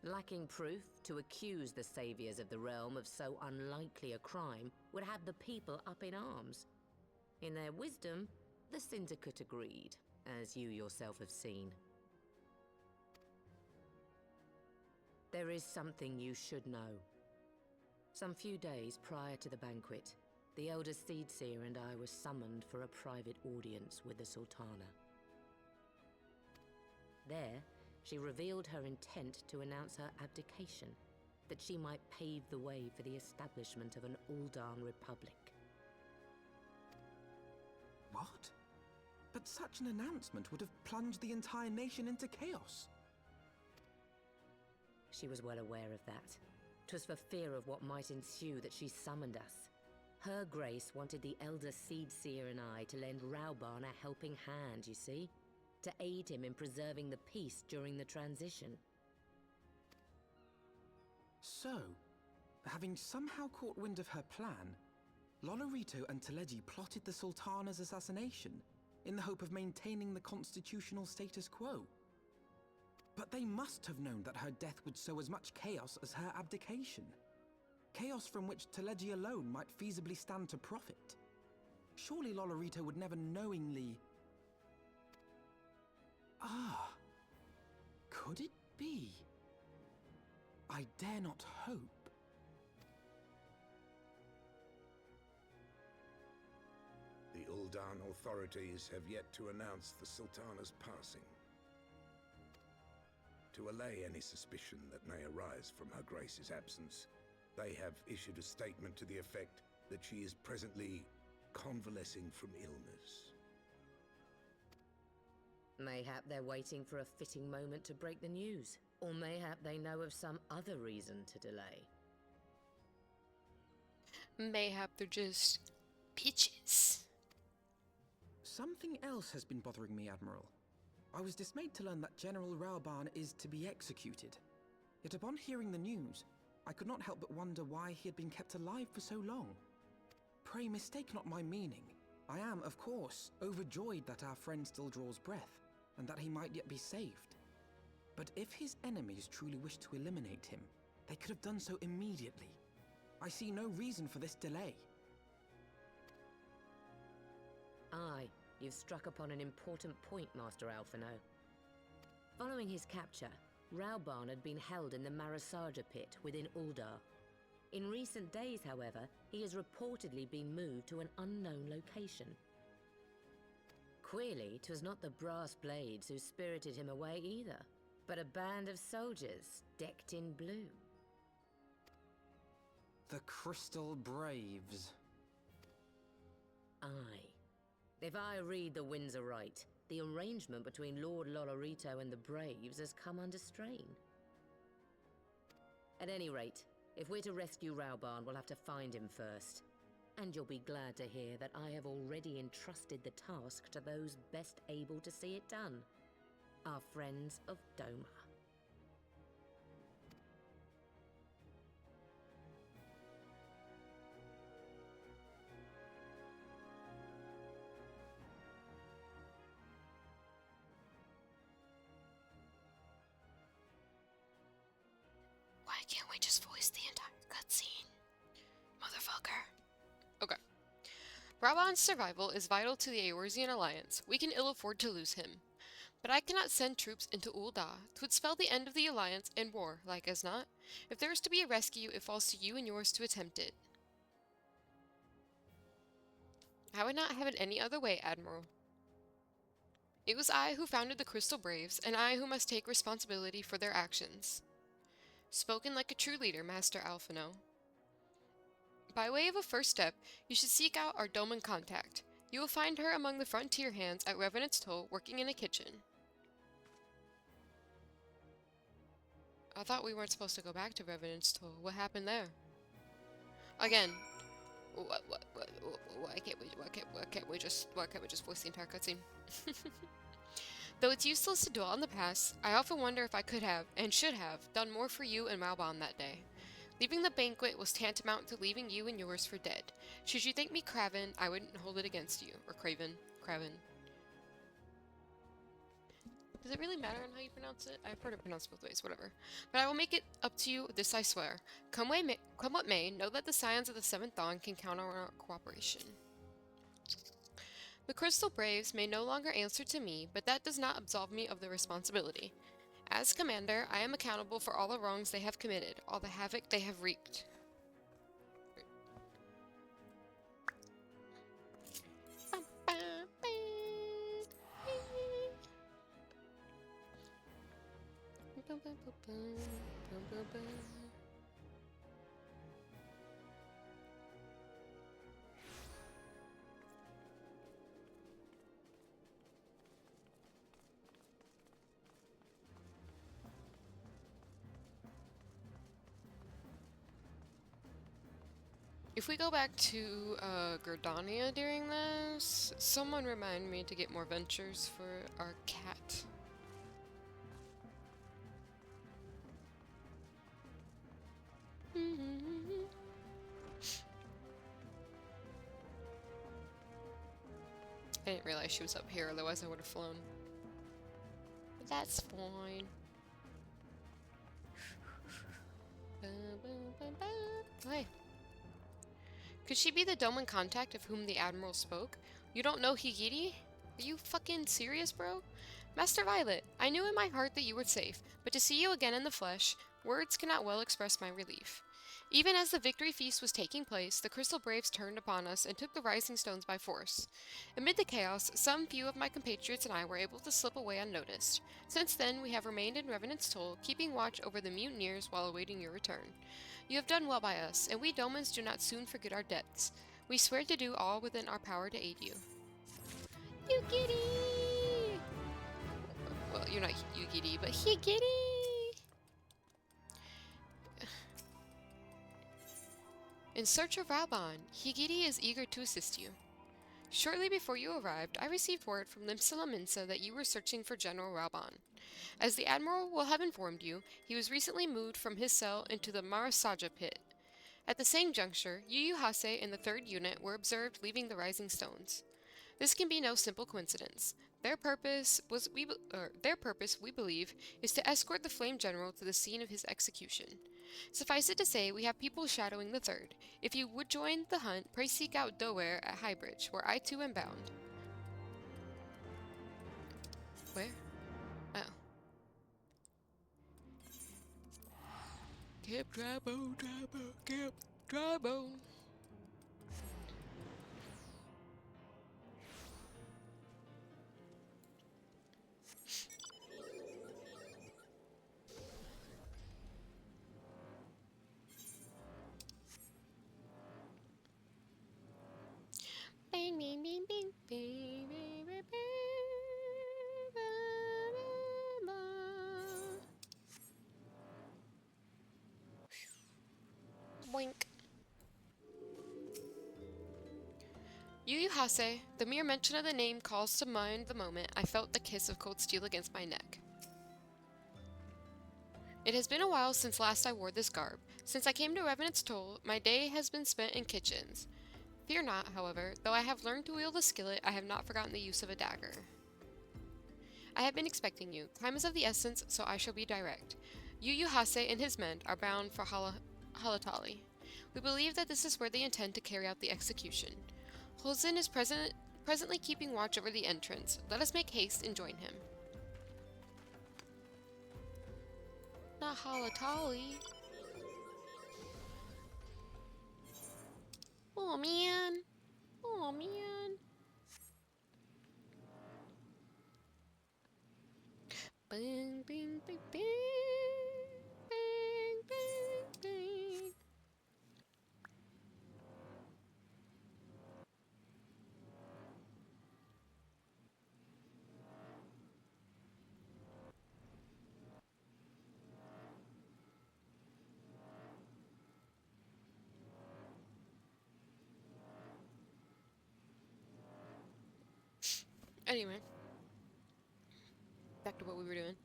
Lacking proof to accuse the saviors of the realm of so unlikely a crime would have the people up in arms. In their wisdom, the Syndicate agreed, as you yourself have seen. There is something you should know. Some few days prior to the banquet, the Elder Seedseer and I were summoned for a private audience with the Sultana. There, she revealed her intent to announce her abdication, that she might pave the way for the establishment of an Uldan Republic. What? But such an announcement would have plunged the entire nation into chaos. She was well aware of that. 'Twas for fear of what might ensue that she summoned us. Her Grace wanted the Elder Seedseer and I to lend Rauban a helping hand, you see? To aid him in preserving the peace during the transition. So, having somehow caught wind of her plan, Lolorito and Teleji plotted the Sultana's assassination in the hope of maintaining the constitutional status quo. But they must have known that her death would sow as much chaos as her abdication. Chaos from which Teleji alone might feasibly stand to profit. Surely Lolorito would never knowingly... Ah, could it be? I dare not hope. The Uldan authorities have yet to announce the Sultana's passing. To allay any suspicion that may arise from Her Grace's absence, they have issued a statement to the effect that she is presently convalescing from illness. Mayhap they're waiting for a fitting moment to break the news. Or mayhap they know of some other reason to delay. Mayhap they're just bitches. Something else has been bothering me, Admiral. I was dismayed to learn that General Raoban is to be executed. Yet upon hearing the news, I could not help but wonder why he had been kept alive for so long. Pray mistake not my meaning. I am, of course, overjoyed that our friend still draws breath, and that he might yet be saved. But if his enemies truly wished to eliminate him, they could have done so immediately. I see no reason for this delay. Aye, you've struck upon an important point, Master Alphino. Following his capture, Raoban had been held in the Marasaja pit within Uldar. In recent days, however, he has reportedly been moved to an unknown location. Queerly, 'twas not the brass blades who spirited him away either, but a band of soldiers decked in blue. The Crystal Braves. Aye. If I read the winds aright, the arrangement between Lord Lolorito and the Braves has come under strain. At any rate, if we're to rescue Raoban, we'll have to find him first. And you'll be glad to hear that I have already entrusted the task to those best able to see it done. Our friends of Doma. Why can't we just voice the entire cutscene? Motherfucker. Okay. Raoban's survival is vital to the Eorzean Alliance. We can ill afford to lose him. But I cannot send troops into Ul'dah. 'Twould spell the end of the Alliance and war, like as not. If there is to be a rescue, it falls to you and yours to attempt it. I would not have it any other way, Admiral. It was I who founded the Crystal Braves, and I who must take responsibility for their actions. Spoken like a true leader, Master Alphino. By way of a first step, you should seek out our Doman contact. You will find her among the frontier hands at Revenant's Toll, working in a kitchen. I thought we weren't supposed to go back to Revenant's Toll. What happened there? Again, why can't we just voice the entire cutscene? Though it's useless to dwell on the past, I often wonder if I could have, and should have, done more for you and Raoban that day. Leaving the banquet was tantamount to leaving you and yours for dead. Should you think me craven, I wouldn't hold it against you. Or craven. Craven. Does it really matter on how you pronounce it? I've heard it pronounced both ways, whatever. But I will make it up to you, this I swear. Come what may, know that the Scions of the Seventh Dawn can count on our cooperation. The Crystal Braves may no longer answer to me, but that does not absolve me of the responsibility. As commander, I am accountable for all the wrongs they have committed, all the havoc they have wreaked. If we go back to Gerdania during this, someone remind me to get more ventures for our cat. I didn't realize she was up here, otherwise I would have flown. But that's fine. Hey. Could she be the Doman contact of whom the Admiral spoke? You don't know Higiri? Are you fucking serious, bro? Master Violet, I knew in my heart that you were safe, but to see you again in the flesh, words cannot well express my relief. Even as the victory feast was taking place, the Crystal Braves turned upon us and took the Rising Stones by force. Amid the chaos, some few of my compatriots and I were able to slip away unnoticed. Since then, we have remained in Revenant's Toll, keeping watch over the mutineers while awaiting your return. You have done well by us, and we Domans do not soon forget our debts. We swear to do all within our power to aid you. Yukiri! Well, you're not Yukiri, but Higiri! In search of Raban, Higiri is eager to assist you. Shortly before you arrived, I received word from Limsala Minsa that you were searching for General Raban. As the Admiral will have informed you, he was recently moved from his cell into the Marasaja pit. At the same juncture, Yu Yu Hase and the 3rd Unit were observed leaving the Rising Stones. This can be no simple coincidence. Their purpose, we believe, is to escort the Flame General to the scene of his execution. Suffice it to say, we have people shadowing the 3rd. If you would join the hunt, pray seek out Doware at Highbridge, where I too am bound. Where? Oh. Camp Camp Drabo. Bing, bing, bing, bing, bing, bing, bing, bing. Boink. Yu Yu Hase, the mere mention of the name calls to mind the moment I felt the kiss of cold steel against my neck. It has been a while since last I wore this garb. Since I came to Revenant's Toll, my day has been spent in kitchens. Fear not, however, though I have learned to wield a skillet, I have not forgotten the use of a dagger. I have been expecting you. Time is of the essence, so I shall be direct. Yu Yu Hase and his men are bound for Halatali. We believe that this is where they intend to carry out the execution. Holzin is presently keeping watch over the entrance. Let us make haste and join him. Not Halatali. Oh man. Oh man. Bing, bing, bing, bing. Bing, bing, bing. Anyway, back to what we were doing.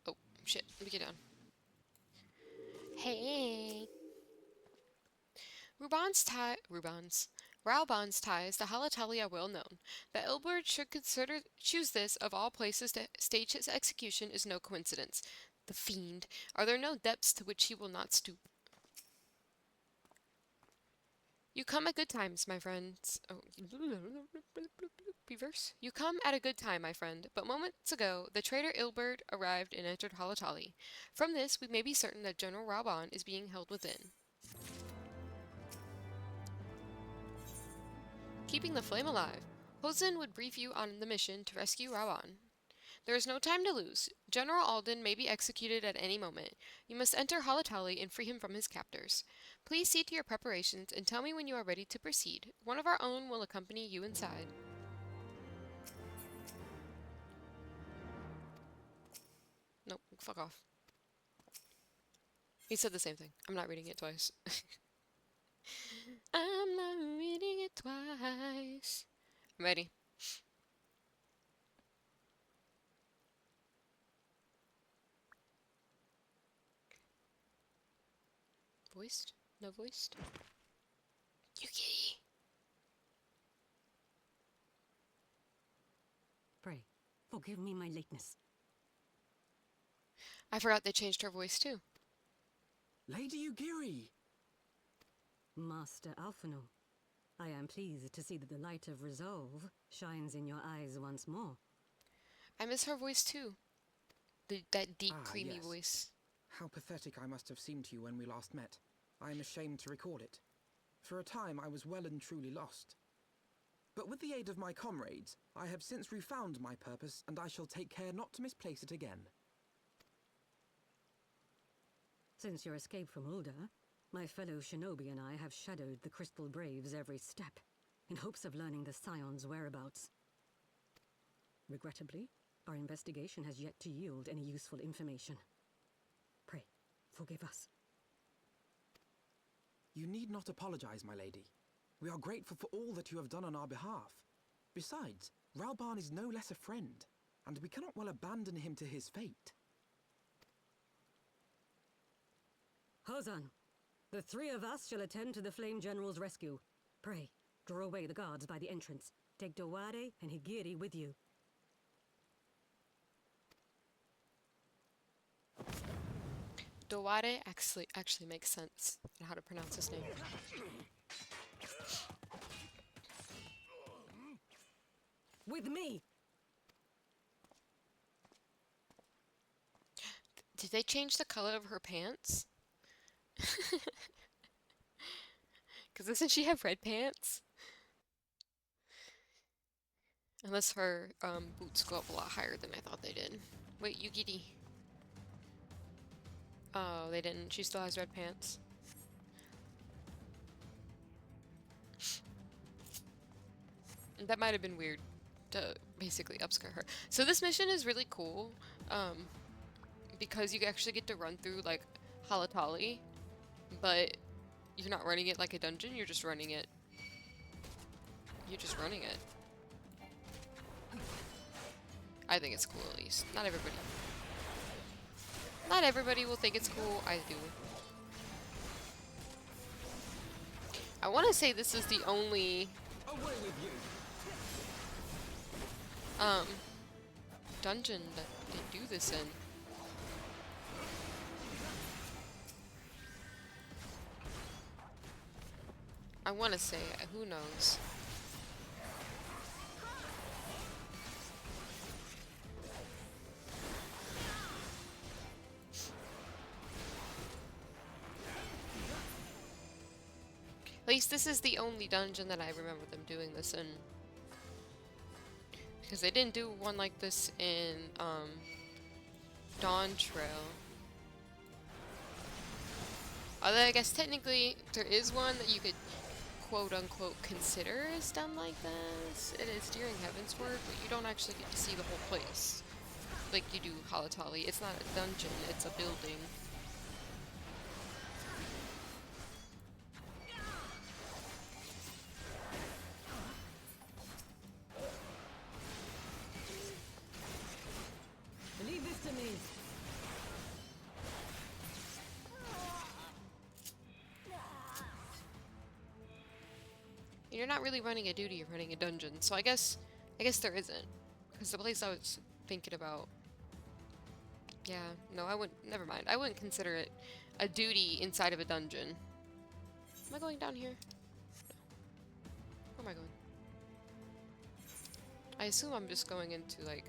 Oh, shit. Let me get down. Hey. Raubon's ties to Halatali are well known. That Ilbert should choose this of all places to stage his execution is no coincidence. The fiend. Are there no depths to which he will not stoop? You come at good times, my friends. Oh, reverse. You come at a good time, my friend. But moments ago, the traitor Ilbert arrived and entered Halatali. From this, we may be certain that General Raubon is being held within. Keeping the flame alive. Hosen would brief you on the mission to rescue Raubon. There is no time to lose. General Alden may be executed at any moment. You must enter Halatali and free him from his captors. Please see to your preparations and tell me when you are ready to proceed. One of our own will accompany you inside. Nope, fuck off. He said the same thing. I'm not reading it twice. I'm not reading it twice. I'm ready. Voiced? No voiced? Yuki! Pray, forgive me my lateness. I forgot they changed her voice too. Lady Ugiri! Master Alphino, I am pleased to see that the light of resolve shines in your eyes once more. I miss her voice too. That deep, creamy yes. voice. How pathetic I must have seemed to you when we last met. I am ashamed to record it. For a time I was well and truly lost. But with the aid of my comrades, I have since refound my purpose, and I shall take care not to misplace it again. Since your escape from Ulda, my fellow shinobi and I have shadowed the Crystal Braves every step, in hopes of learning the Scion's whereabouts. Regrettably, our investigation has yet to yield any useful information. Pray, forgive us. You need not apologize, my lady. We are grateful for all that you have done on our behalf. Besides, Ralban is no less a friend, and we cannot well abandon him to his fate. Hozan, the three of us shall attend to the Flame General's rescue. Pray, draw away the guards by the entrance. Take Dowade and Higiri with you. Dowade actually makes sense on how to pronounce his name. With me! Did they change the color of her pants? Because doesn't she have red pants? Unless her boots go up a lot higher than I thought they did. Wait, Yugiri. Oh, they didn't. She still has red pants. That might have been weird to basically upskirt her. So this mission is really cool because you actually get to run through like Halatali, but you're not running it like a dungeon, you're just running it. You're just running it. I think it's cool at least. Not everybody. Not everybody will think it's cool. I do. I want to say this is the only dungeon that they do this in. I want to say, who knows? At least this is the only dungeon that I remember them doing this in. Because they didn't do one like this in, Dawn Trail. Although I guess technically there is one that you could quote-unquote consider is done like this. It is during Heavensward, but you don't actually get to see the whole place. Like you do Halatali. It's not a dungeon, it's a building. Leave this to me. You're not really running a duty, you're running a dungeon. So I guess there isn't. Because the place I was thinking about... Yeah, no, I wouldn't... Never mind. I wouldn't consider it a duty inside of a dungeon. Am I going down here? No. Where am I going? I assume I'm just going into, like,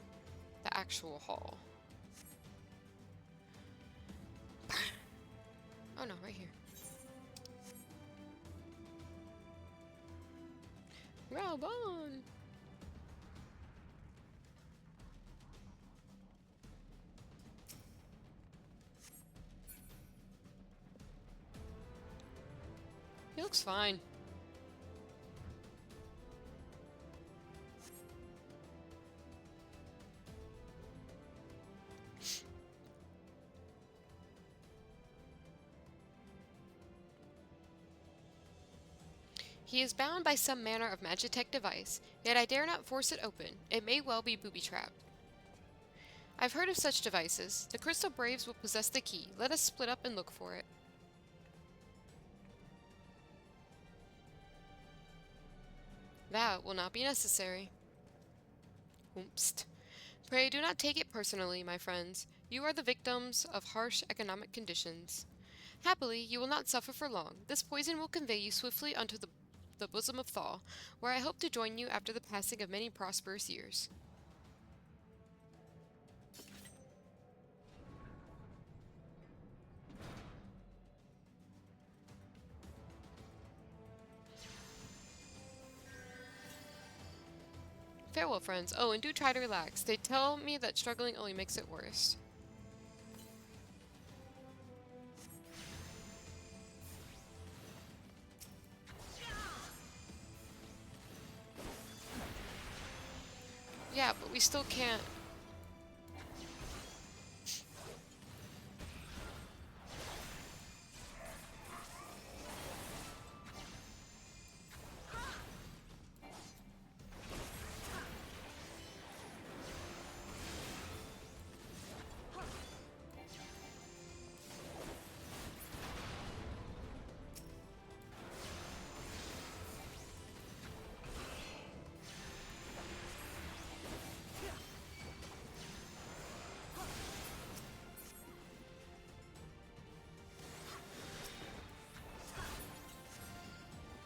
the actual hall. Oh no, right here. Ralban! He looks fine. He is bound by some manner of magitech device, yet I dare not force it open. It may well be booby-trapped. I've heard of such devices. The Crystal Braves will possess the key. Let us split up and look for it. That will not be necessary. Oompst. Pray do not take it personally, my friends. You are the victims of harsh economic conditions. Happily, you will not suffer for long. This poison will convey you swiftly unto the bosom of Thaw, where I hope to join you after the passing of many prosperous years. Farewell, friends. Oh, and do try to relax. They tell me that struggling only makes it worse. Yeah, but we still can't.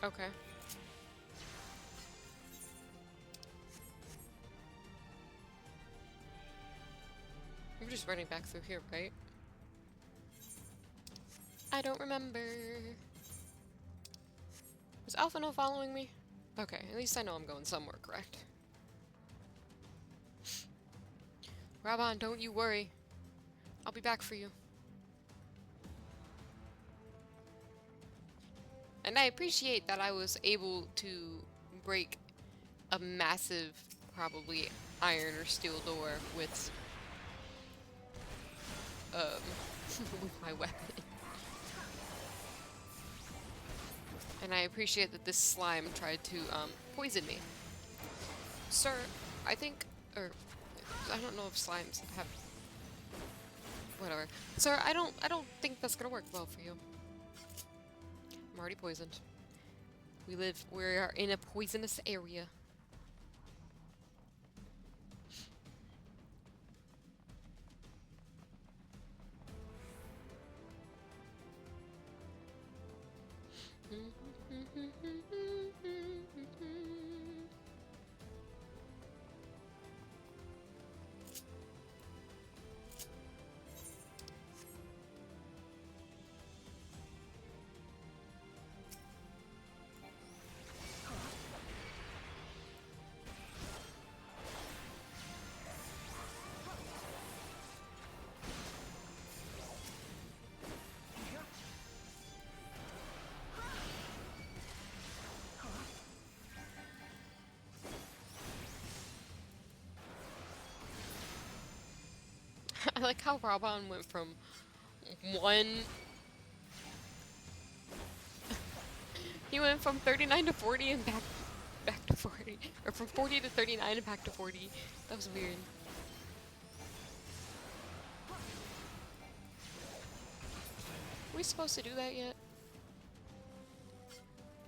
Okay. I'm just running back through here, right? I don't remember. Was Alphino following me? Okay, at least I know I'm going somewhere correct. Raban, don't you worry. I'll be back for you. And I appreciate that I was able to break a massive, probably iron or steel door with with my weapon. And I appreciate that this slime tried to poison me. Sir, I think, or I don't know if slimes have, whatever. Sir, I don't think that's gonna work well for you. I'm already poisoned. We are in a poisonous area. I like how Raban went from one. He went from 39 to 40 and back to 40, or from 40 to 39 and back to 40. That was weird. Are we supposed to do that yet?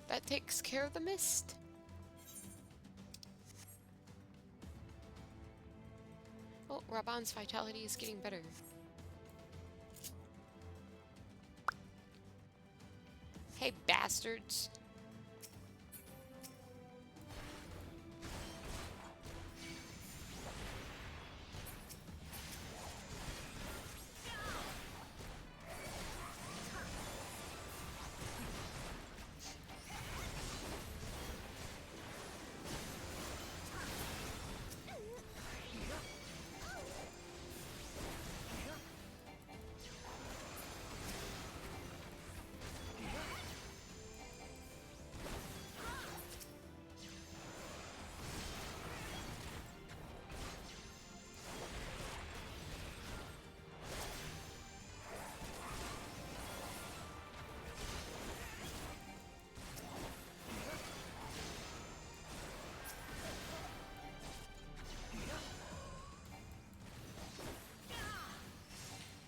That takes care of the mist. Oh, Raban's vitality is getting better. Hey, bastards.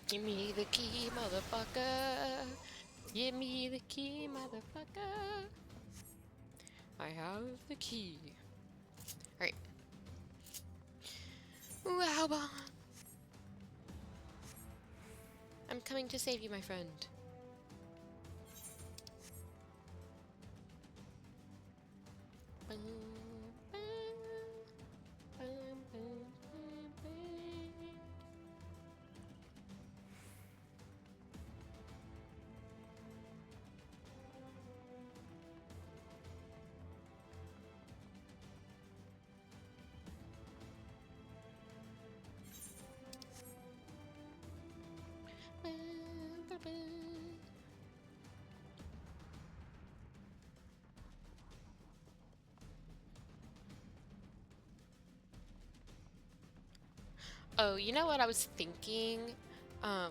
Give me the key, motherfucker. Give me the key, motherfucker. I have the key. Alright. Wow. I'm coming to save you, my friend. Oh, you know what I was thinking? Um,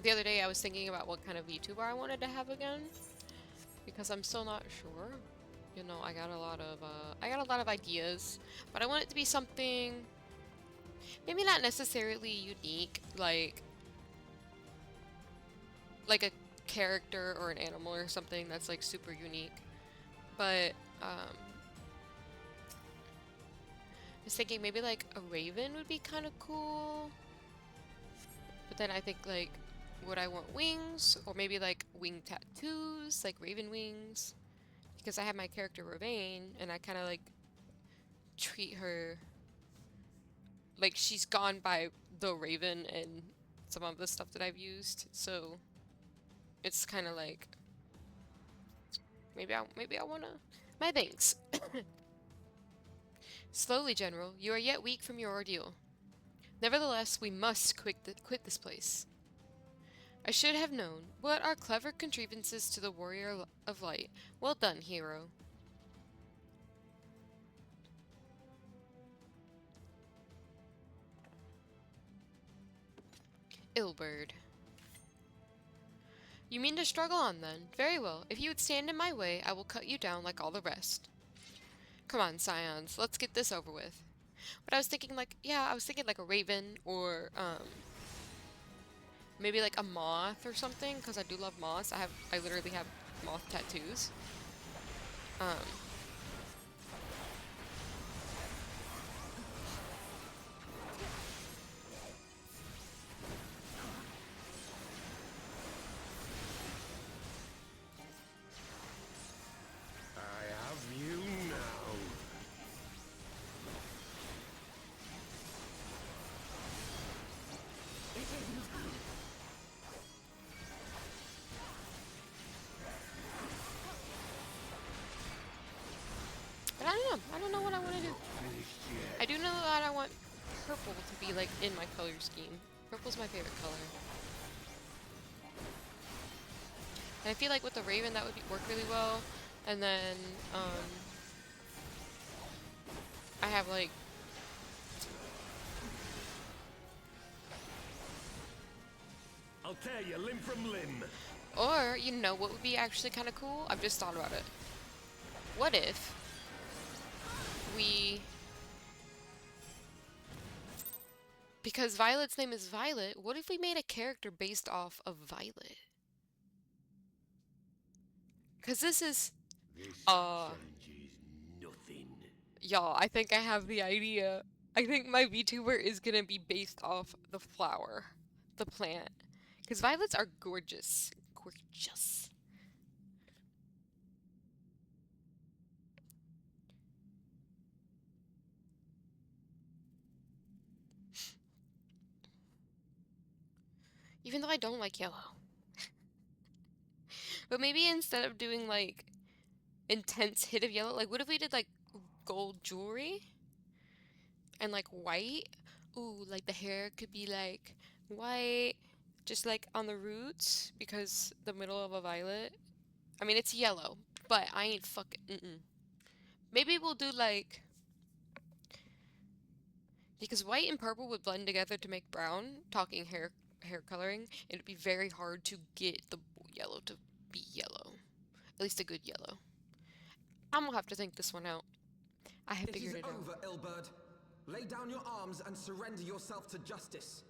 the other day I was thinking about what kind of VTuber I wanted to have again, because I'm still not sure. You know, I got a lot of ideas, but I want it to be something maybe not necessarily unique, like a character or an animal or something that's like super unique. But I was thinking maybe like a raven would be kind of cool. But then I think like, would I want wings? Or maybe like wing tattoos, like raven wings? Because I have my character Ravane, and I kind of like treat her like she's gone by the raven and some of the stuff that I've used. So it's kind of like maybe I wanna. My thanks. Slowly, General. You are yet weak from your ordeal. Nevertheless, we must quit this place. I should have known. What are clever contrivances to the warrior of light. Well done, hero. Illbird. You mean to struggle on then? Very well. If you would stand in my way, I will cut you down like all the rest. Come on, scions. Let's get this over with. But I was thinking like, yeah, I was thinking like a raven or maybe like a moth or something, because I do love moths. I literally have moth tattoos. Um, I have you now. but I don't know. I don't know what I want to do. I do know that I want purple to be like in my color scheme. Purple's my favorite color. And I feel like with the Raven that would work really well. And then I have like I'll tear you limb from limb. or you know what would be actually kind of cool? I've just thought about it. What if we, because Violet's name is Violet, what if we made a character based off of Violet? Because this is changes nothing. y'all, I think I have the idea. I think my VTuber is gonna be based off the flower, the plant. Because violets are gorgeous. Gorgeous. Even though I don't like yellow. But maybe instead of doing like intense hit of yellow, like what if we did like gold jewelry? And like white? Ooh, like the hair could be like white, just like on the roots, because the middle of a violet. I mean, it's yellow, but I ain't fucking. Maybe we'll do like. Because white and purple would blend together to make brown, talking hair coloring, it'd be very hard to get the yellow to be yellow. At least a good yellow. I'm gonna have to think this one out. I have figured it out. It is over, Illbird. Lay down your arms and surrender yourself to justice.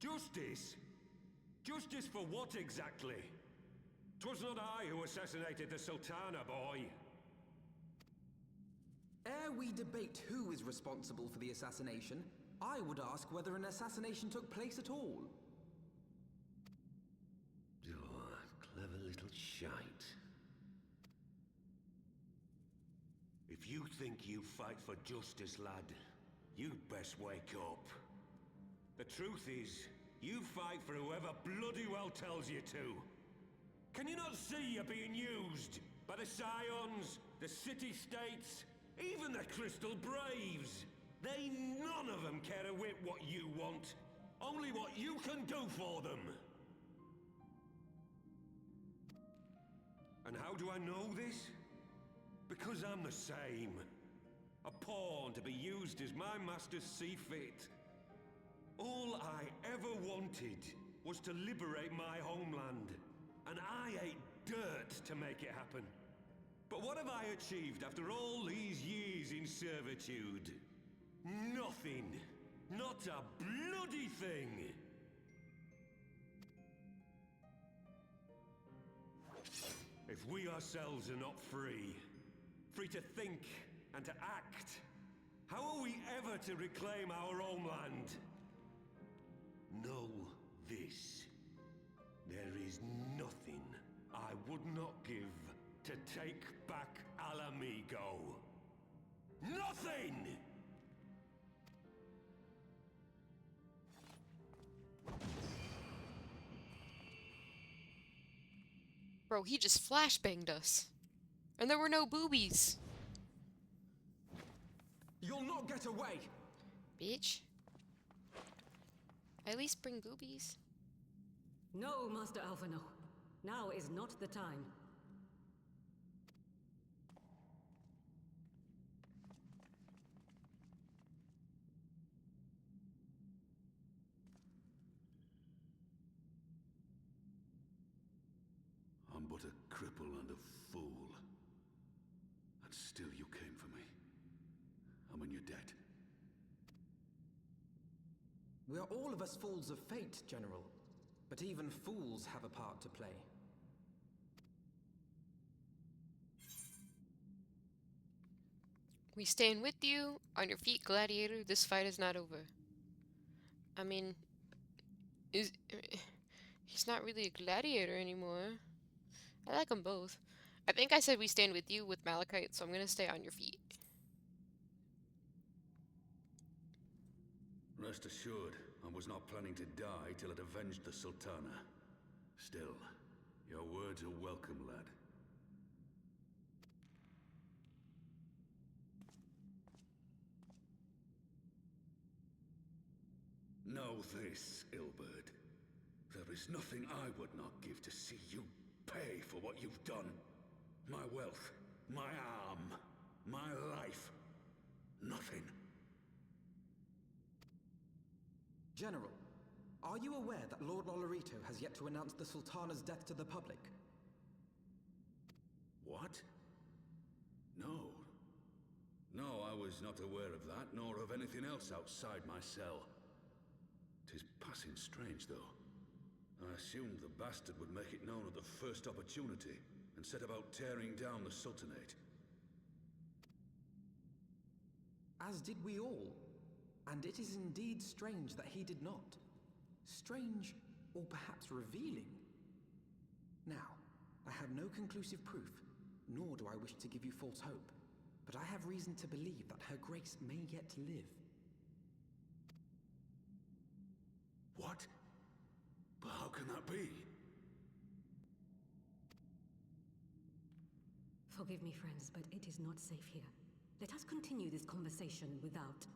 Justice? Justice for what exactly? 'Twas not I who assassinated the Sultana, boy. Ere we debate who is responsible for the assassination, I would ask whether an assassination took place at all. Oh, clever little shite. If you think you fight for justice, lad, you'd best wake up. The truth is, you fight for whoever bloody well tells you to. Can you not see you're being used? By the Scions, the City-States, even the Crystal Braves? They none of them care a whit what you want. Only what you can do for them. And how do I know this? Because I'm the same. A pawn to be used as my masters see fit. All I ever wanted was to liberate my homeland. And I ate dirt to make it happen. But what have I achieved after all these years in servitude? Nothing. Not a bloody thing. If we ourselves are not free, free to think and to act, how are we ever to reclaim our homeland? Know this. There is nothing I would not give to take back Alamigo. Nothing! Bro, he just flashbanged us. And there were no boobies. You'll not get away! Bitch. At least bring boobies. No, Master Alphino. Now is not the time. I'm but a cripple and a fool. And still you came for me. And when you're dead. We are all of us fools of fate, General. But even fools have a part to play. We stand with you. On your feet, gladiator. This fight is not over. I mean, he's not really a gladiator anymore. I like them both. I think I said we stand with you with Malachite, so I'm gonna stay on your feet. Rest assured, I was not planning to die till it avenged the Sultana. Still, your words are welcome, lad. Know this, Ilberd. There is nothing I would not give to see you pay for what you've done. My wealth, my arm, my life. Nothing. General, are you aware that Lord Lolorito has yet to announce the Sultana's death to the public? What? No. No, I was not aware of that, nor of anything else outside my cell. 'Tis passing strange, though. I assumed the bastard would make it known at the first opportunity, and set about tearing down the Sultanate. As did we all. And it is indeed strange that he did not. Strange, or perhaps revealing. Now, I have no conclusive proof, nor do I wish to give you false hope, but I have reason to believe that Her Grace may yet live. What? But how can that be? Forgive me, friends, but it is not safe here. Let us continue this conversation without.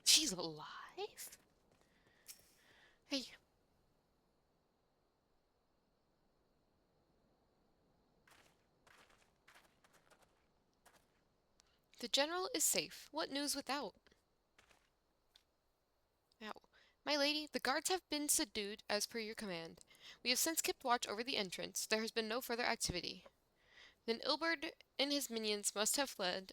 She's alive? Hey. The general is safe. What news without? Ow. My lady, the guards have been subdued as per your command. We have since kept watch over the entrance. There has been no further activity. Then Ilberd and his minions must have fled.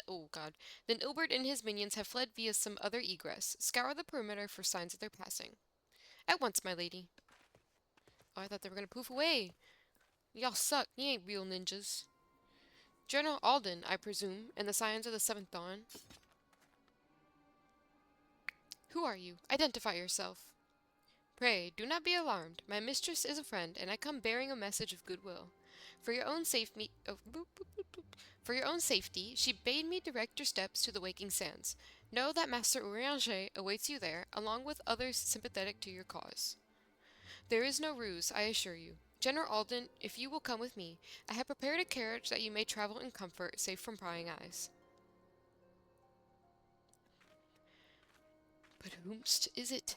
Oh god. Then Ilberd and his minions have fled via some other egress. Scour the perimeter for signs of their passing. At once, my lady. Oh, I thought they were gonna poof away. Y'all suck. You ain't real ninjas. General Alden, I presume, and the Scions of the Seventh Dawn. Who are you? Identify yourself. Pray, do not be alarmed. My mistress is a friend, and I come bearing a message of goodwill. For your own safety, for your own safety, she bade me direct your steps to the waking sands. Know that Master Urianger awaits you there, along with others sympathetic to your cause. There is no ruse, I assure you. General Alden, if you will come with me, I have prepared a carriage that you may travel in comfort, safe from prying eyes. But whomst is it?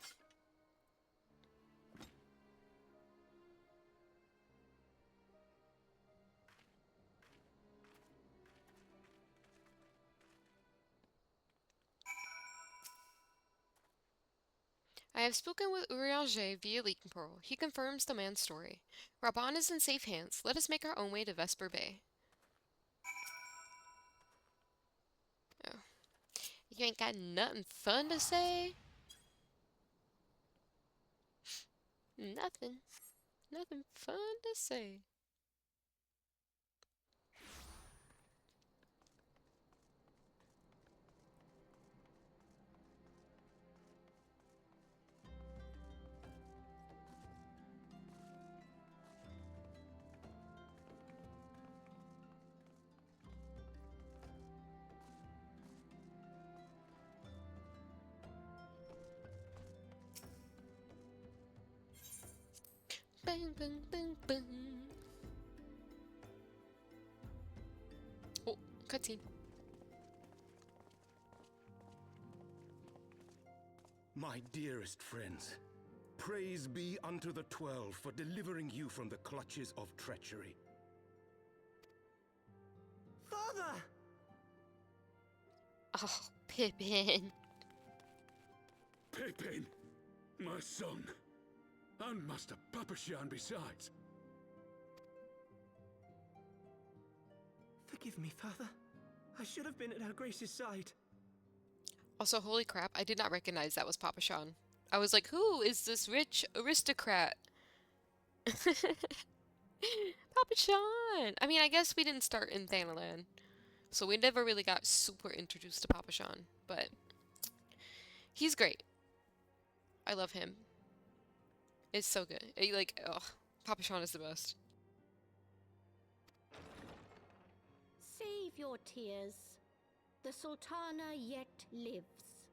I have spoken with Urianger via Leaking Pearl. He confirms the man's story. Raban is in safe hands. Let us make our own way to Vesper Bay. Oh. You ain't got nothing fun to say? Nothing. Nothing fun to say. Bang, bang, bang, bang. Oh, cutscene. My dearest friends, praise be unto the 12 for delivering you from the clutches of treachery. Father! Oh, Pippin. Pippin, my son, and Master Papashan besides. Forgive me, Father. I should have been at Her Grace's side. Also, holy crap, I did not recognize that was Papa Sean. I was like, who is this rich aristocrat? Papa Sean! I mean, I guess we didn't start in Thanalan, so we never really got super introduced to Papa Sean, but he's great. I love him. It's so good. Like, oh, Papa Sean is the best. Save your tears. The Sultana yet lives.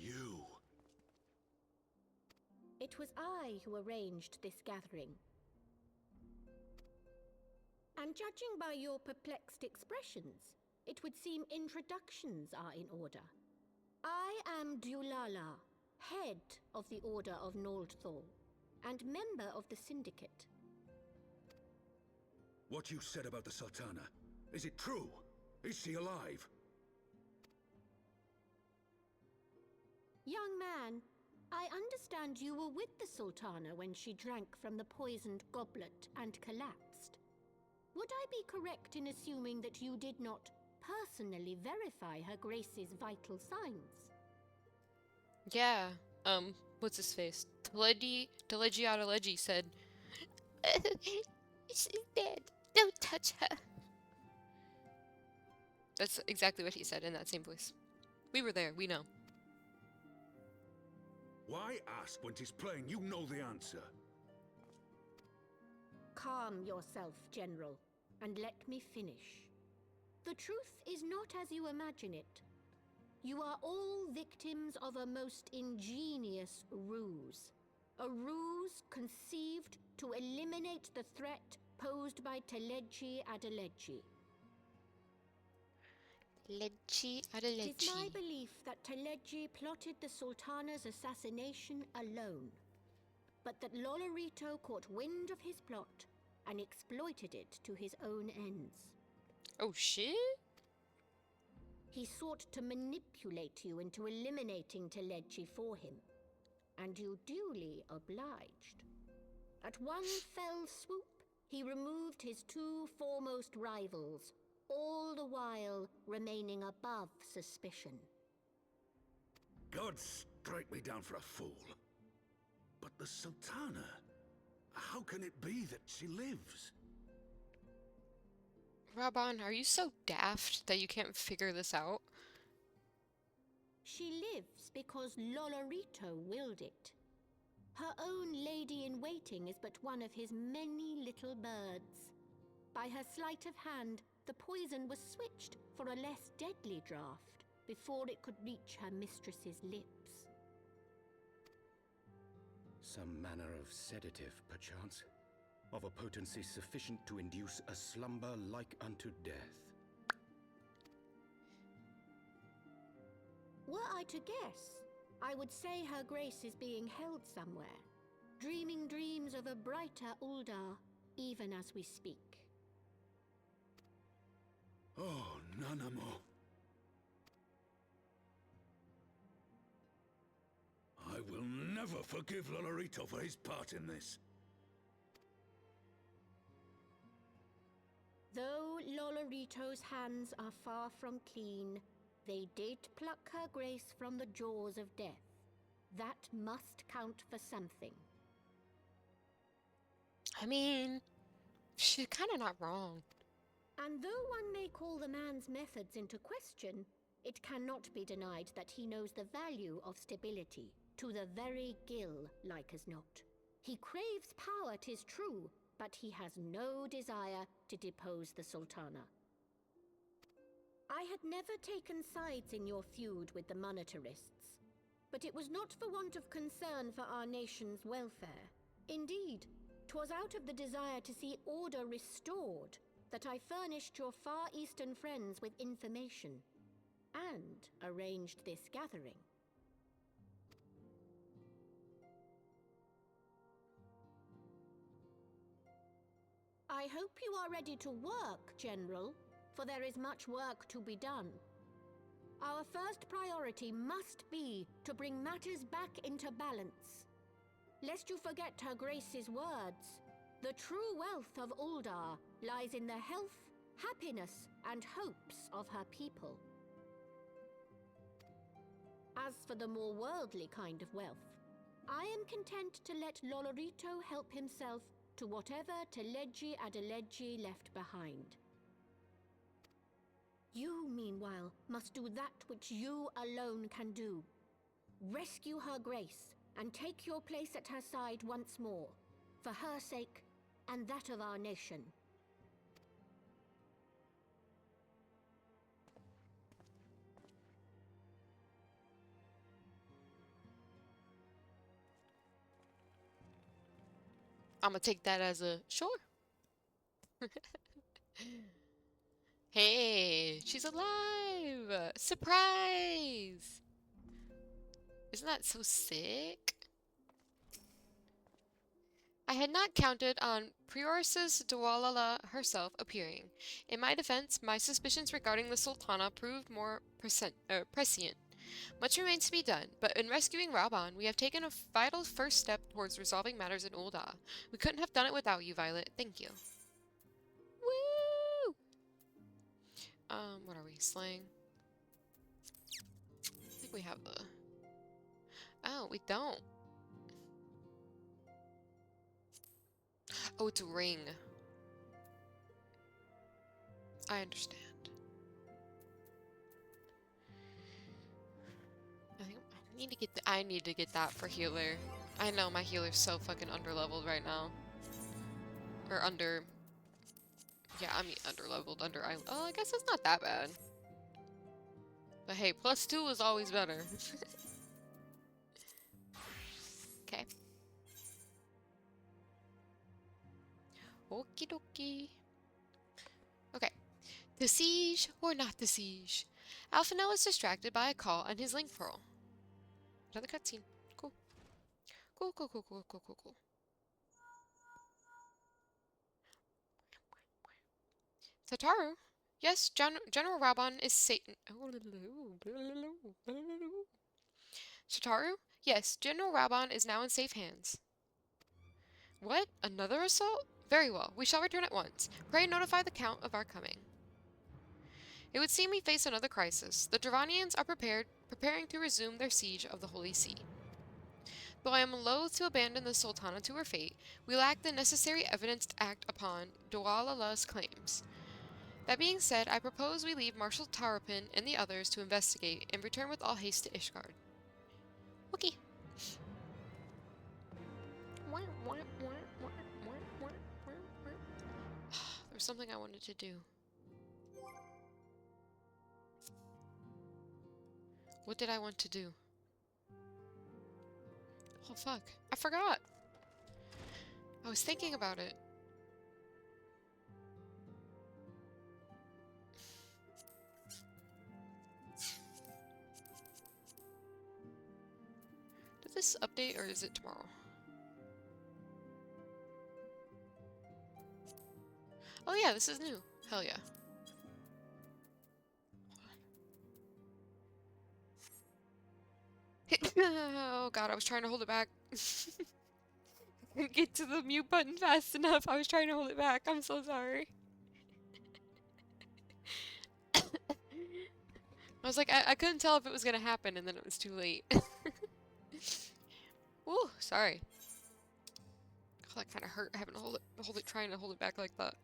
You. It was I who arranged this gathering. And judging by your perplexed expressions, it would seem introductions are in order. I am Dulala, head of the Order of Noldthor, and member of the Syndicate. What you said about the Sultana, is it true? Is she alive? Young man, I understand you were with the Sultana when she drank from the poisoned goblet and collapsed. Would I be correct in assuming that you did not personally verify Her Grace's vital signs? Yeah, what's his face? Telegiatology said, she's dead. Don't touch her. That's exactly what he said in that same voice. We were there, we know. Why ask when 'tis plain you know the answer? Calm yourself, General, and let me finish. The truth is not as you imagine it. You are all victims of a most ingenious ruse. A ruse conceived to eliminate the threat posed by Teleji Adeleji. Teleji It is my Adeleji. belief that Teleji plotted the Sultana's assassination alone, but that Lolorito caught wind of his plot and exploited it to his own ends. Oh shit? He sought to manipulate you into eliminating Teleji for him, and you duly obliged. At one fell swoop, he removed his two foremost rivals, all the while remaining above suspicion. God strike me down for a fool. But the Sultana, how can it be that she lives? Raban, are you so daft that you can't figure this out? She lives because Lolorito willed it. Her own lady-in-waiting is but one of his many little birds. By her sleight of hand, the poison was switched for a less deadly draught before it could reach her mistress's lips. Some manner of sedative, perchance? Of a potency sufficient to induce a slumber like unto death. Were I to guess, I would say her grace is being held somewhere, dreaming dreams of a brighter Uldar, even as we speak. Oh, Nanamo. I will never forgive Lolorito for his part in this. Though Lolorito's hands are far from clean, they did pluck her grace from the jaws of death. That must count for something. I mean, she's kind of not wrong. And though one may call the man's methods into question, it cannot be denied that he knows the value of stability, to the very gill, like as not. He craves power, 'tis true, but he has no desire to depose the Sultana. I had never taken sides in your feud with the monetarists, but it was not for want of concern for our nation's welfare. Indeed, 'twas out of the desire to see order restored that I furnished your Far Eastern friends with information and arranged this gathering. I hope you are ready to work, General, for there is much work to be done. Our first priority must be to bring matters back into balance. Lest you forget Her Grace's words, the true wealth of Uldar lies in the health, happiness, and hopes of her people. As for the more worldly kind of wealth, I am content to let Lolorito help himself to whatever Teleji Adeleji left behind. You, meanwhile, must do that which you alone can do. Rescue Her Grace and take your place at her side once more, for her sake and that of our nation. I'm gonna take that as a sure. Hey, she's alive! Surprise! Isn't that so sick? I had not counted on Prioress Dwalala herself appearing. In my defense, my suspicions regarding the Sultana proved more prescient. Much remains to be done, but in rescuing Raban, we have taken a vital first step towards resolving matters in Ul'dah. We couldn't have done it without you, Violet. Thank you. Woo! What are we? Slang? I think we have the... Oh, we don't. Oh, it's a ring. I understand. I need to get that for healer. I know my healer's so fucking underleveled right now. Or under... Yeah, I mean underleveled, oh, I guess it's not that bad. But hey, +2 is always better. Okay. Okie dokie. Okay. The siege or not the siege? Alphanel is distracted by a call on his link pearl. Another cutscene. Cool. Cool, cool, cool, cool, cool, cool, cool. Sataru? Yes, General Raban is Satan. Sataru? Yes, General Raban is now in safe hands. What? Another assault? Very well. We shall return at once. Pray notify the Count of our coming. It would seem we face another crisis. The Dravanians are preparing to resume their siege of the Holy See. Though I am loath to abandon the Sultana to her fate, we lack the necessary evidence to act upon Dwalala's claims. That being said, I propose we leave Marshal Tarapin and the others to investigate and return with all haste to Ishgard. Okay. There's something I wanted to do. What did I want to do? Oh fuck. I forgot. I was thinking about it. Did this update or is it tomorrow? Oh yeah, this is new. Hell yeah. Oh god, I was trying to hold it back. Couldn't get to the mute button fast enough. I was trying to hold it back. I'm so sorry. I was like, I couldn't tell if it was gonna happen, and then it was too late. Ooh, sorry. Oh, that kind of hurt having to hold it, trying to hold it back like that.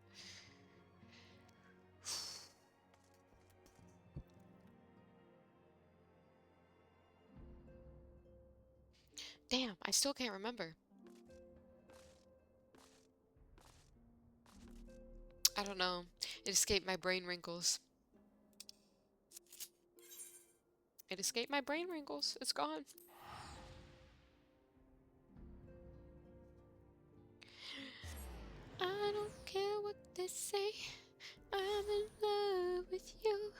Damn, I still can't remember. I don't know. It escaped my brain wrinkles. It escaped my brain wrinkles. It's gone. I don't care what they say. I'm in love with you.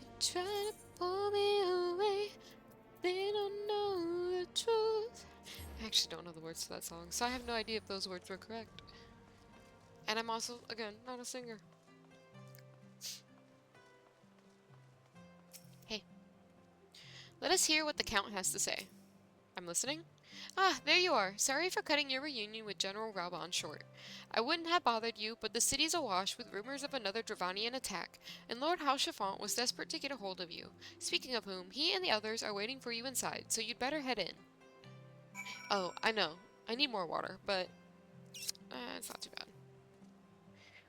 They try to pull me away. They don't know the truth. I actually don't know the words to that song, so I have no idea if those words were correct. And I'm also, again, not a singer. Hey. Let us hear what the Count has to say. I'm listening. Ah, there you are. Sorry for cutting your reunion with General Raubon short. I wouldn't have bothered you, but the city's awash with rumors of another Dravanian attack, and Lord Halchafont was desperate to get a hold of you. Speaking of whom, he and the others are waiting for you inside, so you'd better head in. Oh, I know. I need more water, but it's not too bad.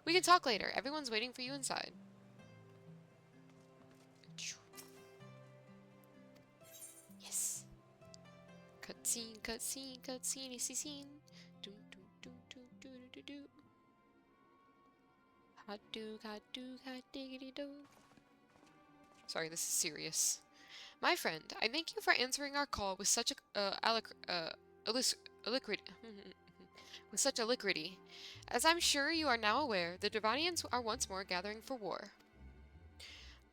We can talk later. Everyone's waiting for you inside. Yes. Cutscene, cutscene, cutscene, scene. Do do do do do do do. Hot do, hot do, hot diggity do. Sorry, this is serious. My friend, I thank you for answering our call with such alacrity. With such alacrity. As I'm sure you are now aware, the Dravanians are once more gathering for war.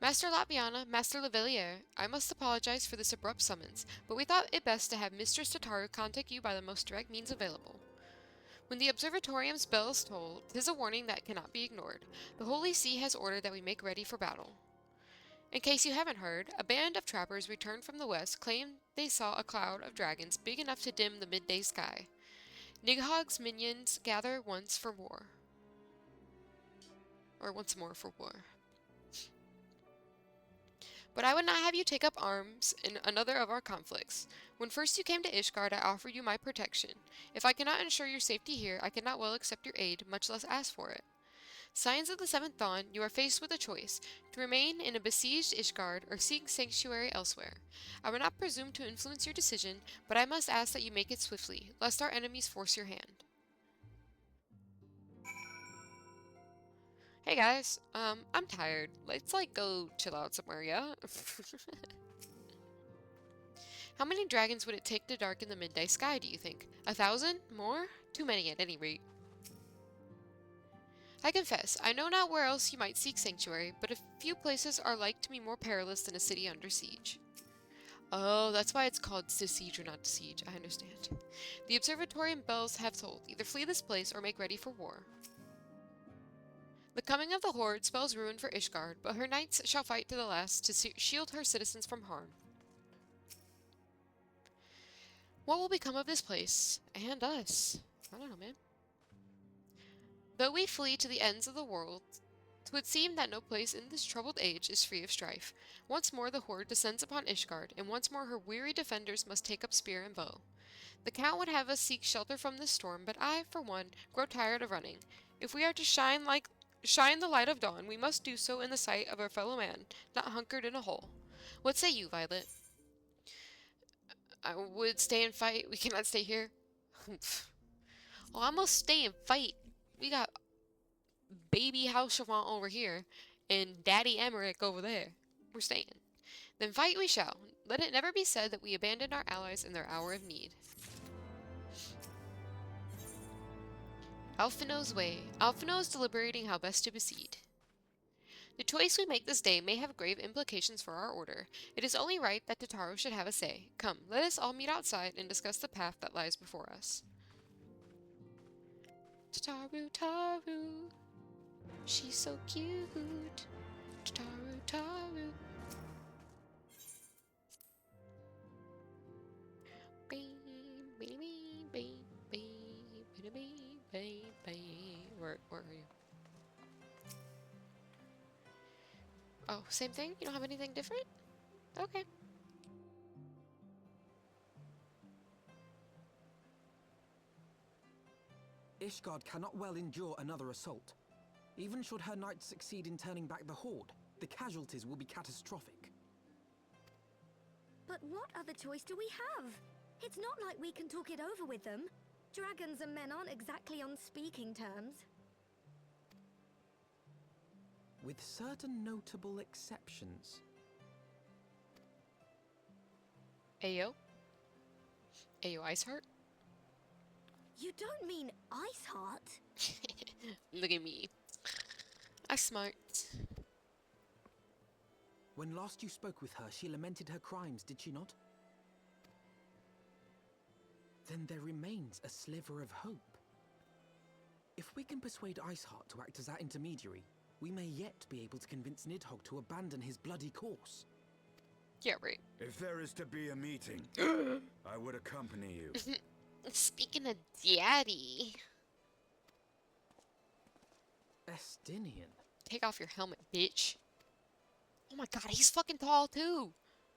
Master Latviana, Master Lavalier, I must apologize for this abrupt summons, but we thought it best to have Mistress Tataru contact you by the most direct means available. When the Observatorium's bells toll, 'tis a warning that cannot be ignored. The Holy See has ordered that we make ready for battle. In case you haven't heard, a band of trappers returned from the west claimed they saw a cloud of dragons big enough to dim the midday sky. Nighthawk's minions gather once for war. Or once more for war. But I would not have you take up arms in another of our conflicts. When first you came to Ishgard, I offered you my protection. If I cannot ensure your safety here, I cannot well accept your aid, much less ask for it. Scions of the Seventh Dawn, you are faced with a choice, to remain in a besieged Ishgard or seek sanctuary elsewhere. I will not presume to influence your decision, but I must ask that you make it swiftly, lest our enemies force your hand. Hey guys, I'm tired. Let's go chill out somewhere, yeah? How many dragons would it take to darken the midday sky, do you think? 1,000? More? Too many at any rate. I confess, I know not where else you might seek sanctuary, but a few places are like to me more perilous than a city under siege. Oh, that's why it's called to siege or not to siege, I understand. The Observatorium bells have tolled. Either flee this place or make ready for war. The coming of the Horde spells ruin for Ishgard, but her knights shall fight to the last to shield her citizens from harm. What will become of this place? And us? I don't know, man. Though we flee to the ends of the world, 'twould seem that no place in this troubled age is free of strife. Once more the Horde descends upon Ishgard, and once more her weary defenders must take up spear and bow. The Count would have us seek shelter from this storm, but I, for one, grow tired of running. If we are to shine the light of dawn, we must do so in the sight of our fellow man, not hunkered in a hole. What say you, Violet? I would stay and fight. We cannot stay here. Well, I'm gonna stay and fight. We got baby House Chavant over here and Daddy Emmerich over there. We're staying. Then fight we shall. Let it never be said that we abandoned our allies in their hour of need. Alphino's way. Alphino is deliberating how best to proceed. The choice we make this day may have grave implications for our order. It is only right that Totaro should have a say. Come, let us all meet outside and discuss the path that lies before us. Tataru, Taru, she's so cute. Tataru, Taru. Where are you? Oh, same thing? You don't have anything different? Okay. Ishgard cannot well endure another assault. Even should her knights succeed in turning back the Horde, the casualties will be catastrophic. But what other choice do we have? It's not like we can talk it over with them. Dragons and men aren't exactly on speaking terms. With certain notable exceptions. Ayo? Ayo Iceheart? You don't mean Iceheart? Look at me. I'm smart. When last you spoke with her, she lamented her crimes, did she not? Then there remains a sliver of hope. If we can persuade Iceheart to act as our intermediary, we may yet be able to convince Nidhogg to abandon his bloody course. Yeah, right. If there is to be a meeting, I would accompany you. Speaking of daddy. Estinian. Take off your helmet, bitch. Oh my god, he's fucking tall too.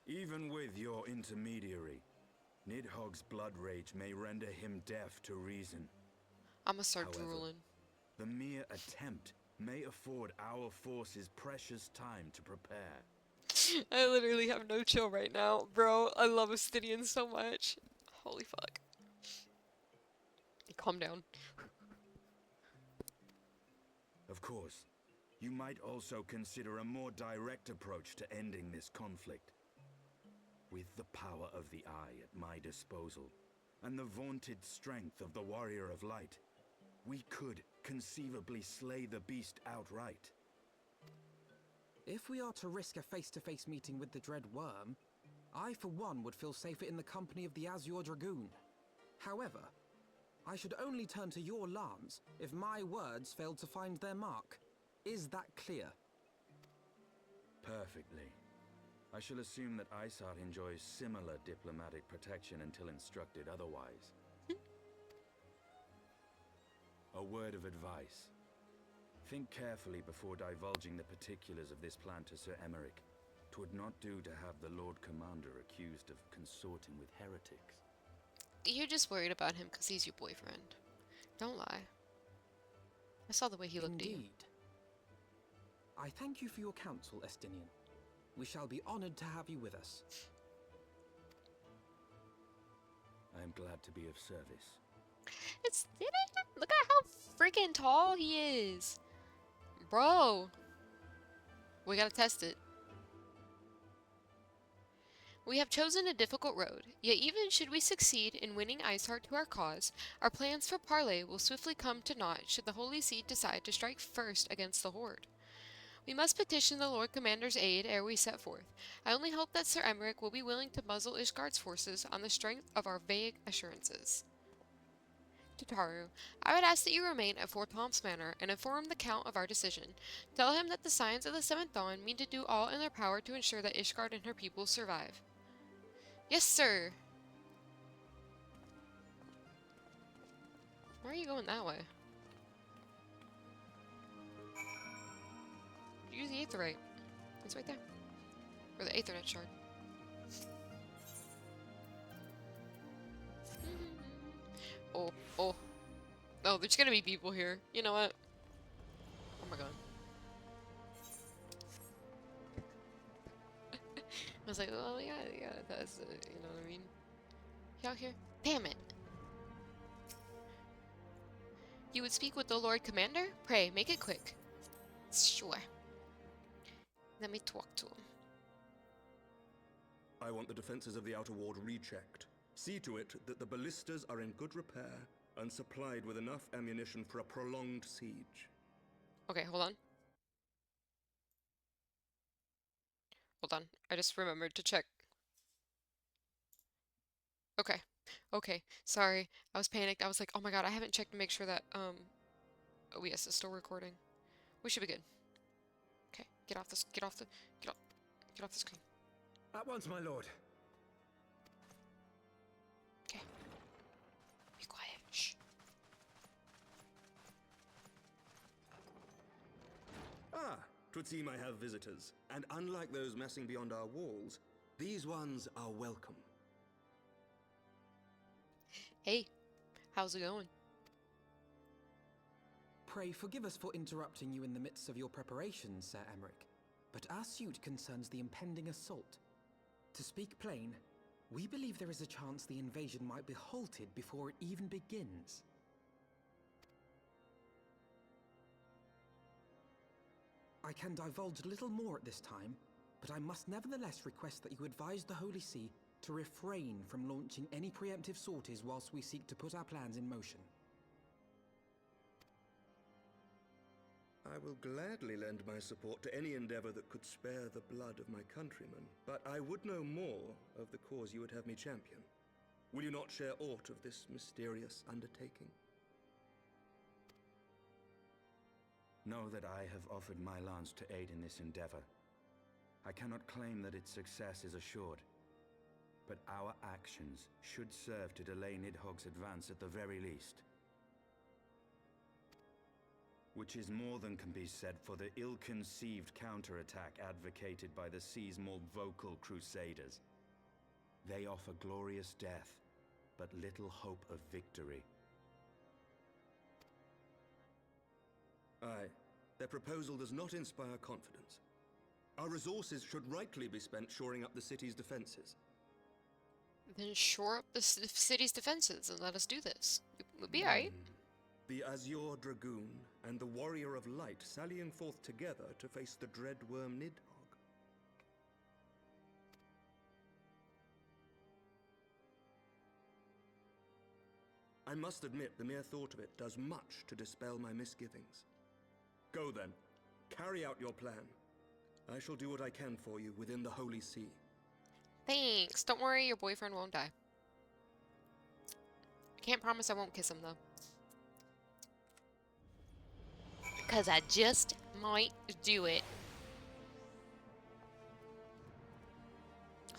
Even with your intermediary, Nidhogg's blood rage may render him deaf to reason. I'ma start However, drooling. The mere attempt may afford our forces precious time to prepare. I literally have no chill right now, bro. I love Estinian so much. Holy fuck. Calm down. Of course, you might also consider a more direct approach to ending this conflict. With the power of the Eye at my disposal, and the vaunted strength of the Warrior of Light, we could conceivably slay the beast outright. If we are to risk a face-to-face meeting with the Dread Worm, I for one would feel safer in the company of the Azure Dragoon. However, I should only turn to your Lance if my words failed to find their mark. Is that clear? Perfectly. I shall assume that Iceheart enjoys similar diplomatic protection until instructed otherwise. A word of advice. Think carefully before divulging the particulars of this plan to Sir Emmerich. 'Twould not do to have the Lord Commander accused of consorting with heretics. You're just worried about him because he's your boyfriend. Don't lie. I saw the way he looked at you. Indeed. I thank you for your counsel, Estinian. We shall be honored to have you with us. I am glad to be of service. Look at how freaking tall he is. Bro. We gotta test it. We have chosen a difficult road, yet even should we succeed in winning Iceheart to our cause, our plans for parley will swiftly come to naught should the Holy See decide to strike first against the Horde. We must petition the Lord Commander's aid ere we set forth. I only hope that Sir Emmerich will be willing to muzzle Ishgard's forces on the strength of our vague assurances. Tataru, I would ask that you remain at Fort Tom's Manor and inform the Count of our decision. Tell him that the Scions of the Seventh Dawn mean to do all in their power to ensure that Ishgard and her people survive. Yes, sir! Why are you going that way? Use the Aetherite. It's right there. Or the Aethernet shard. Oh, oh. Oh, there's gonna be people here. You know what? Oh my god. I was like, oh yeah, that's you know what I mean? out here? Damn it. You would speak with the Lord Commander? Pray, make it quick. Sure. Let me talk to him. I want the defenses of the outer ward rechecked. See to it that the ballistas are in good repair and supplied with enough ammunition for a prolonged siege. Okay, hold on. Hold on. I just remembered to check. Okay. Okay. Sorry. I was panicked. I was like, oh my god, I haven't checked to make sure that, OBS is still recording. We should be good. Okay. Get off the screen. At once, my lord. Okay. Be quiet. Shh. Ah, 'twould seem I have visitors. And unlike those messing beyond our walls, these ones are welcome. Hey, how's it going? Pray forgive us for interrupting you in the midst of your preparations, Sir Emmerich, but our suit concerns the impending assault. To speak plain, we believe there is a chance the invasion might be halted before it even begins. I can divulge little more at this time, but I must nevertheless request that you advise the Holy See to refrain from launching any preemptive sorties whilst we seek to put our plans in motion. I will gladly lend my support to any endeavor that could spare the blood of my countrymen, but I would know more of the cause you would have me champion. Will you not share aught of this mysterious undertaking? Know that I have offered my lance to aid in this endeavor. I cannot claim that its success is assured, but our actions should serve to delay Nidhogg's advance at the very least. Which is more than can be said for the ill-conceived counterattack advocated by the sea's more vocal crusaders. They offer glorious death, but little hope of victory. Aye, their proposal does not inspire confidence. Our resources should rightly be spent shoring up the city's defenses. Then shore up the city's defenses and let us do this. We'll be alright. The Azure Dragoon and the Warrior of Light sallying forth together to face the dread worm Nidhogg. I must admit the mere thought of it does much to dispel my misgivings. Go then, carry out your plan. I shall do what I can for you within the Holy See. Thanks. Don't worry, your boyfriend won't die. I can't promise I won't kiss him, though. Because I just might do it.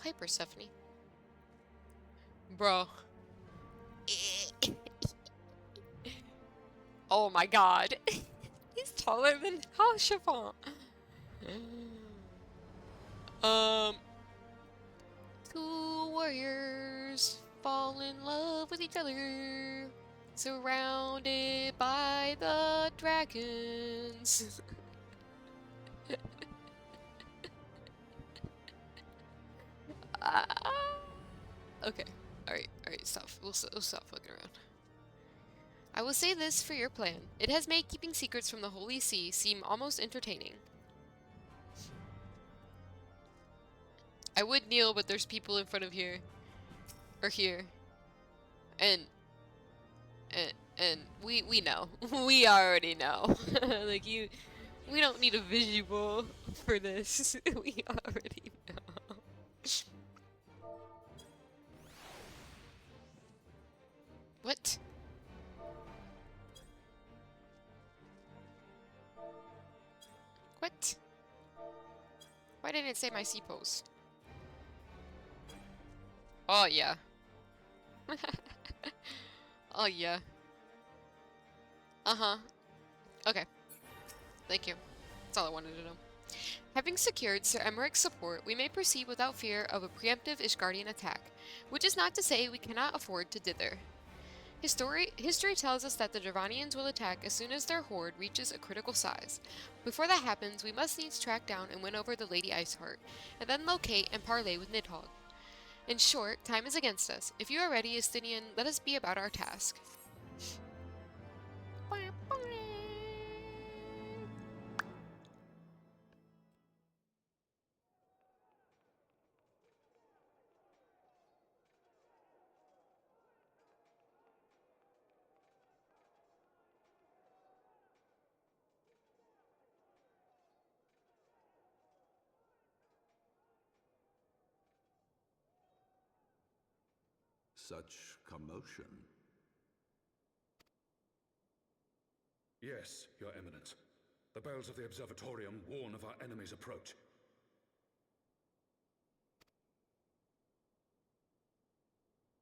Hyper, Stephanie. Bro. Oh my god. He's taller than Chiffon. Two warriors fall in love with each other, surrounded by the dragons. Okay, alright, stop. We'll stop fucking around. I will say this for your plan. It has made keeping secrets from the Holy See seem almost entertaining. I would kneel, but there's people in front of here. Or here. And we know. We already know. Like we don't need a visual for this. We already know. What? What? Why didn't it say my C pose? Oh yeah. Oh yeah. Uh-huh. Okay. Thank you. That's all I wanted to know. Having secured Sir Emmerich's support, we may proceed without fear of a preemptive Ishgardian attack, which is not to say we cannot afford to dither. History tells us that the Dravanians will attack as soon as their horde reaches a critical size. Before that happens, we must needs track down and win over the Lady Iceheart, and then locate and parley with Nidhogg. In short, time is against us. If you are ready, Estinian, let us be about our task. Such commotion. Yes, Your Eminence. The bells of the Observatorium warn of our enemy's approach.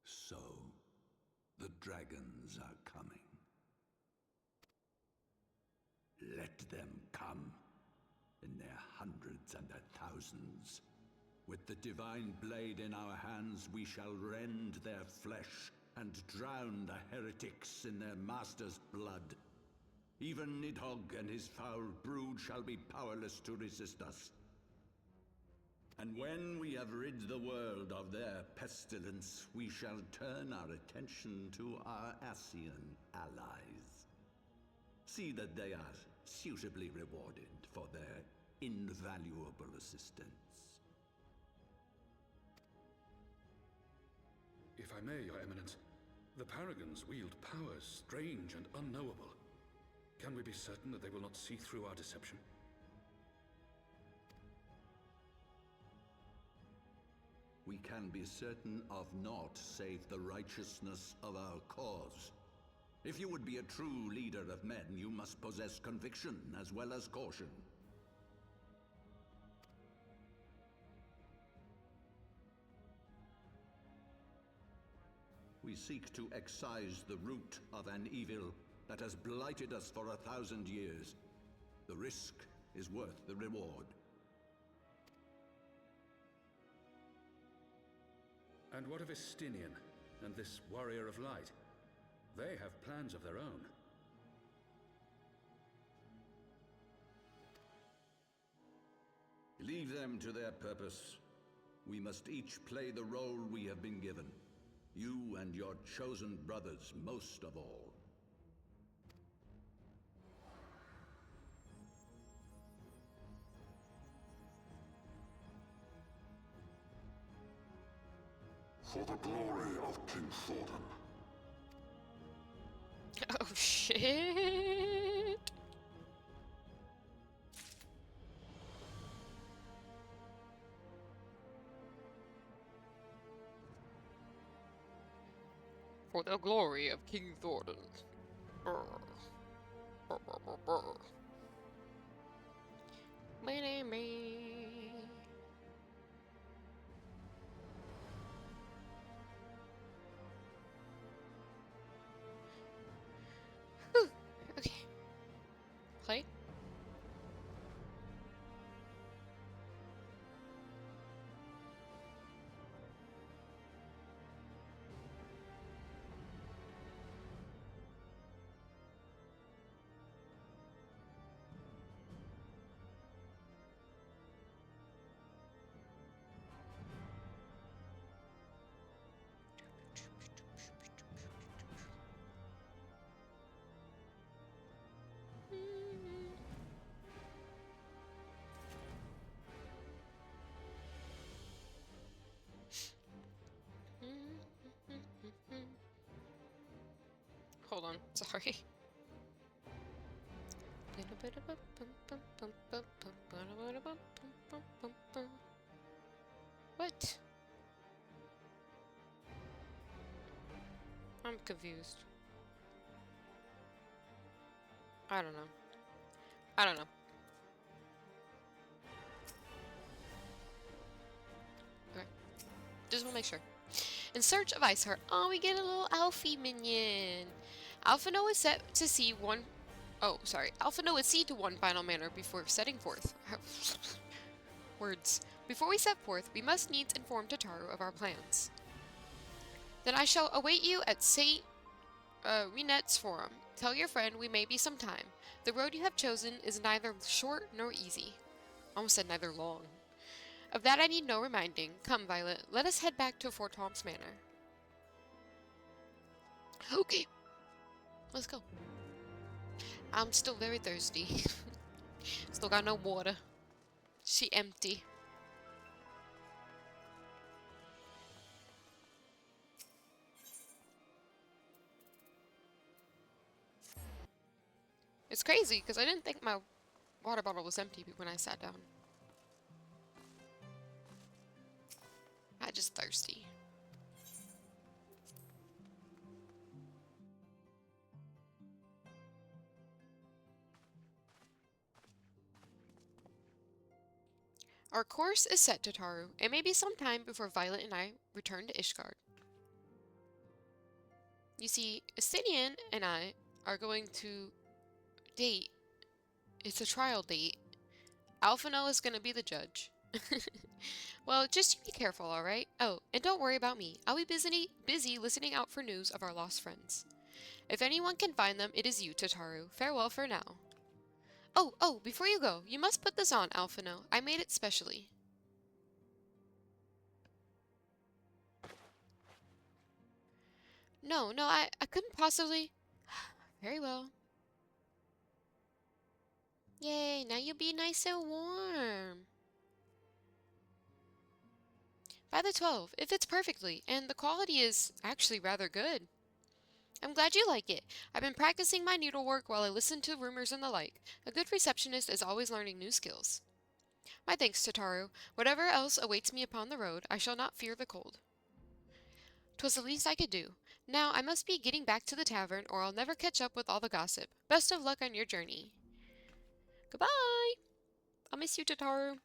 So, the dragons are coming. Let them come, in their hundreds and their thousands. With the divine blade in our hands, we shall rend their flesh and drown the heretics in their master's blood. Even Nidhogg and his foul brood shall be powerless to resist us. And when we have rid the world of their pestilence, we shall turn our attention to our Ascian allies. See that they are suitably rewarded for their invaluable assistance. If I may, Your Eminence, the Paragons wield powers strange and unknowable. Can we be certain that they will not see through our deception? We can be certain of naught save the righteousness of our cause. If you would be a true leader of men, you must possess conviction as well as caution. We seek to excise the root of an evil that has blighted us for 1,000 years. The risk is worth the reward. And what of Estinian and this Warrior of Light? They have plans of their own. Leave them to their purpose. We must each play the role we have been given. You and your chosen brothers most of all. For the glory of King Thornton. Oh shit! For the glory of King Thornton. Brr. Brr, brr, brr, brr. Me. Whew. Okay. Play. Hold on, sorry. What? I'm confused. I don't know. I don't know. Okay. Just want to make sure. In search of Iceheart. Oh, we get a little Alfie minion. Alphino is set to see one... Oh, sorry. Alphino is see to one final manor before setting forth. Words. Before we set forth, we must needs inform Tataru of our plans. Then I shall await you at St. Renet's Forum. Tell your friend we may be some time. The road you have chosen is neither short nor easy. Almost said neither long. Of that I need no reminding. Come, Violet, let us head back to Fort Tom's Manor. Okay, let's go. I'm still very thirsty. Still got no water. She empty. It's crazy, because I didn't think my water bottle was empty when I sat down. I just thirsty. Our course is set, Tataru. It may be some time before Violet and I return to Ishgard. You see, Astidian and I are going to date. It's a trial date. Alphino is going to be the judge. Well, just be careful, alright? Oh, and don't worry about me. I'll be busy listening out for news of our lost friends. If anyone can find them, it is you, Tataru. Farewell for now. Oh, before you go, you must put this on, Alphino. I made it specially. No, I couldn't possibly... Very well. Yay, now you'll be nice and warm. By the 12, it fits perfectly, and the quality is actually rather good. I'm glad you like it. I've been practicing my needlework while I listen to rumors and the like. A good receptionist is always learning new skills. My thanks, Tataru. Whatever else awaits me upon the road, I shall not fear the cold. 'Twas the least I could do. Now I must be getting back to the tavern, or I'll never catch up with all the gossip. Best of luck on your journey. Goodbye! I'll miss you, Tataru.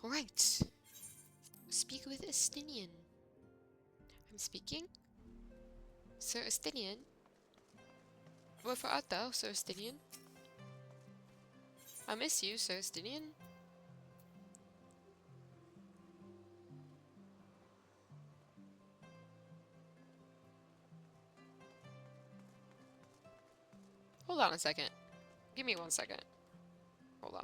Alright. Speak with Estinian. I'm speaking. Sir Estinian. Wherefore art thou, Sir Estinian? I miss you, Sir Estinian. Hold on a second. Give me 1 second. Hold on.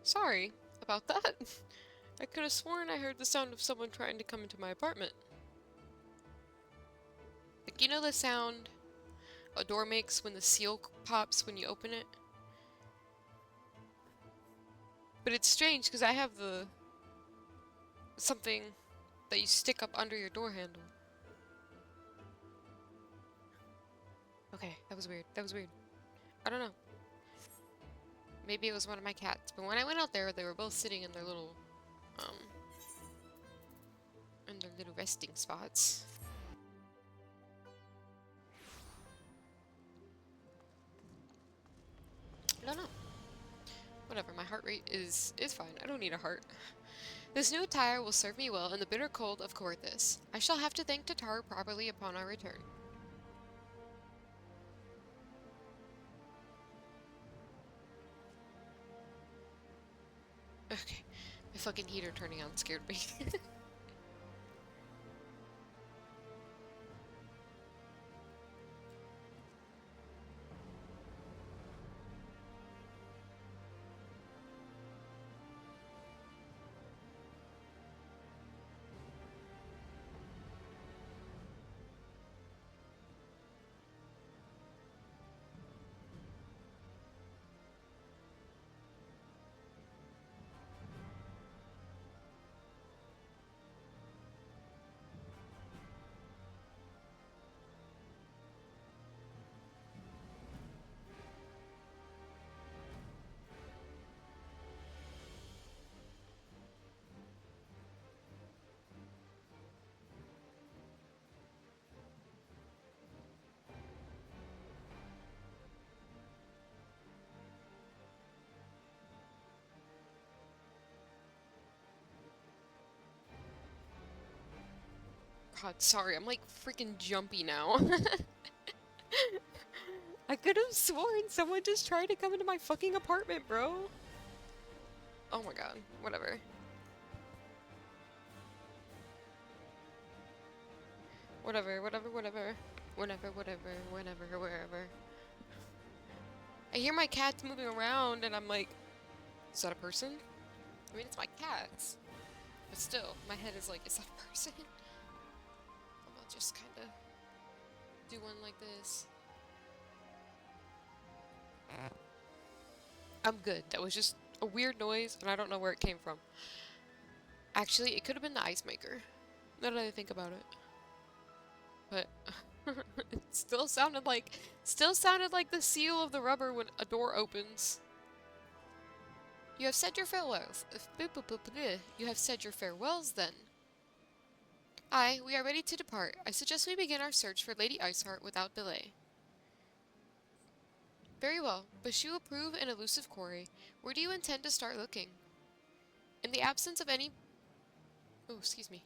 Sorry about that. I could have sworn I heard the sound of someone trying to come into my apartment. Like, you know the sound a door makes when the seal pops when you open it? But it's strange because I have the something that you stick up under your door handle. Okay, that was weird. That was weird. I don't know. Maybe it was one of my cats. But when I went out there, they were both sitting in their little resting spots. I don't know. Whatever, my heart rate is fine. I don't need a heart. This new attire will serve me well in the bitter cold of Corythus. I shall have to thank Tataru properly upon our return. Okay, my fucking heater turning on scared me. God, sorry, I'm like freaking jumpy now. I could have sworn someone just tried to come into my fucking apartment, bro. Oh my god, whatever. Whatever, whatever, whatever. Whenever, whatever, whenever, wherever. I hear my cats moving around and I'm like, is that a person? I mean, it's my cats. But still, my head is like, is that a person? I'll just kind of do one like this. I'm good. That was just a weird noise, and I don't know where it came from. Actually, it could have been the ice maker, now that I think about it. But it still sounded like the seal of the rubber when a door opens. You have said your farewells. You have said your farewells, then. Aye, we are ready to depart. I suggest we begin our search for Lady Iceheart without delay. Very well. Bashu approve an elusive quarry. Where do you intend to start looking? In the absence of any... Oh, excuse me.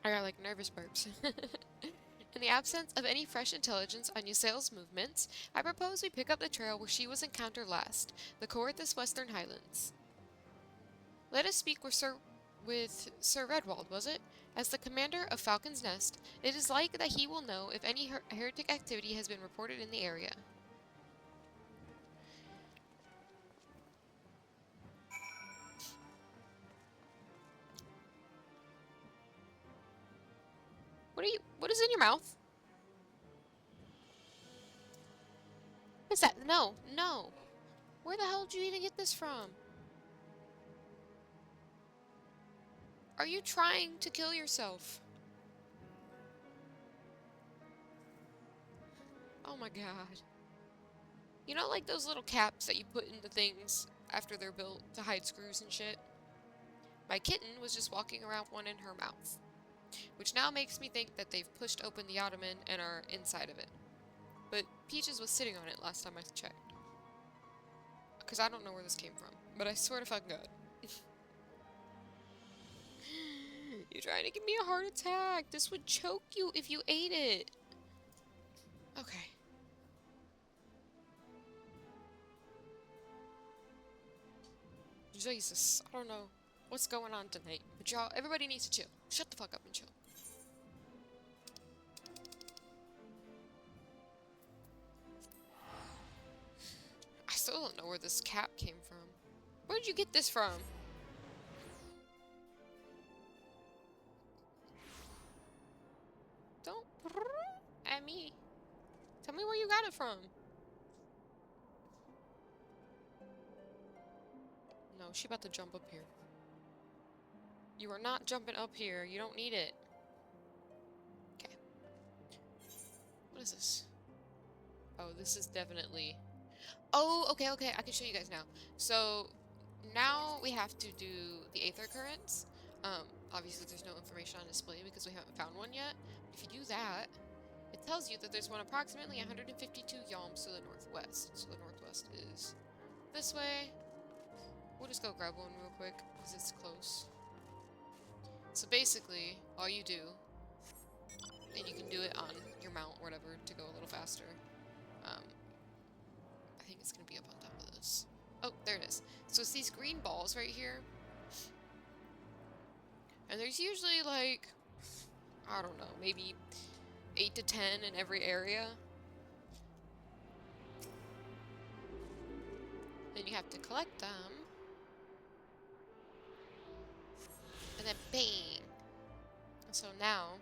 I got, like, nervous burps. In the absence of any fresh intelligence on Ysael's movements, I propose we pick up the trail where she was encountered last, the Corythus Western Highlands. Let us speak with Sir Redwald, was it? As the commander of Falcon's Nest, it is like that he will know if any heretic activity has been reported in the area. What is in your mouth? What's that? No, no. Where the hell did you even get this from? Are you trying to kill yourself? Oh my god. You know, like those little caps that you put into things after they're built to hide screws and shit? My kitten was just walking around one in her mouth, which now makes me think that they've pushed open the ottoman and are inside of it. But Peaches was sitting on it last time I checked. Because I don't know where this came from, but I swear to fucking God. You're trying to give me a heart attack. This would choke you if you ate it. Okay. Jesus, I don't know what's going on tonight, but y'all, everybody needs to chill. Shut the fuck up and chill. don't know where this cap came from. Where did you get this from? Don't at me. Tell me where you got it from. No, she about to jump up here. You are not jumping up here. You don't need it. Okay. What is this? Oh, this is definitely... Oh, okay, okay. I can show you guys now. So, now we have to do the Aether Currents. Obviously there's no information on display because we haven't found one yet. If you do that, it tells you that there's one approximately 152 yalms to the northwest. So the northwest is this way. We'll just go grab one real quick because it's close. So basically, all you do, and you can do it on your mount or whatever to go a little faster. I think it's gonna be up on top of this. Oh, there it is. So it's these green balls right here. And there's usually like, I don't know, maybe 8 to 10 in every area. Then you have to collect them. And then bang! So now,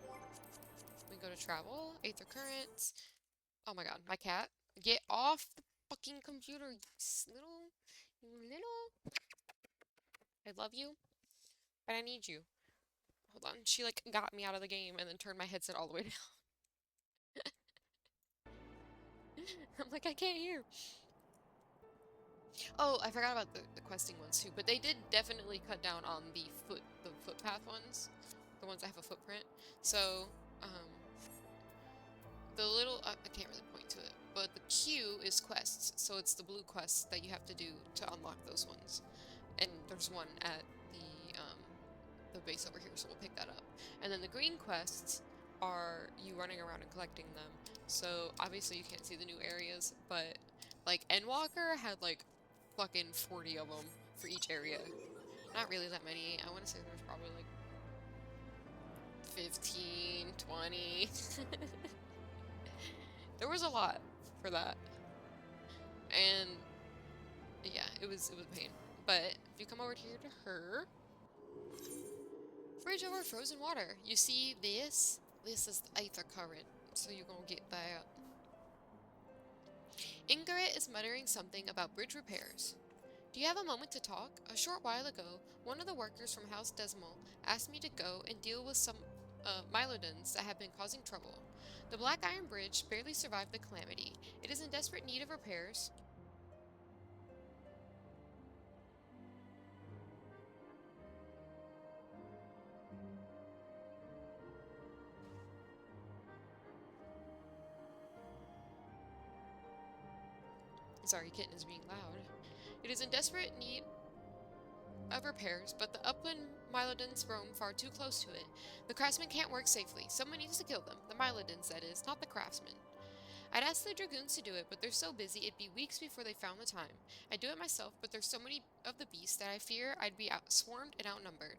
we go to travel, Aether Currents. Oh my god, my cat. Get off the fucking computer, you little... I love you, but I need you. Hold on, she like got me out of the game and then turned my headset all the way down. I'm like, I can't hear. Oh, I forgot about the questing ones too, but they did definitely cut down on the footpath ones. The ones that have a footprint. So, the little, I can't really point to it, but the Q is quests, so it's the blue quests that you have to do to unlock those ones. And there's one at the base over here, so we'll pick that up. And then the green quests are you running around and collecting them. So obviously you can't see the new areas, but like Endwalker had like fucking 40 of them for each area. Not really that many. I want to say there's probably like 15, 20. There was a lot for that. And yeah, it was a pain. But if you come over here to her, bridge over frozen water. You see this? This is the Aether Current. So you're gonna get that. Ingrid is muttering something about bridge repairs. Do you have a moment to talk? A short while ago, one of the workers from House Decimal asked me to go and deal with some Mylodons that have been causing trouble. The Black Iron Bridge barely survived the calamity. It is in desperate need of repairs. Sorry, kitten is being loud. It is in desperate need of repairs, but the upland Mylodons roam far too close to it. The craftsmen can't work safely. Someone needs to kill them. The Mylodons, that is, not the craftsmen. I'd ask the Dragoons to do it, but they're so busy it'd be weeks before they found the time. I'd do it myself, but there's so many of the beasts that I fear I'd be swarmed and outnumbered.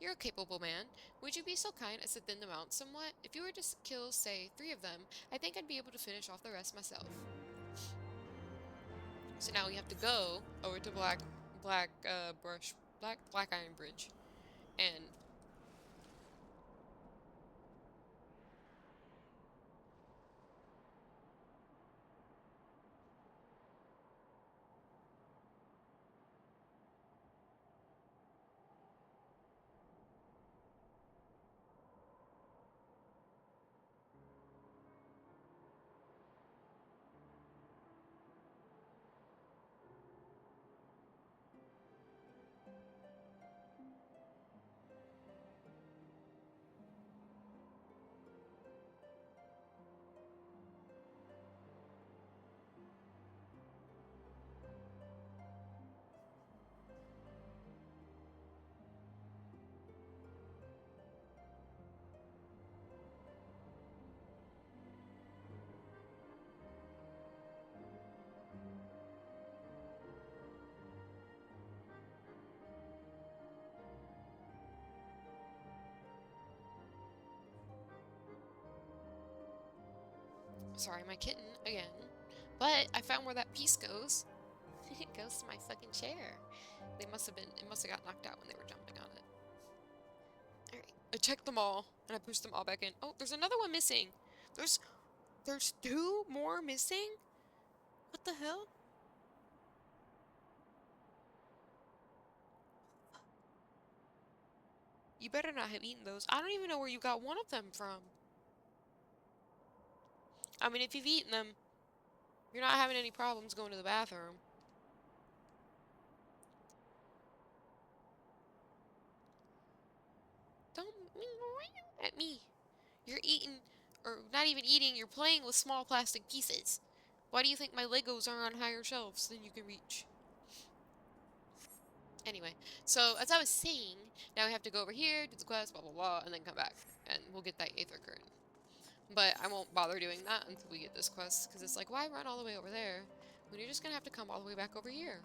You're a capable man. Would you be so kind as to thin them out somewhat? If you were to kill, say, 3 of them, I think I'd be able to finish off the rest myself. So now we have to go over to Black Iron Bridge, and sorry, my kitten again. But I found where that piece goes. It goes to my fucking chair. It must have got knocked out when they were jumping on it. Alright. I checked them all, and I pushed them all back in. Oh, there's another one missing. There's 2 more missing? What the hell? You better not have eaten those. I don't even know where you got one of them from. I mean, if you've eaten them, you're not having any problems going to the bathroom. Don't at me. You're eating, or not even eating, you're playing with small plastic pieces. Why do you think my Legos are on higher shelves than you can reach? Anyway, so as I was saying, now we have to go over here, do the quest, blah blah blah, and then come back. And we'll get that Aether Current. But I won't bother doing that until we get this quest, because it's like, why run all the way over there when you're just gonna have to come all the way back over here?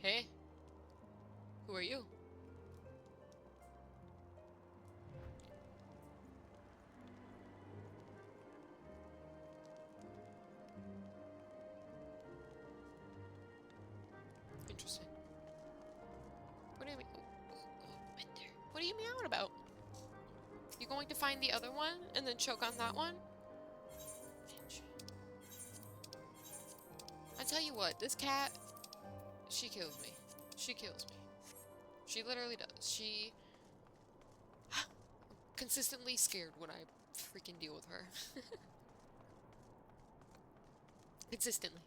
Hey, who are you? Interesting. What do you mean? What are you meowing about? You going to find the other one and then choke on that one? I tell you what, this cat, she kills me. She kills me. She literally does. She consistently scared when I freaking deal with her. Consistently.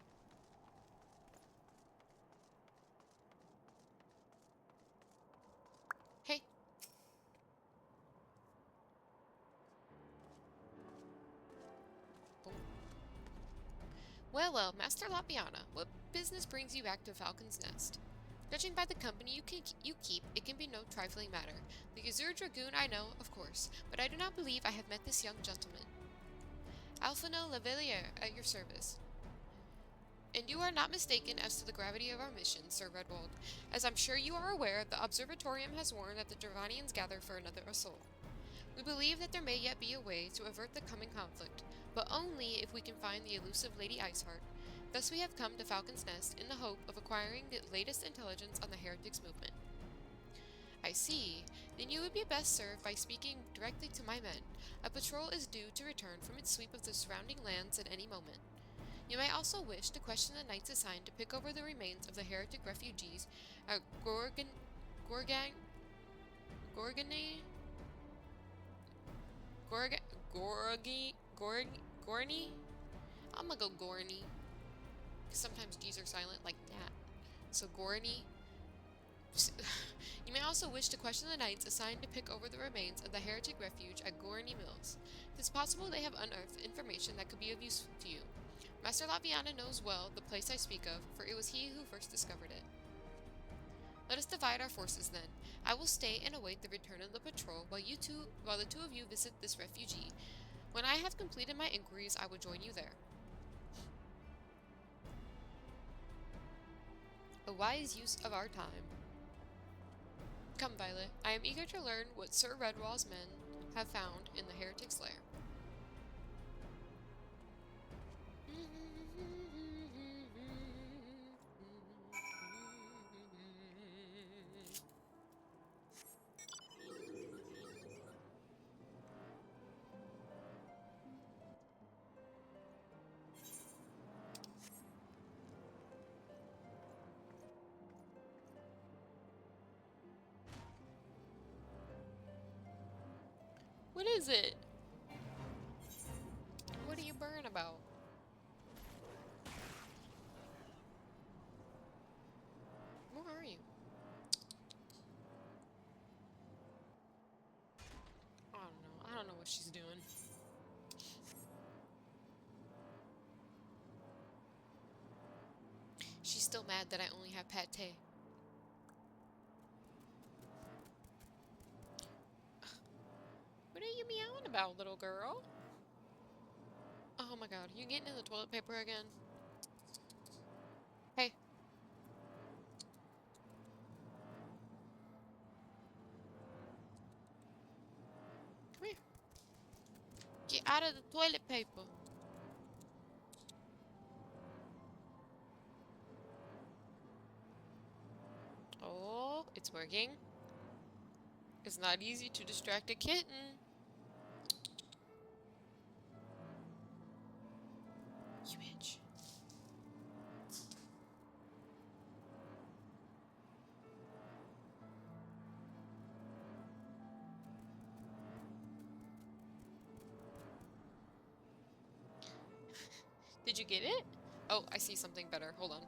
Hey. Boom. Well, Master Lapiana, what business brings you back to Falcon's Nest? Judging by the company you keep, it can be no trifling matter. The Azure Dragoon I know, of course, but I do not believe I have met this young gentleman. Alphino Lavalier, at your service. And you are not mistaken as to the gravity of our mission, Sir Redwald. As I'm sure you are aware, the Observatorium has warned that the Dravanians gather for another assault. We believe that there may yet be a way to avert the coming conflict, but only if we can find the elusive Lady Iceheart. Thus we have come to Falcon's Nest in the hope of acquiring the latest intelligence on the Heretics movement. I see. Then you would be best served by speaking directly to my men. A patrol is due to return from its sweep of the surrounding lands at any moment. You may also wish to question the knights assigned to pick over the remains of the heretic refugees at Gorgani? I'm gonna go Gorny. Because sometimes G's are silent like that. So Gorny. You may also wish to question the knights assigned to pick over the remains of the heretic refuge at Gorny Mills. It is possible they have unearthed information that could be of use to you. Master Lapiana knows well the place I speak of, for it was he who first discovered it. Let us divide our forces then. I will stay and await the return of the patrol while the two of you visit this refugee. When I have completed my inquiries, I will join you there. A wise use of our time. Come, Violet. I am eager to learn what Sir Redwall's men have found in the heretic's lair. What is it? What are you burn about? Where are you? I don't know. I don't know what she's doing. She's still mad that I only have pate. What are you meowing about, little girl? Oh my god, you getting in the toilet paper again? Hey. Out of the toilet paper. Oh, it's working. It's not easy to distract a kitten. You bitch. Did you get it? Oh, I see something better. Hold on.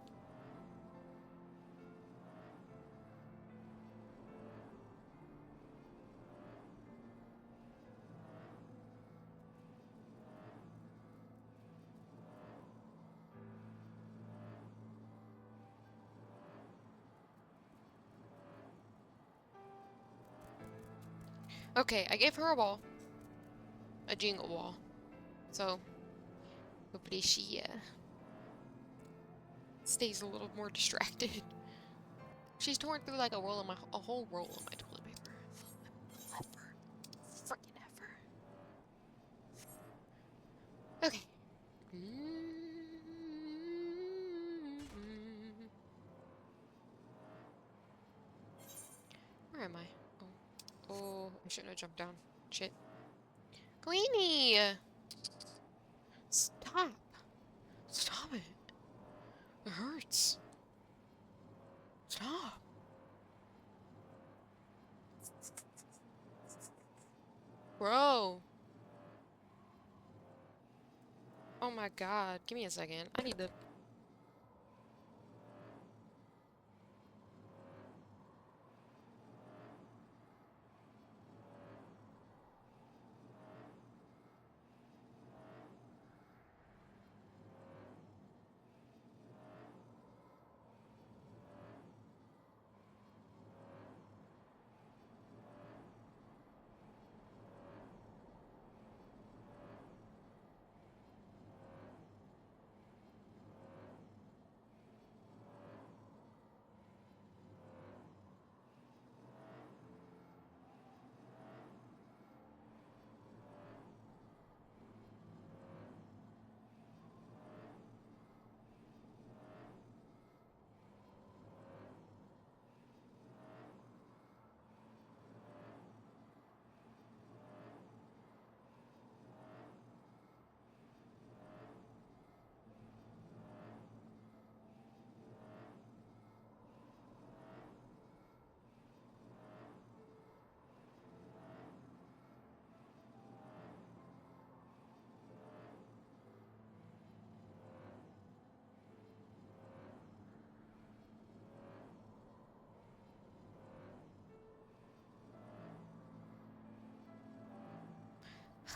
Okay, I gave her a ball. A jingle ball. So, hopefully she stays a little more distracted. She's torn through like a whole roll of my toilet paper. Ever. Freaking ever. Okay. Where am I? Oh. Oh, I shouldn't have jumped down. Shit. Queenie! Stop. Stop it. It hurts. Stop. Bro. Oh my god. Give me a second. I need to...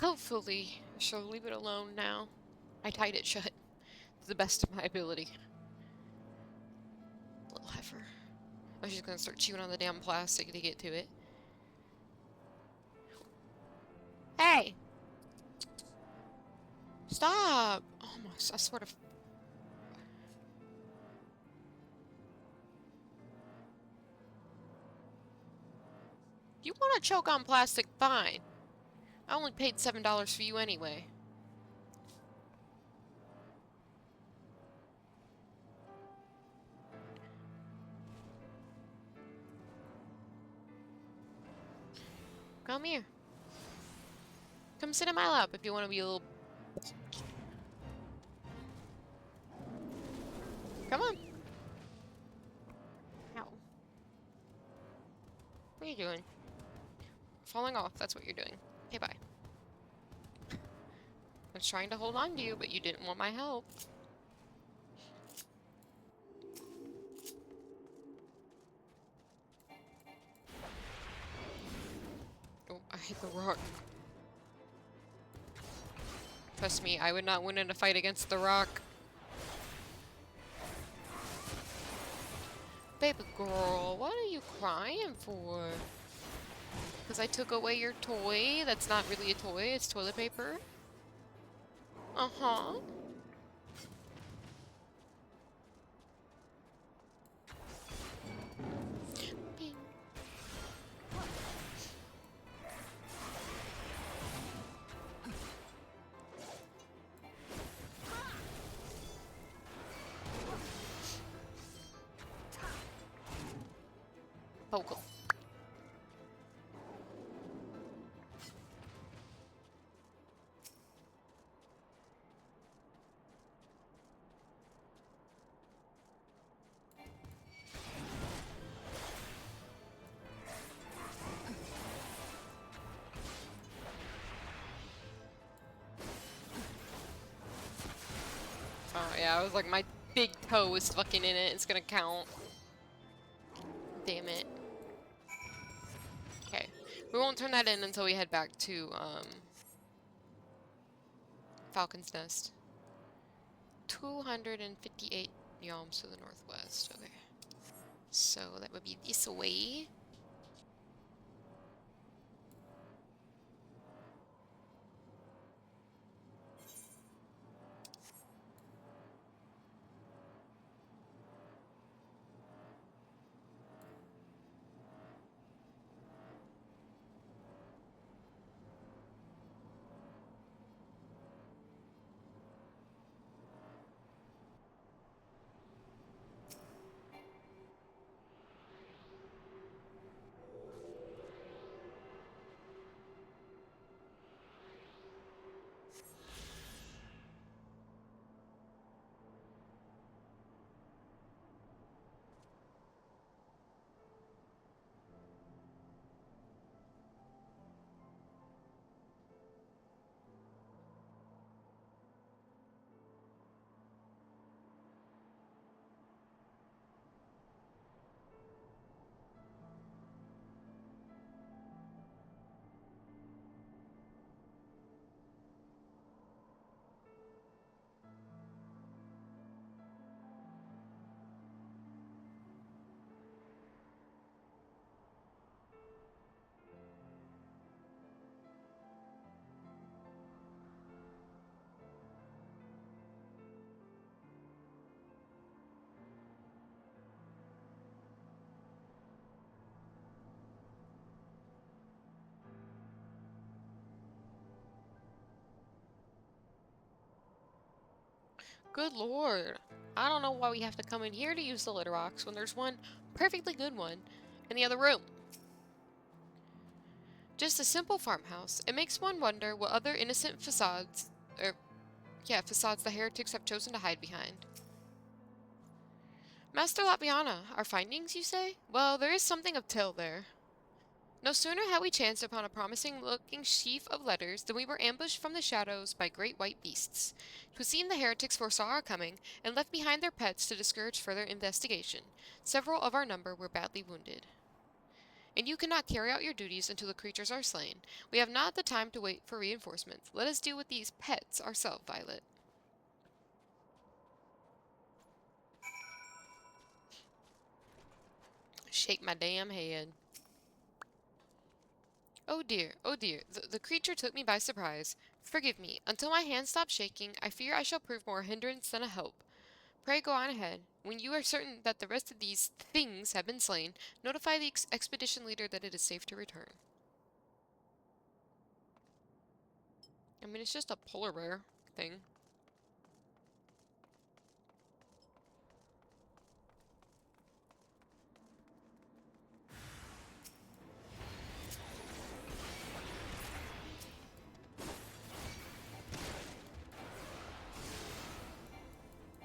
Hopefully, she'll leave it alone now. I tied it shut to the best of my ability. Little heifer. Oh, she's gonna start chewing on the damn plastic to get to it. Hey! Stop! Oh my, I swear to... You want to choke on plastic? Fine. I only paid $7 for you anyway. Come here. Come sit in my lap if you want to be a little... Come on. Ow. What are you doing? Falling off, that's what you're doing. Okay, bye. I was trying to hold on to you, but you didn't want my help. Oh, I hit the rock. Trust me, I would not win in a fight against the rock. Baby girl, what are you crying for? Because I took away your toy? That's not really a toy, it's toilet paper. Uh-huh. Poke 'em. Oh yeah, I was like, my big toe is fucking in it. It's gonna count. Damn it. Okay. We won't turn that in until we head back to, Falcon's Nest. 258 yalms to the northwest. Okay. So that would be this way. Good lord. I don't know why we have to come in here to use the litter box when there's one perfectly good one in the other room. Just a simple farmhouse. It makes one wonder what other innocent facades, facades the heretics have chosen to hide behind. Master Latviana, our findings, you say? Well, there is something of tale there. No sooner had we chanced upon a promising-looking sheaf of letters than we were ambushed from the shadows by great white beasts. 'Twould seem the heretics foresaw our coming, and left behind their pets to discourage further investigation. Several of our number were badly wounded. And you cannot carry out your duties until the creatures are slain. We have not the time to wait for reinforcements. Let us deal with these pets ourselves, Violet. Shake my damn head. Oh dear, the creature took me by surprise. Forgive me. Until my hand stops shaking, I fear I shall prove more a hindrance than a help. Pray go on ahead. When you are certain that the rest of these things have been slain, notify the expedition leader that it is safe to return. I mean, it's just a polar bear thing.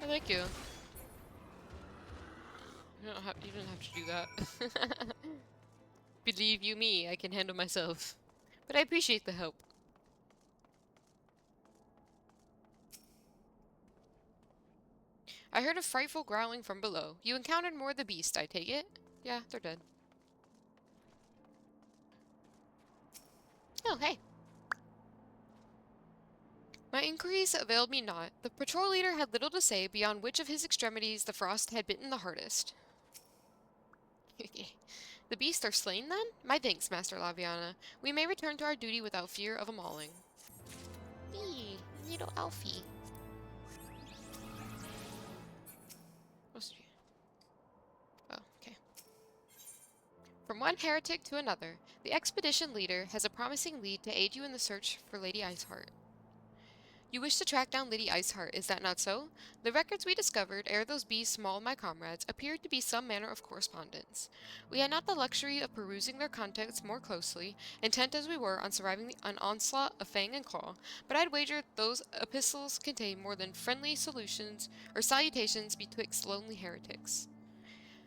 Oh, thank you. You don't have to do that. Believe you me, I can handle myself. But I appreciate the help. I heard a frightful growling from below. You encountered more of the beast, I take it? Yeah, they're dead. Oh, hey. My inquiries availed me not. The patrol leader had little to say beyond which of his extremities the frost had bitten the hardest. The beasts are slain, then? My thanks, Master Laviana. We may return to our duty without fear of a mauling. Eee, little Alfie. Oh, okay. From one heretic to another, the expedition leader has a promising lead to aid you in the search for Lady Iceheart. You wish to track down Lady Iceheart, is that not so? The records we discovered, ere those bees mauled my comrades, appeared to be some manner of correspondence. We had not the luxury of perusing their contents more closely, intent as we were on surviving an onslaught of fang and claw, but I'd wager those epistles contained more than friendly solutions or salutations betwixt lonely heretics.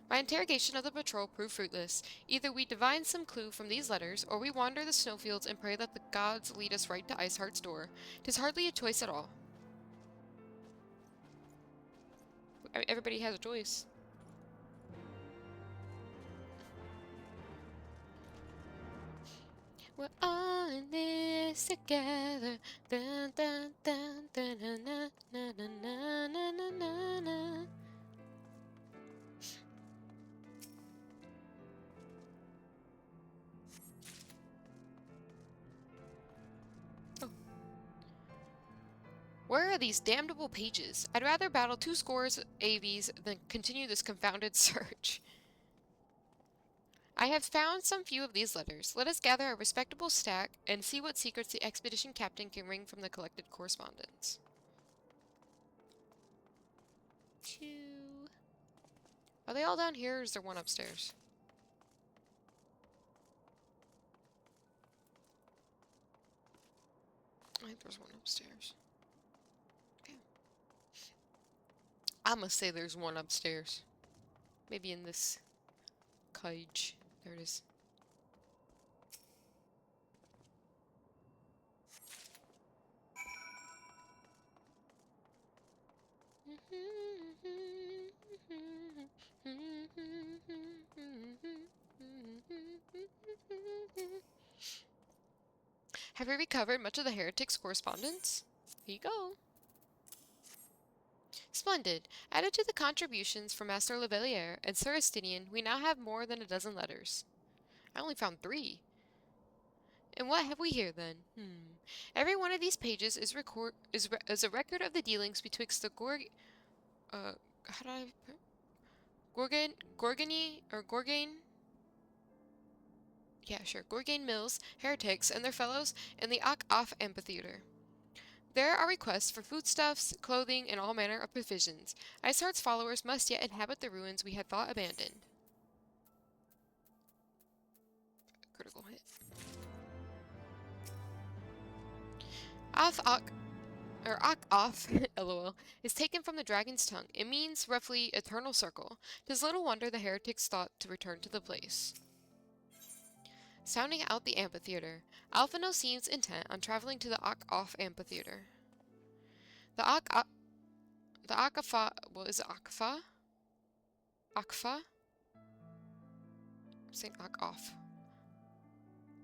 My interrogation of the patrol proved fruitless. Either we divine some clue from these letters, or we wander the snowfields and pray that the gods lead us right to Iceheart's door. 'Tis hardly a choice at all. Everybody has a choice. We're all in this together. Dun, dun, dun, dun, dun, na, na, na, na, na, na, na. Oh. Where are these damnable pages? I'd rather battle 2 scores AVs than continue this confounded search. I have found some few of these letters. Let us gather a respectable stack and see what secrets the expedition captain can wring from the collected correspondence. Are they all down here, or is there one upstairs? I think there's one upstairs. Okay. I must say there's one upstairs. Maybe in this cage. There it is. Have we recovered much of the heretics' correspondence? Here you go. Splendid. Added to the contributions from Master Levellier and Sir Estinian, we now have more than a dozen letters. I only found 3. And what have we here, then? Every one of these pages is a record of the dealings betwixt the how do I... Gorgane? Yeah, sure. Gorgane Mills, heretics, and their fellows in the Ak-Off amphitheater. There are requests for foodstuffs, clothing, and all manner of provisions. Iceheart's followers must yet inhabit the ruins we had thought abandoned. Critical hit. Ak-Off, lol, is taken from the dragon's tongue. It means, roughly, eternal circle. 'Tis little wonder the heretics thought to return to the place. Sounding out the amphitheater. Alphino seems intent on traveling to the Ak-Off amphitheater. The Akafa, what is it, Akfa? Akfa? I'm saying Ak-Off.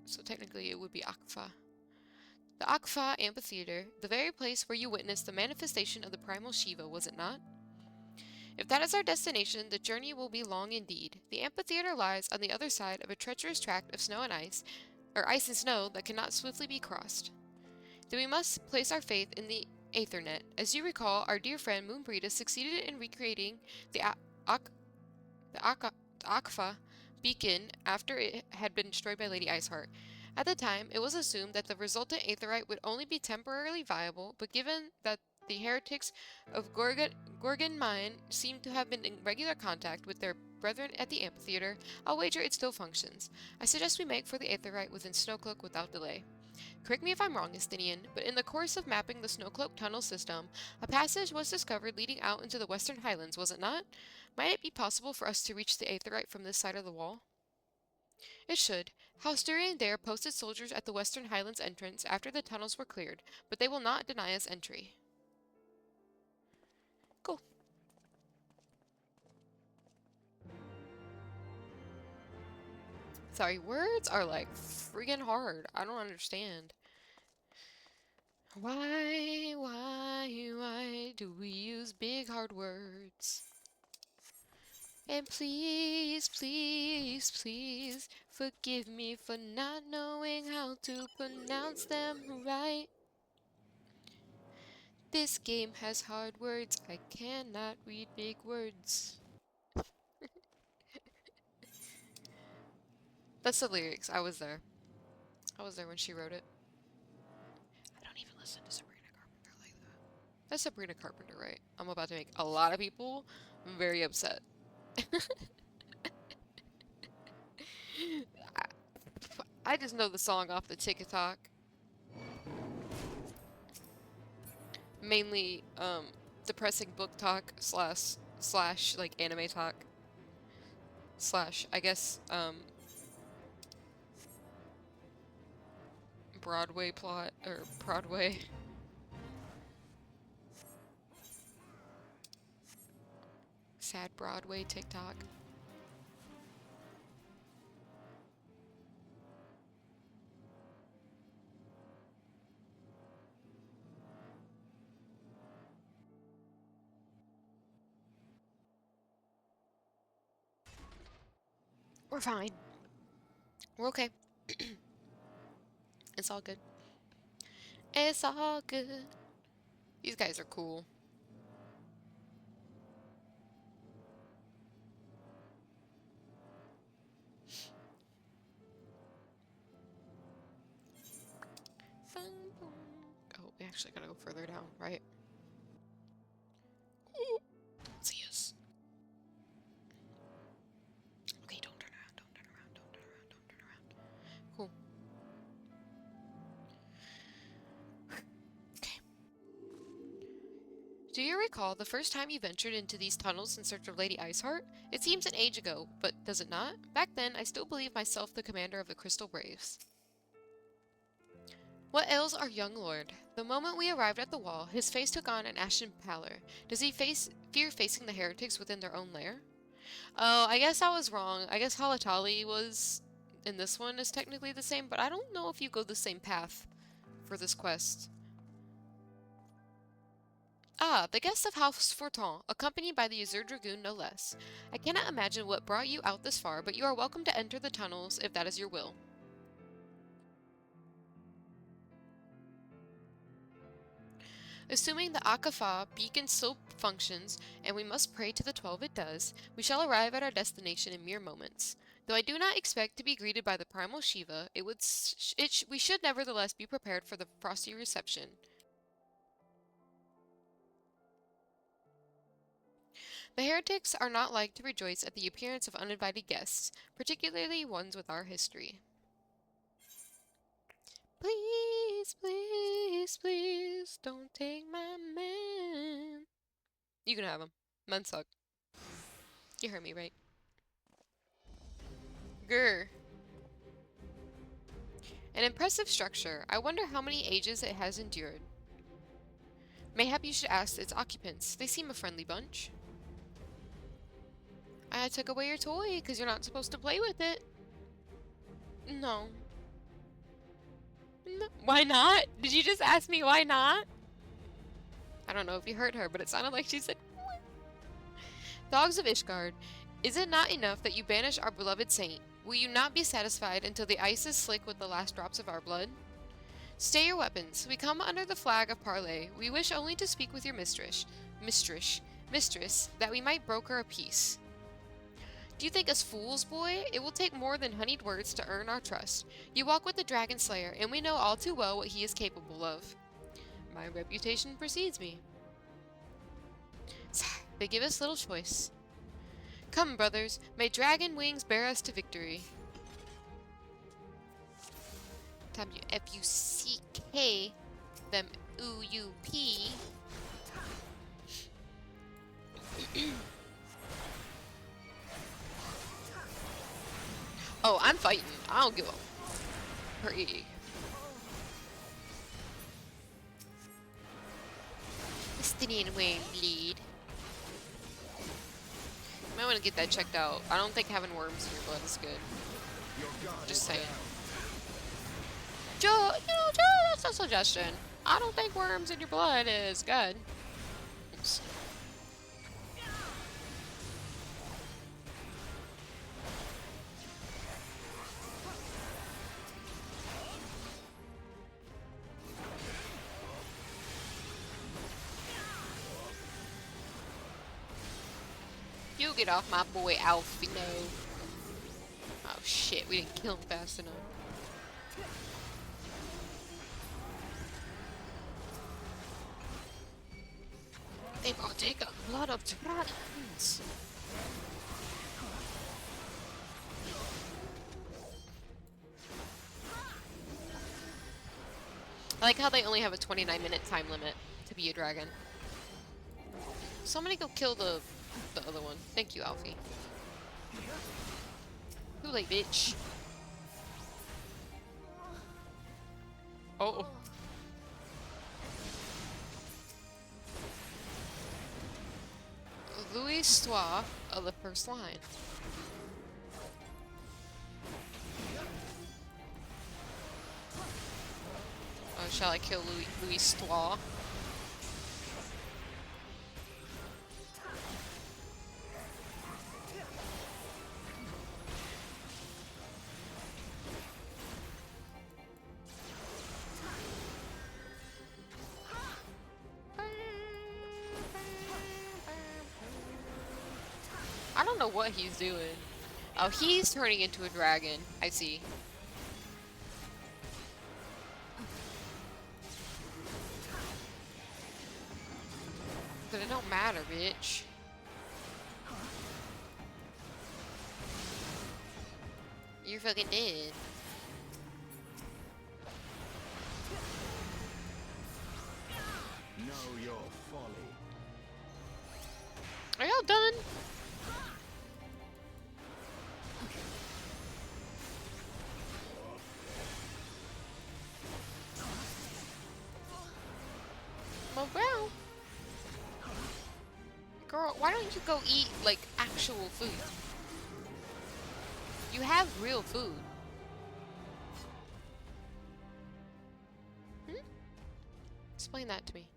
So technically it would be Akfa. The Akfa amphitheater, the very place where you witnessed the manifestation of the primal Shiva, was it not? If that is our destination, the journey will be long indeed. The amphitheater lies on the other side of a treacherous tract of snow and ice, or ice and snow that cannot swiftly be crossed. Then we must place our faith in the Aethernet. As you recall, our dear friend Moonbrita succeeded in recreating the Akfa beacon after it had been destroyed by Lady Iceheart. At the time, it was assumed that the resultant aetherite would only be temporarily viable, but given that the heretics of Gorgon Mine seem to have been in regular contact with their brethren at the amphitheater, I'll wager it still functions. I suggest we make for the aetherite within Snowcloak without delay. Correct me if I'm wrong, Estinian, but in the course of mapping the Snowcloak tunnel system, a passage was discovered leading out into the Western Highlands, was it not? Might it be possible for us to reach the aetherite from this side of the wall? It should. Hausterian Dare posted soldiers at the Western Highlands entrance after the tunnels were cleared, but they will not deny us entry. Cool. Sorry, words are like friggin' hard. I don't understand. Why do we use big hard words? And please, please, please, forgive me for not knowing how to pronounce them right. This game has hard words. I cannot read big words. That's the lyrics. I was there. I was there when she wrote it. I don't even listen to Sabrina Carpenter like That's Sabrina Carpenter, right? I'm about to make a lot of people very upset. I just know the song off the TikTok. Mainly, depressing book talk slash like anime talk slash, I guess, Broadway plot or Broadway. Sad Broadway TikTok. We're fine. We're okay. It's all good. It's all good. These guys are cool. Oh, we actually gotta go further down, right? Ooh, don't see us. Okay, don't turn around, don't turn around, don't turn around, don't turn around. Cool. Okay. Do you recall the first time you ventured into these tunnels in search of Lady Iceheart? It seems an age ago, but does it not? Back then, I still believed myself the commander of the Crystal Braves. What ails our young lord? The moment we arrived at the wall, his face took on an ashen pallor. Does he fear facing the heretics within their own lair? Oh, I guess I was wrong. I guess Halatali was in this one is technically the same, but I don't know if you go the same path for this quest. Ah, the guests of House Fortin, accompanied by the Azure Dragoon no less. I cannot imagine what brought you out this far, but you are welcome to enter the tunnels if that is your will. Assuming the Akafa beacon still functions, and we must pray to the 12 it does, we shall arrive at our destination in mere moments. Though I do not expect to be greeted by the primal Shiva, we should nevertheless be prepared for the frosty reception. The heretics are not like to rejoice at the appearance of uninvited guests, particularly ones with our history. Please, please, please, don't take my man. You can have him. Men suck. You heard me, right? Grr. An impressive structure. I wonder how many ages it has endured. Mayhap you should ask its occupants. They seem a friendly bunch. I took away your toy because you're not supposed to play with it. No. No. Why not? Did you just ask me why not? I don't know if you heard her, but it sounded like she said, what? Dogs of Ishgard, is it not enough that you banish our beloved saint? Will you not be satisfied until the ice is slick with the last drops of our blood? Stay your weapons. We come under the flag of parley. We wish only to speak with your mistress, that we might broker a peace. Do you think us fools, boy? It will take more than honeyed words to earn our trust. You walk with the Dragon Slayer, and we know all too well what he is capable of. My reputation precedes me. They give us little choice. Come, brothers, may dragon wings bear us to victory. W-F-U-C-K them U-U-P. Oh, I'm fighting. I don't give a pretty. Estinian way bleed. Might want to get that checked out. I don't think having worms in your blood is good. Just saying. That's a suggestion. I don't think worms in your blood is good. Oops. You get off my boy Alfino. Oh shit, we didn't kill him fast enough. blood of dragons. I like how they only have a 29-minute time limit to be a dragon. Somebody go kill the other one. Thank you, Alfie. Too late, bitch. Oh. Louis Stois of the first line. Oh, shall I kill Louis Stois? I don't know what he's doing. Oh, he's turning into a dragon. I see. But it don't matter, bitch. You're fucking dead. Know your folly. Are y'all done? Well, girl, why don't you go eat, like, actual food? You have real food. Hmm? Explain that to me.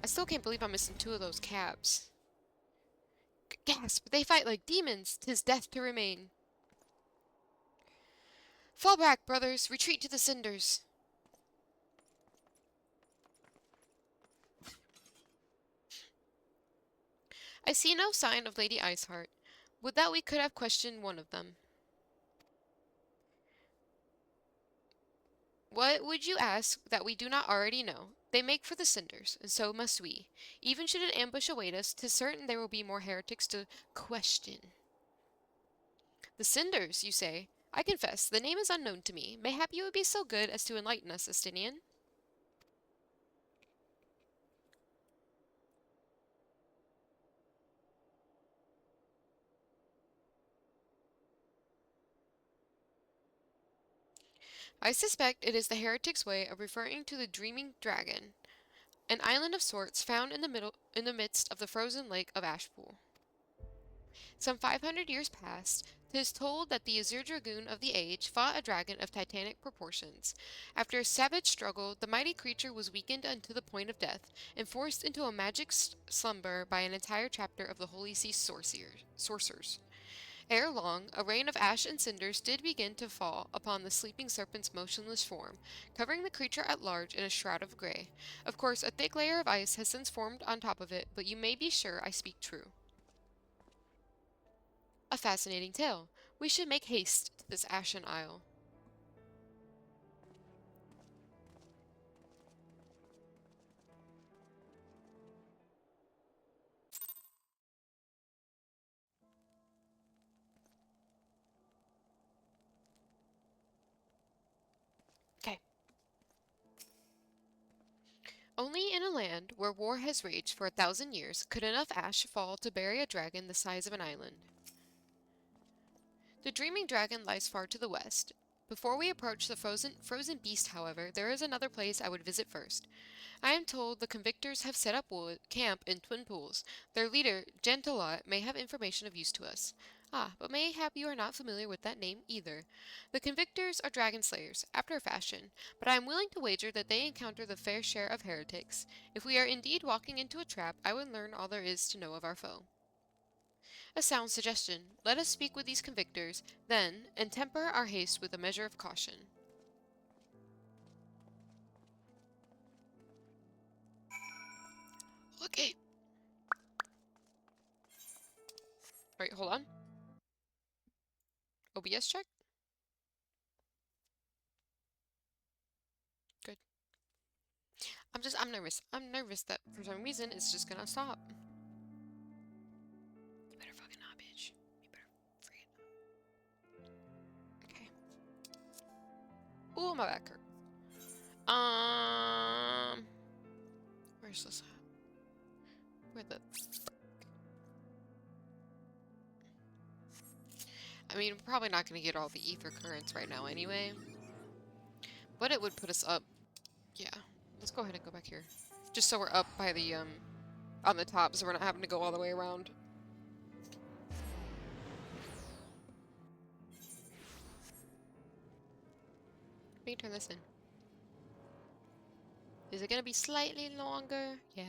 I still can't believe I'm missing 2 of those caps. Gasp! They fight like demons! 'Tis death to remain. Fall back, brothers! Retreat to the cinders! I see no sign of Lady Iceheart. Would that we could have questioned one of them. What would you ask that we do not already know? They make for the cinders, and so must we. Even should an ambush await us, 'tis certain there will be more heretics to question. The cinders, you say? I confess, the name is unknown to me. Mayhap you would be so good as to enlighten us, Estinian? I suspect it is the heretic's way of referring to the dreaming dragon, an island of sorts found in the midst of the frozen lake of Ashpool. Some 500 years past, 'tis told that the Azure Dragoon of the age fought a dragon of titanic proportions. After a savage struggle, the mighty creature was weakened unto the point of death, and forced into a magic slumber by an entire chapter of the Holy See sorcerers. Ere long, a rain of ash and cinders did begin to fall upon the sleeping serpent's motionless form, covering the creature at large in a shroud of grey. Of course, a thick layer of ice has since formed on top of it, but you may be sure I speak true. A fascinating tale. We should make haste to this ashen isle. Okay. Only in a land where war has raged for 1,000 years could enough ash fall to bury a dragon the size of an island. The dreaming dragon lies far to the west. Before we approach the frozen beast, however, there is another place I would visit first. I am told the convictors have set up camp in Twin Pools. Their leader, Gentilot, may have information of use to us. Ah, but mayhap you are not familiar with that name either. The convictors are dragon slayers, after a fashion, but I am willing to wager that they encounter the fair share of heretics. If we are indeed walking into a trap, I would learn all there is to know of our foe. A sound suggestion. Let us speak with these convictors, then, and temper our haste with a measure of caution. Okay. Wait, hold on. OBS check? Good. I'm nervous. I'm nervous that for some reason it's just gonna stop. Ooh, my back hurt. Where's this at? Where the... I mean, we're probably not going to get all the ether currents right now anyway. But it would put us up. Yeah. Let's go ahead and go back here. Just so we're up by the, on the top, so we're not having to go all the way around. Let me turn this in. Is it going to be slightly longer? Yeah.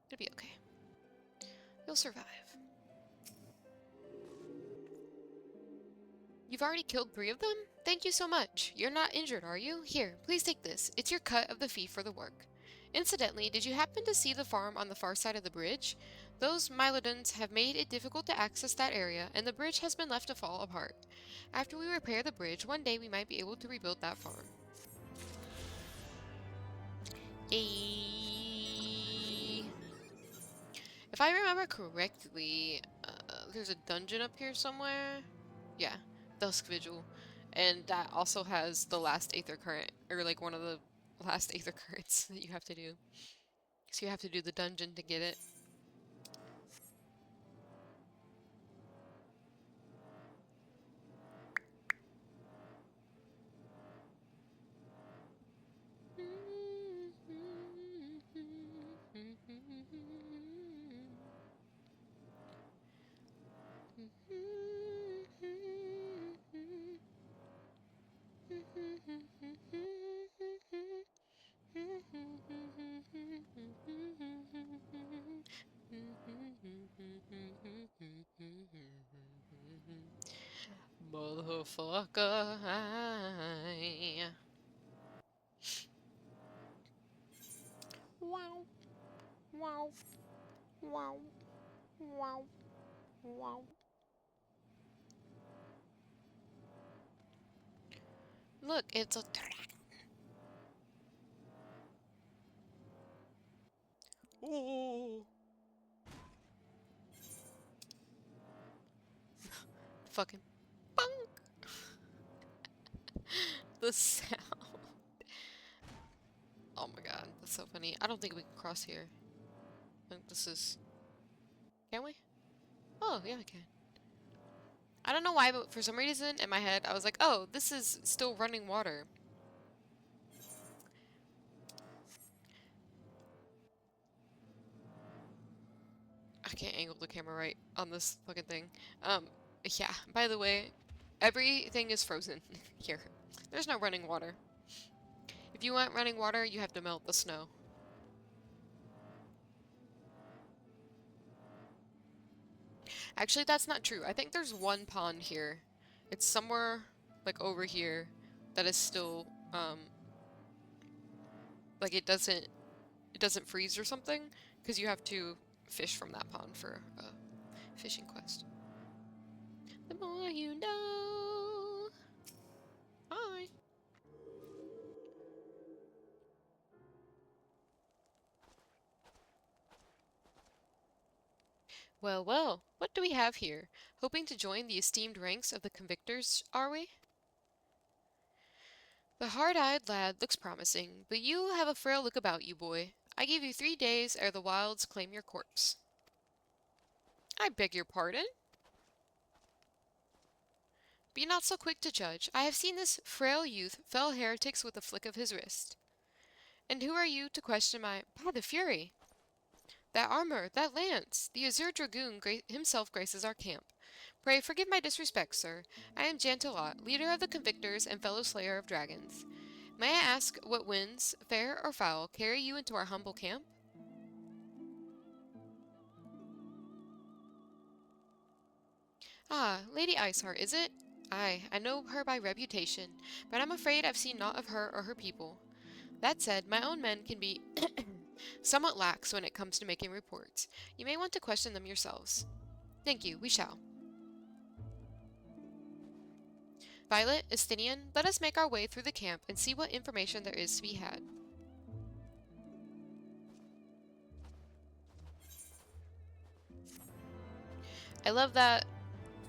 It'll be okay. You'll survive. You've already killed 3 of them? Thank you so much. You're not injured, are you? Here, please take this. It's your cut of the fee for the work. Incidentally, did you happen to see the farm on the far side of the bridge? Those Mylodons have made it difficult to access that area, and the bridge has been left to fall apart. After we repair the bridge, one day we might be able to rebuild that farm. Yay! If I remember correctly, there's a dungeon up here somewhere. Yeah, Dusk Vigil. And that also has the last Aether Current, or like one of the last Aether Currents that you have to do. So you have to do the dungeon to get it. Motherfucker, wow, wow, wow, wow, wow. Look, it's a dragon. Ooh. Fucking bonk. The sound. Oh my god, that's so funny. I don't think we can cross here. I think this is... Can we? Oh, yeah, we can. I don't know why, but for some reason in my head, I was like, oh, this is still running water. I can't angle the camera right on this fucking thing. Yeah, by the way, everything is frozen here. There's no running water. If you want running water, you have to melt the snow. Actually, that's not true. I think there's one pond here. It's somewhere, like, over here that is still, like, it doesn't freeze or something, because you have to fish from that pond for a fishing quest. The more you know. Hi. Well, well, what do we have here? Hoping to join the esteemed ranks of the convictors, are we? The hard-eyed lad looks promising, but you have a frail look about you, boy. I give you 3 days ere the wilds claim your corpse. I beg your pardon? Be not so quick to judge. I have seen this frail youth fell heretics with a flick of his wrist. And who are you to question my... By the Fury! That armor, that lance! The Azure Dragoon himself graces our camp. Pray forgive my disrespect, sir. I am Jantelot, leader of the Convictors and fellow slayer of dragons. May I ask what winds, fair or foul, carry you into our humble camp? Ah, Lady Iceheart, is it? Aye, I know her by reputation, but I'm afraid I've seen naught of her or her people. That said, my own men can be somewhat lax when it comes to making reports. You may want to question them yourselves. Thank you, we shall. Violet, Estinian, let us make our way through the camp and see what information there is to be had. I love that.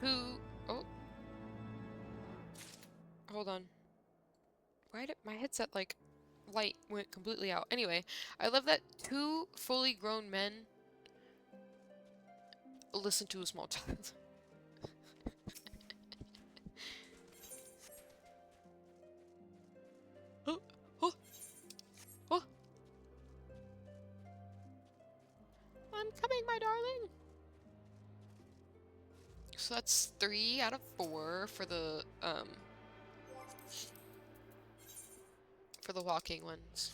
Who... Oh. Hold on. Why did my headset, like, light went completely out? Anyway, I love that two fully grown men listen to a small child. Oh, oh, oh. I'm coming, my darling. So that's 3 out of 4 for the walking ones.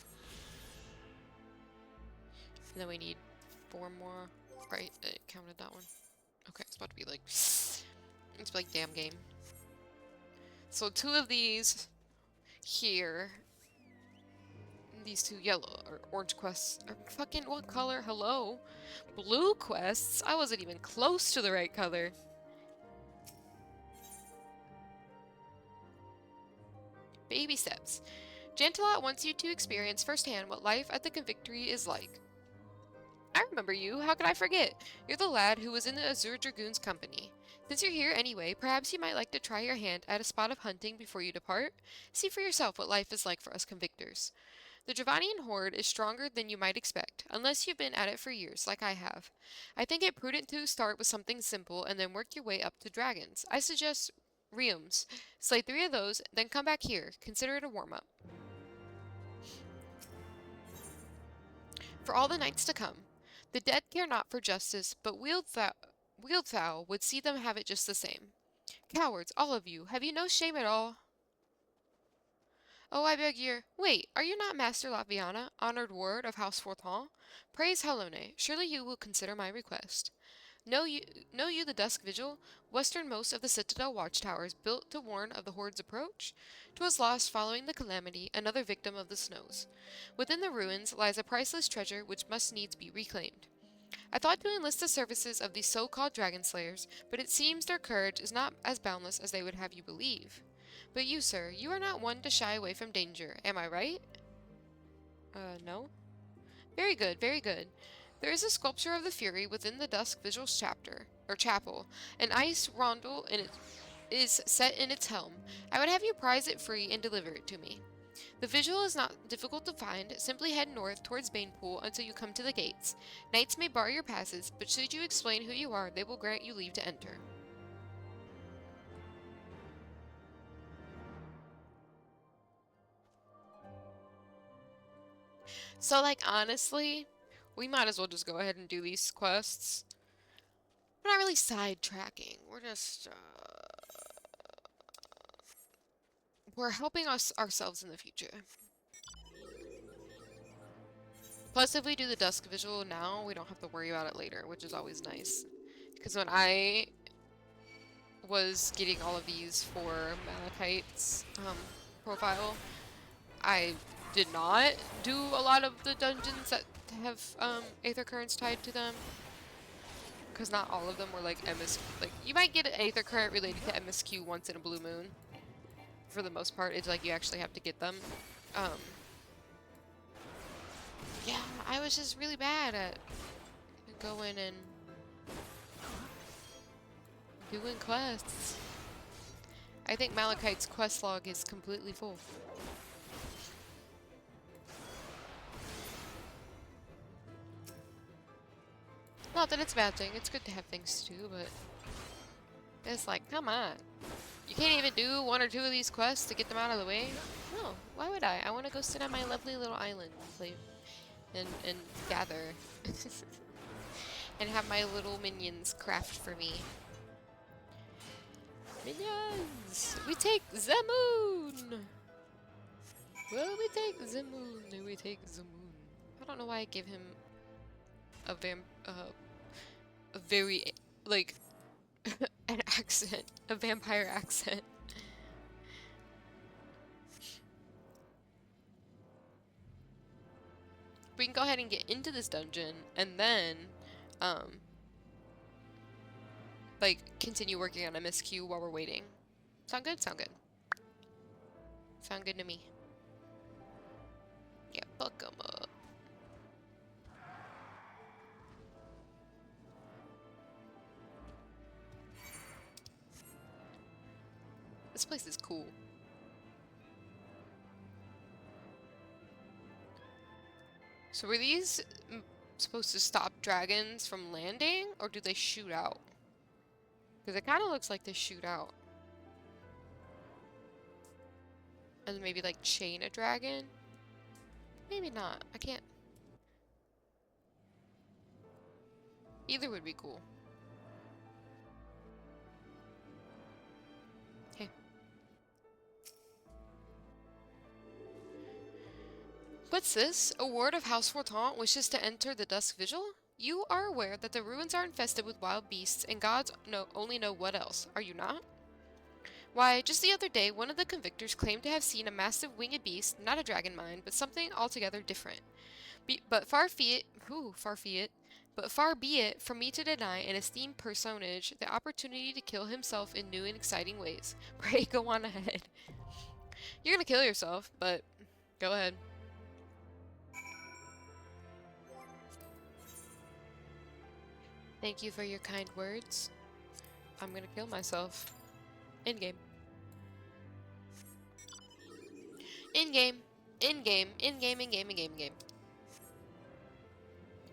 And then we need 4 more. Right, I counted that one. Okay, it's about to be like it's like damn game. So 2 of these here. These 2 yellow or orange quests are fucking what color? Hello? Blue quests? I wasn't even close to the right color. Baby steps. Jantalot wants you to experience firsthand what life at the Convictory is like. I remember you. How could I forget? You're the lad who was in the Azure Dragoon's company. Since you're here anyway, perhaps you might like to try your hand at a spot of hunting before you depart? See for yourself what life is like for us convictors. The Dravanian horde is stronger than you might expect, unless you've been at it for years, like I have. I think it prudent to start with something simple and then work your way up to dragons. I suggest Realms. Slay 3 of those, then come back here. Consider it a warm-up. For all the nights to come. The dead care not for justice, but Wieldthau would see them have it just the same. Cowards, all of you, have you no shame at all? Oh, I beg your— Wait, are you not Master Latviana, honored ward of House Forton? Praise Halone, surely you will consider my request. Know you the Dusk Vigil, westernmost of the Citadel watchtowers, built to warn of the horde's approach? 'Twas lost following the calamity, another victim of the snows. Within the ruins lies a priceless treasure which must needs be reclaimed. I thought to enlist the services of these so-called dragon slayers, but it seems their courage is not as boundless as they would have you believe. But you, sir, you are not one to shy away from danger, am I right? No? Very good, very good. There is a sculpture of the Fury within the Dusk Vigil's chapel. An ice rondel is set in its helm. I would have you prize it free and deliver it to me. The Vigil is not difficult to find. Simply head north towards Banepool until you come to the gates. Knights may bar your passes, but should you explain who you are, they will grant you leave to enter. So, like, honestly, we might as well just go ahead and do these quests. We're not really sidetracking. We're just, we're helping us ourselves in the future. Plus, if we do the Dusk Vigil now, we don't have to worry about it later, which is always nice. Because when I was getting all of these for Malachite's profile, I did not do a lot of the dungeons that have Aether Currents tied to them. Because not all of them were like MSQ. Like, you might get an Aether Current related to MSQ once in a blue moon. For the most part, it's like you actually have to get them. Yeah, I was just really bad at going and doing quests. I think Malachite's quest log is completely full. Not that it's a bad thing, it's good to have things to do, but it's like, come on. You can't even do 1 or 2 of these quests to get them out of the way? No, why would I? I want to go sit on my lovely little island and play and gather. And have my little minions craft for me. Minions! We take the moon! Well, we take the moon, and we take the moon. I don't know why I give him a very, like, an accent. A vampire accent. We can go ahead and get into this dungeon, and then, like, continue working on MSQ while we're waiting. Sound good? Sound good. Sound good to me. Yeah, fuck 'em up. This place is cool. So were these supposed to stop dragons from landing, or do they shoot out? Because it kind of looks like they shoot out. And maybe like chain a dragon? Maybe not. I can't. Either would be cool. Okay. What's this? A ward of House Fortant wishes to enter the Dusk Vigil? You are aware that the ruins are infested with wild beasts, and gods only know what else. Are you not? Why, just the other day, one of the convictors claimed to have seen a massive winged beast, not a dragon mind, but something altogether different. But far be it from me to deny an esteemed personage the opportunity to kill himself in new and exciting ways. Pray go on ahead. You're gonna kill yourself, but go ahead. Thank you for your kind words. I'm gonna kill myself. In-game. In-game. In-game. In-game, in-game, in-game, in-game.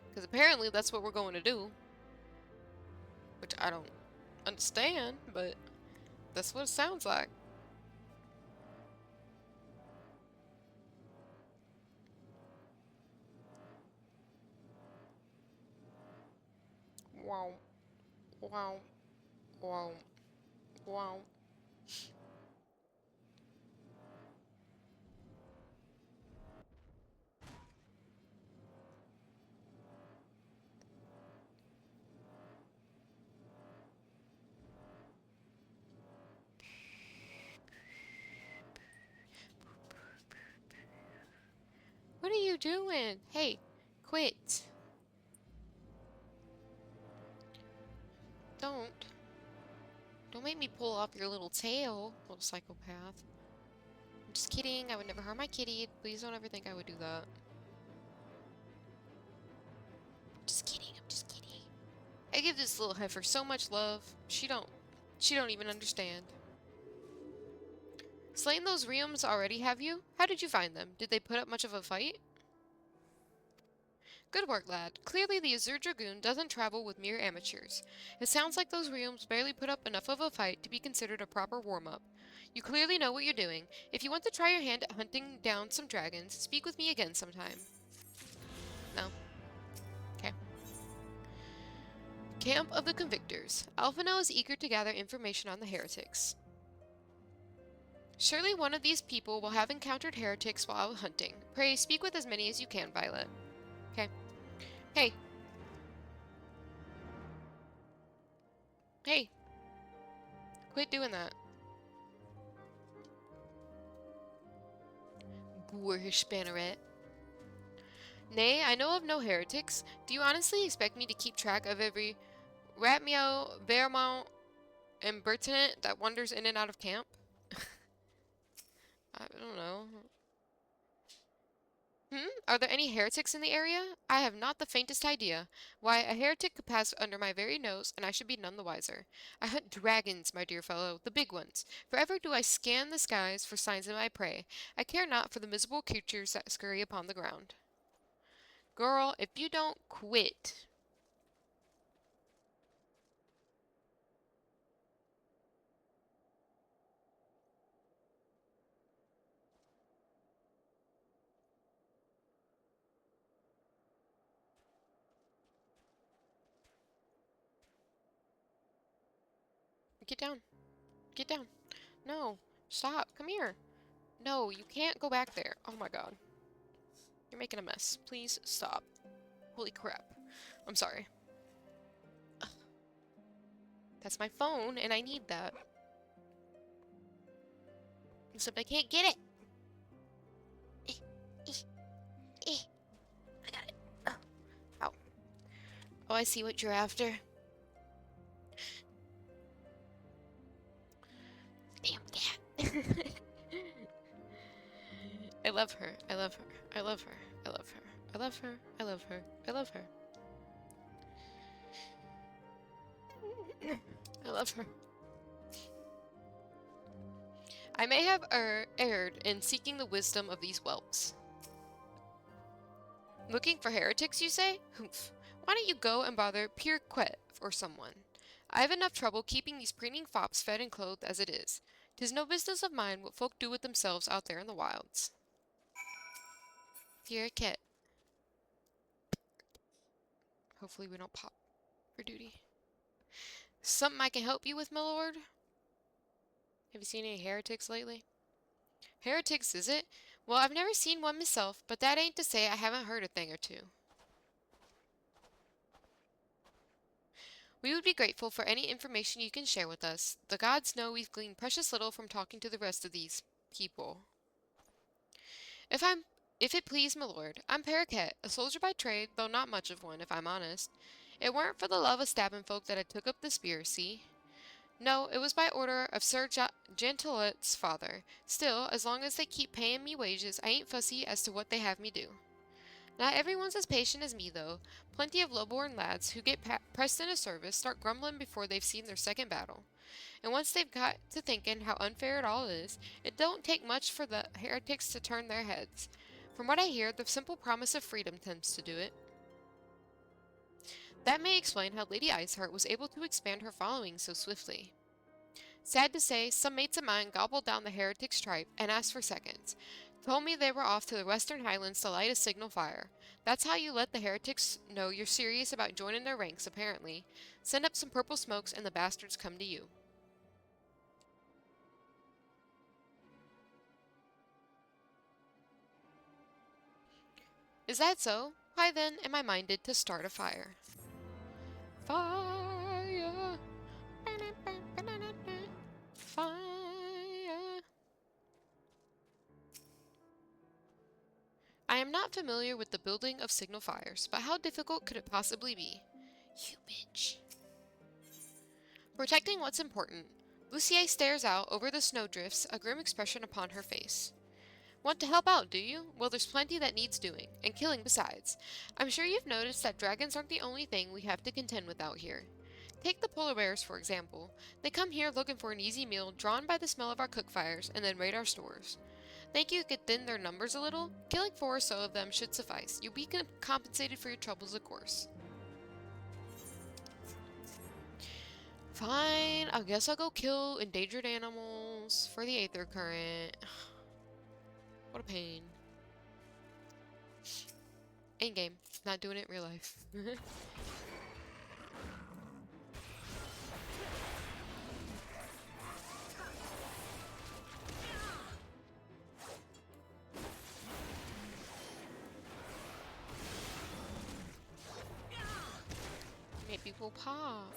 Because apparently that's what we're going to do. Which I don't understand, but that's what it sounds like. Wow. Wow. Wow. Wow. What are you doing? Hey, quit. Don't. Don't make me pull off your little tail, little psychopath. I'm just kidding. I would never harm my kitty. Please don't ever think I would do that. Just kidding. I'm just kidding. I give this little heifer so much love. She don't even understand. Slain those Realms already, have you? How did you find them? Did they put up much of a fight? Good work, lad. Clearly the Azure Dragoon doesn't travel with mere amateurs. It sounds like those Realms barely put up enough of a fight to be considered a proper warm-up. You clearly know what you're doing. If you want to try your hand at hunting down some dragons, speak with me again sometime. No? Okay. Camp of the Convictors. Alphinaud is eager to gather information on the heretics. Surely one of these people will have encountered heretics while out hunting. Pray speak with as many as you can, Violet. Okay. Hey. Hey. Quit doing that. Boorish Banneret. Nay, I know of no heretics. Do you honestly expect me to keep track of every Ratmeow, Vermont, and Bertinet that wanders in and out of camp? I don't know. Are there any heretics in the area? I have not the faintest idea. Why, a heretic could pass under my very nose, and I should be none the wiser. I hunt dragons, my dear fellow, the big ones. Forever do I scan the skies for signs of my prey. I care not for the miserable creatures that scurry upon the ground. Girl, if you don't quit. Get down. Get down. No. Stop. Come here. No, you can't go back there. Oh my god. You're making a mess. Please stop. Holy crap. I'm sorry. Ugh. That's my phone, and I need that. Except I can't get it. I got it. Oh. Ow. Oh, I see what you're after. Damn cat. I love her. I love her. I love her. I love her. I love her. I love her. I love her. I love her. I may have erred in seeking the wisdom of these whelps. Looking for heretics, you say? Humph. Why don't you go and bother Pierre Quet or someone? I have enough trouble keeping these preening fops fed and clothed as it is. 'Tis no business of mine what folk do with themselves out there in the wilds. Pierre Quet. Hopefully we don't pop for duty. Something I can help you with, my lord? Have you seen any heretics lately? Heretics, is it? Well, I've never seen one myself, but that ain't to say I haven't heard a thing or two. We would be grateful for any information you can share with us. The gods know we've gleaned precious little from talking to the rest of these people. If it please, my lord, I'm Paraquet, a soldier by trade, though not much of one, if I'm honest. It weren't for the love of stabbing folk that I took up the spear, see? No, it was by order of Sir Gentillet's father. Still, as long as they keep paying me wages, I ain't fussy as to what they have me do. Not everyone's as patient as me, though. Plenty of low-born lads who get pressed into service start grumbling before they've seen their second battle. And once they've got to thinking how unfair it all is, it don't take much for the heretics to turn their heads. From what I hear, the simple promise of freedom tends to do it. That may explain how Lady Iceheart was able to expand her following so swiftly. Sad to say, some mates of mine gobbled down the heretics' tripe and asked for seconds. Told me they were off to the Western Highlands to light a signal fire. That's how you let the heretics know you're serious about joining their ranks, apparently. Send up some purple smokes and the bastards come to you. Is that so? Why then am I minded to start a fire? Fire! Fire! I am not familiar with the building of signal fires, but how difficult could it possibly be? You bitch. Protecting what's important, Lucier stares out over the snowdrifts, a grim expression upon her face. Want to help out, do you? Well, there's plenty that needs doing, and killing besides. I'm sure you've noticed that dragons aren't the only thing we have to contend with out here. Take the polar bears, for example. They come here looking for an easy meal, drawn by the smell of our cook fires, and then raid our stores. Think you could thin their numbers a little? Killing 4 or so of them should suffice. You'll be compensated for your troubles, of course. Fine, I guess I'll go kill endangered animals for the Aether Current. What a pain. Endgame. Not doing it in real life. Maybe we'll pop.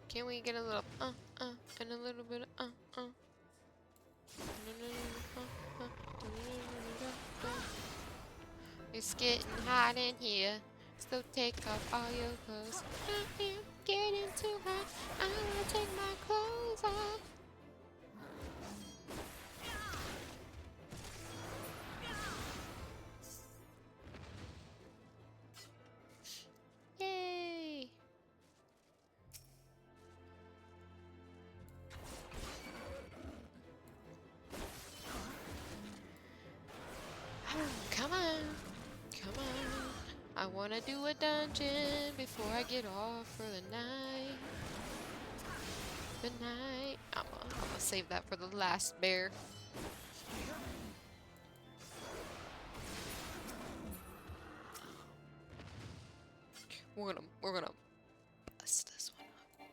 Can't we get a little and a little bit of It's getting hot in here, so take off all your clothes. I am getting too hot, I wanna take my clothes off. Yay! Come on, come on. I wanna do a dungeon before I get off for the night. The night. I'm gonna save that for the last bear. We're gonna bust this one up.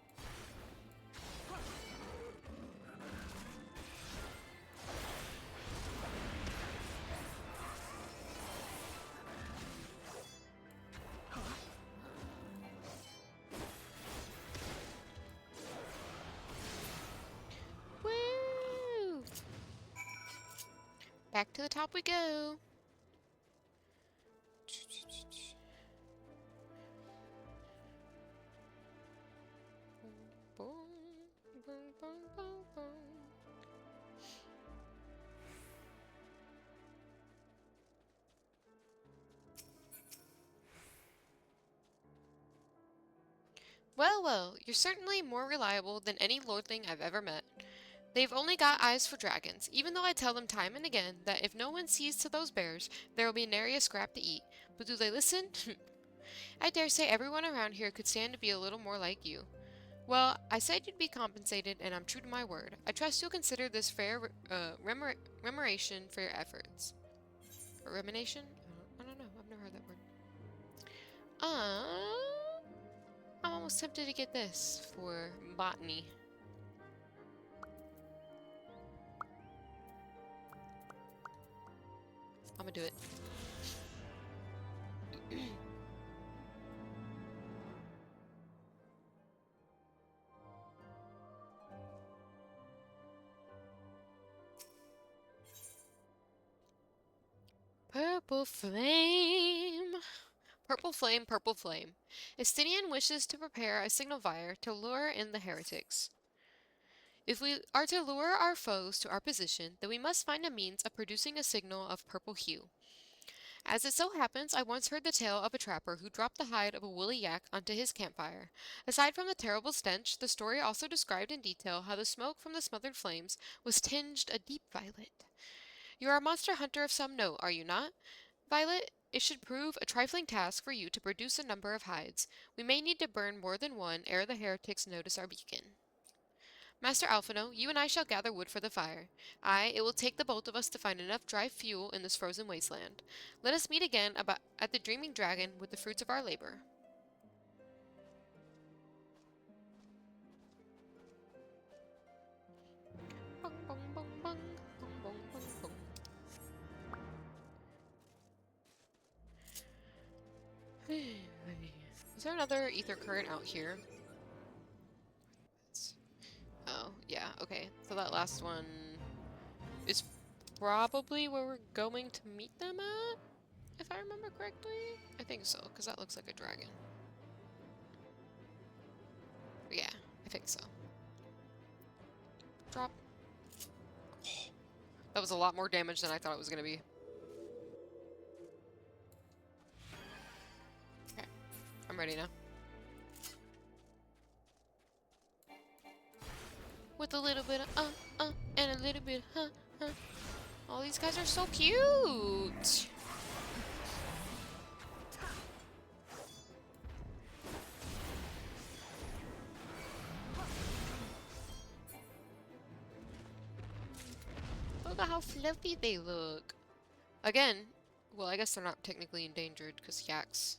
Woo! Back to the top we go. Well, well, you're certainly more reliable than any lordling I've ever met. They've only got eyes for dragons, even though I tell them time and again that if no one sees to those bears, there will be nary a scrap to eat. But do they listen? I dare say everyone around here could stand to be a little more like you. Well, I said you'd be compensated, and I'm true to my word. I trust you'll consider this fair remuneration for your efforts. Remuneration? I don't know. I've never heard that word. I'm almost tempted to get this for botany. I'm gonna do it. Purple flame. Purple flame, purple flame. Estinian wishes to prepare a signal fire to lure in the heretics. If we are to lure our foes to our position, then we must find a means of producing a signal of purple hue. As it so happens, I once heard the tale of a trapper who dropped the hide of a woolly yak onto his campfire. Aside from the terrible stench, the story also described in detail how the smoke from the smothered flames was tinged a deep violet. You are a monster hunter of some note, are you not? Violet, it should prove a trifling task for you to produce a number of hides. We may need to burn more than one ere the heretics notice our beacon. Master Alphino, you and I shall gather wood for the fire. It will take the both of us to find enough dry fuel in this frozen wasteland. Let us meet again at the Dreaming Dragon with the fruits of our labor. Bong, bong, bong, bong. Bong, bong, bong, bong. Is there another ether current out here? Oh, yeah, okay. So that last one is probably where we're going to meet them at, if I remember correctly. I think so, because that looks like a dragon. But yeah, I think so. Drop. That was a lot more damage than I thought it was going to be. Okay, I'm ready now. With a little bit of and a little bit of All these guys are so cute! Look at how fluffy they look. Again, well, I guess they're not technically endangered because yaks.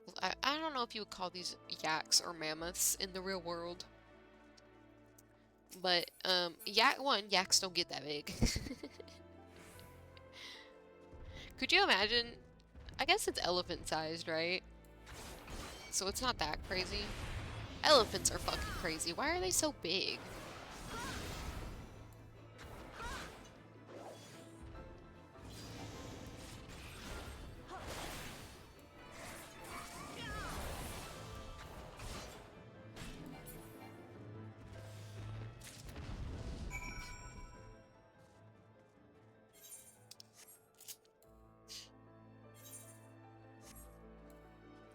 Well, I don't know if you would call these yaks or mammoths in the real world. But, yaks don't get that big. Could you imagine? I guess it's elephant-sized, right? So it's not that crazy. Elephants are fucking crazy. Why are they so big?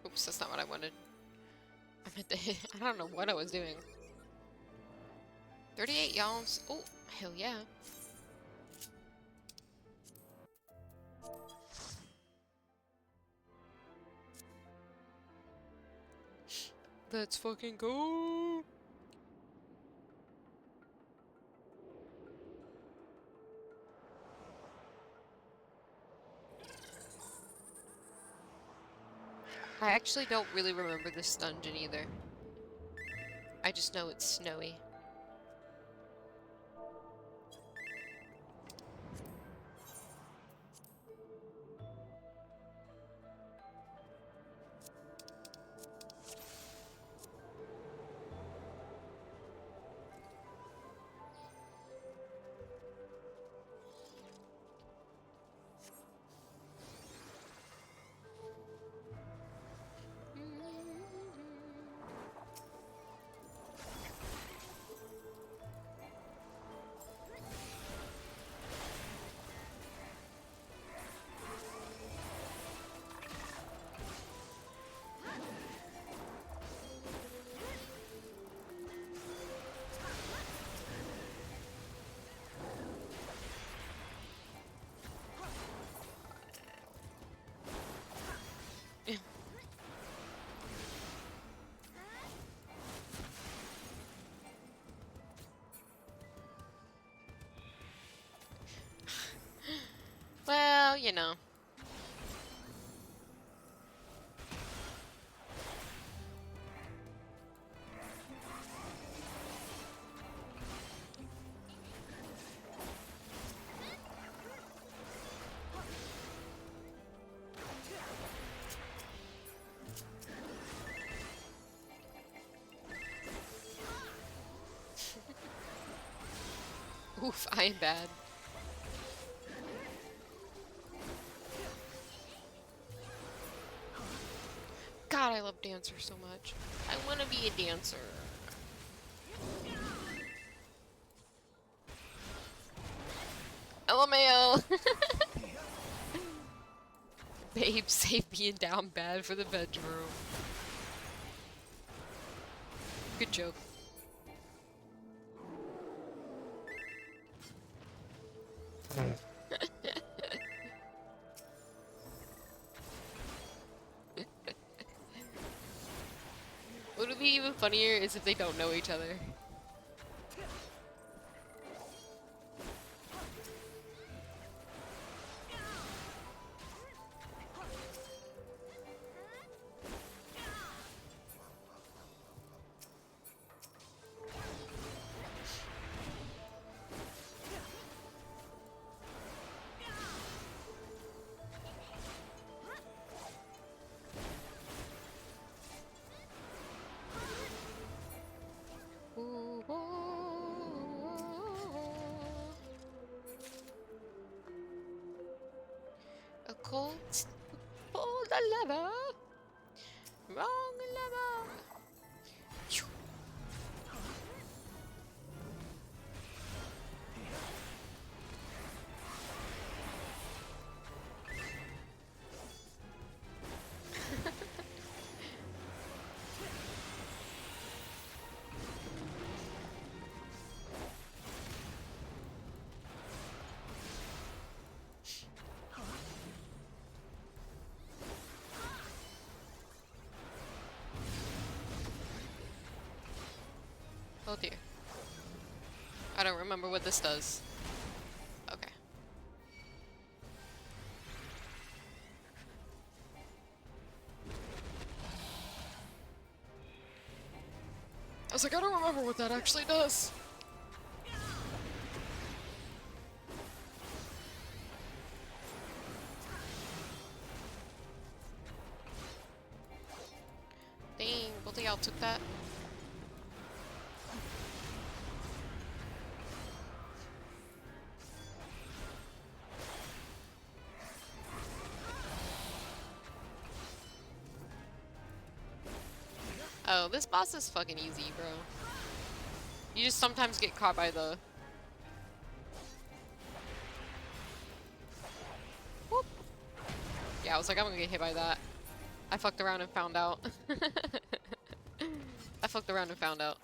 Oops, that's not what I wanted. I meant to hit. I don't know what I was doing. 38 yawns. Oh, hell yeah. Let's fucking go. I actually don't really remember this dungeon either. I just know it's snowy. you know. Oof, I am bad. God, I love dancers so much. I want to be a dancer. LMAO. Babe, save being down bad for the bedroom. Good joke. What would be even funnier is if they don't know each other. A cold pull the lever. Wrong lever. Phew. Oh dear. I don't remember what this does. Okay. I was like, I don't remember what that actually does. Dang, both of y'all took that. Oh, this boss is fucking easy, bro. You just sometimes get caught by the... Whoop. Yeah, I was like, I'm gonna get hit by that. I fucked around and found out. I fucked around and found out.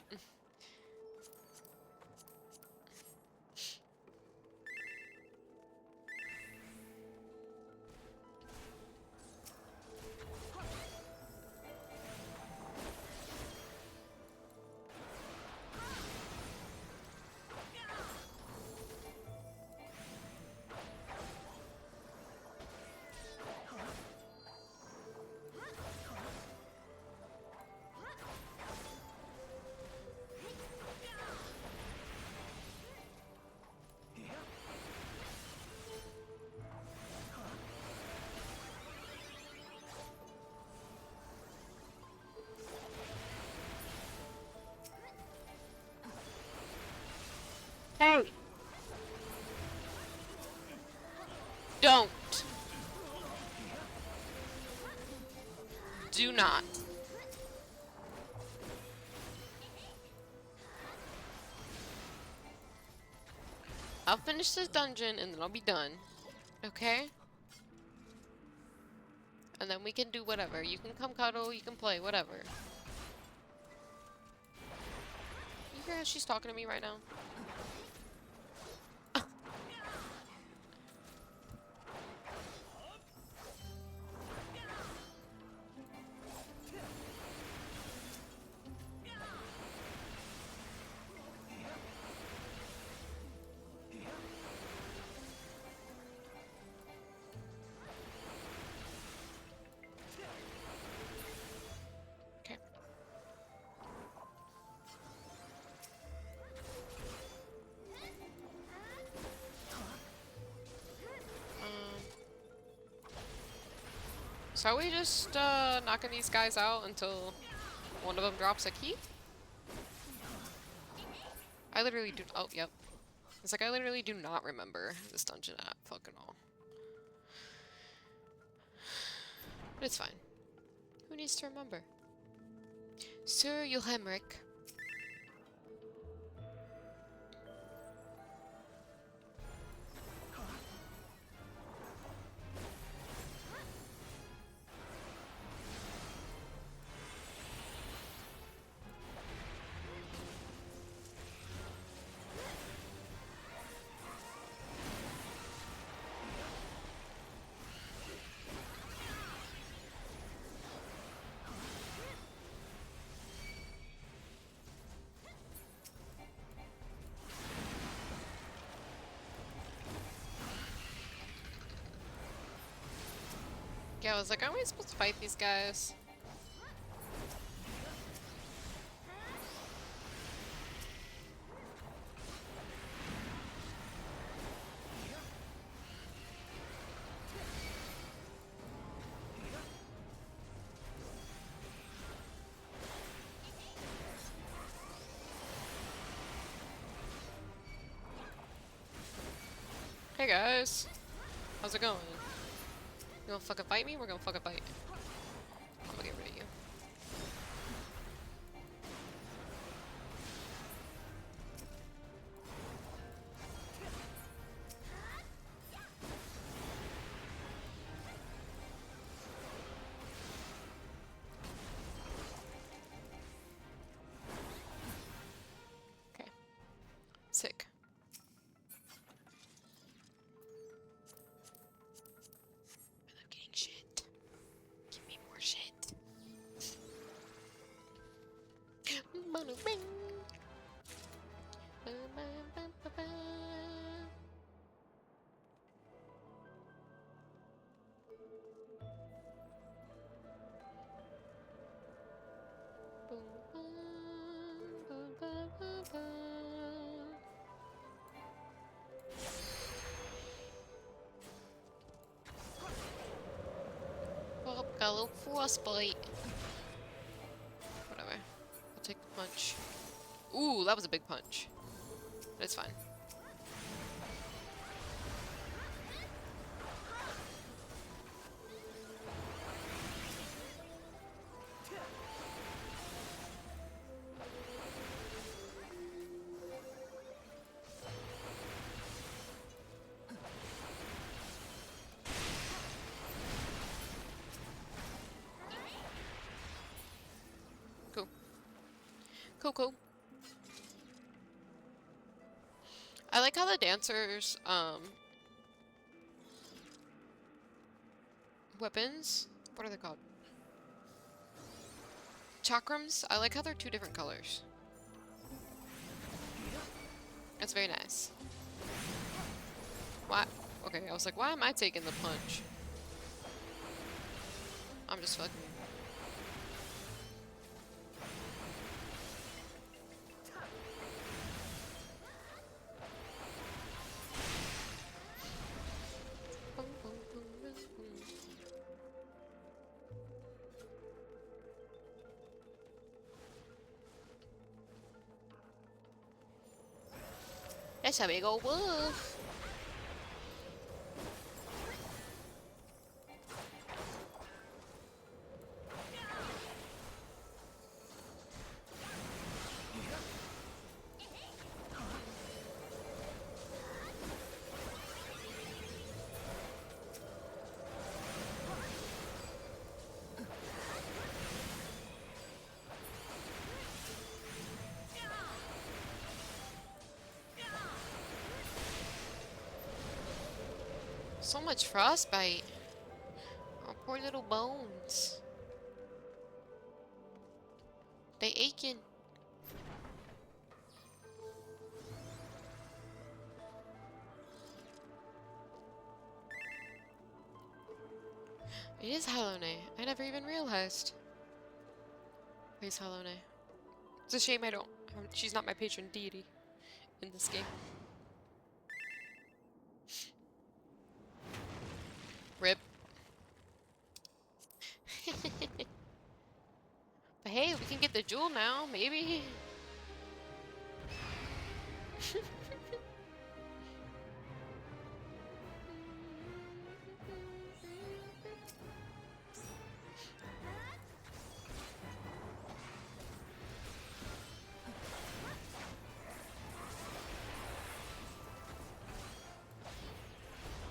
Hey! Don't! Do not. I'll finish this dungeon and then I'll be done. Okay? And then we can do whatever. You can come cuddle, you can play, whatever. You hear how she's talking to me right now? So are we just knocking these guys out until one of them drops a key? I literally do. Oh, yep. It's like I literally do not remember this dungeon at fucking all. But it's fine. Who needs to remember? Sir Johamric. Yeah, I was like, aren't we supposed to fight these guys? Hey guys, how's it going? You gonna fucking fight me? We're gonna fucking fight. I'm gonna get rid of you. Okay. Sick. I love getting shit. Give me more shit. Oh, got a little frostbite. Whatever. I'll take the punch. Ooh, that was a big punch. But it's fine. Cool. Cool, cool. I like how the dancers, weapons? What are they called? Chakrams? I like how they're two different colors. That's very nice. Why? Okay, I was like, why am I taking the punch? I'm just fucking. That's a big old wolf. So much frostbite. Oh, poor little bones. They aching. It is Hollow Knight. I never even realized. Where's Hollow Knight? It's a shame I don't. She's not my patron deity in this game. Rip. get the jewel now, maybe.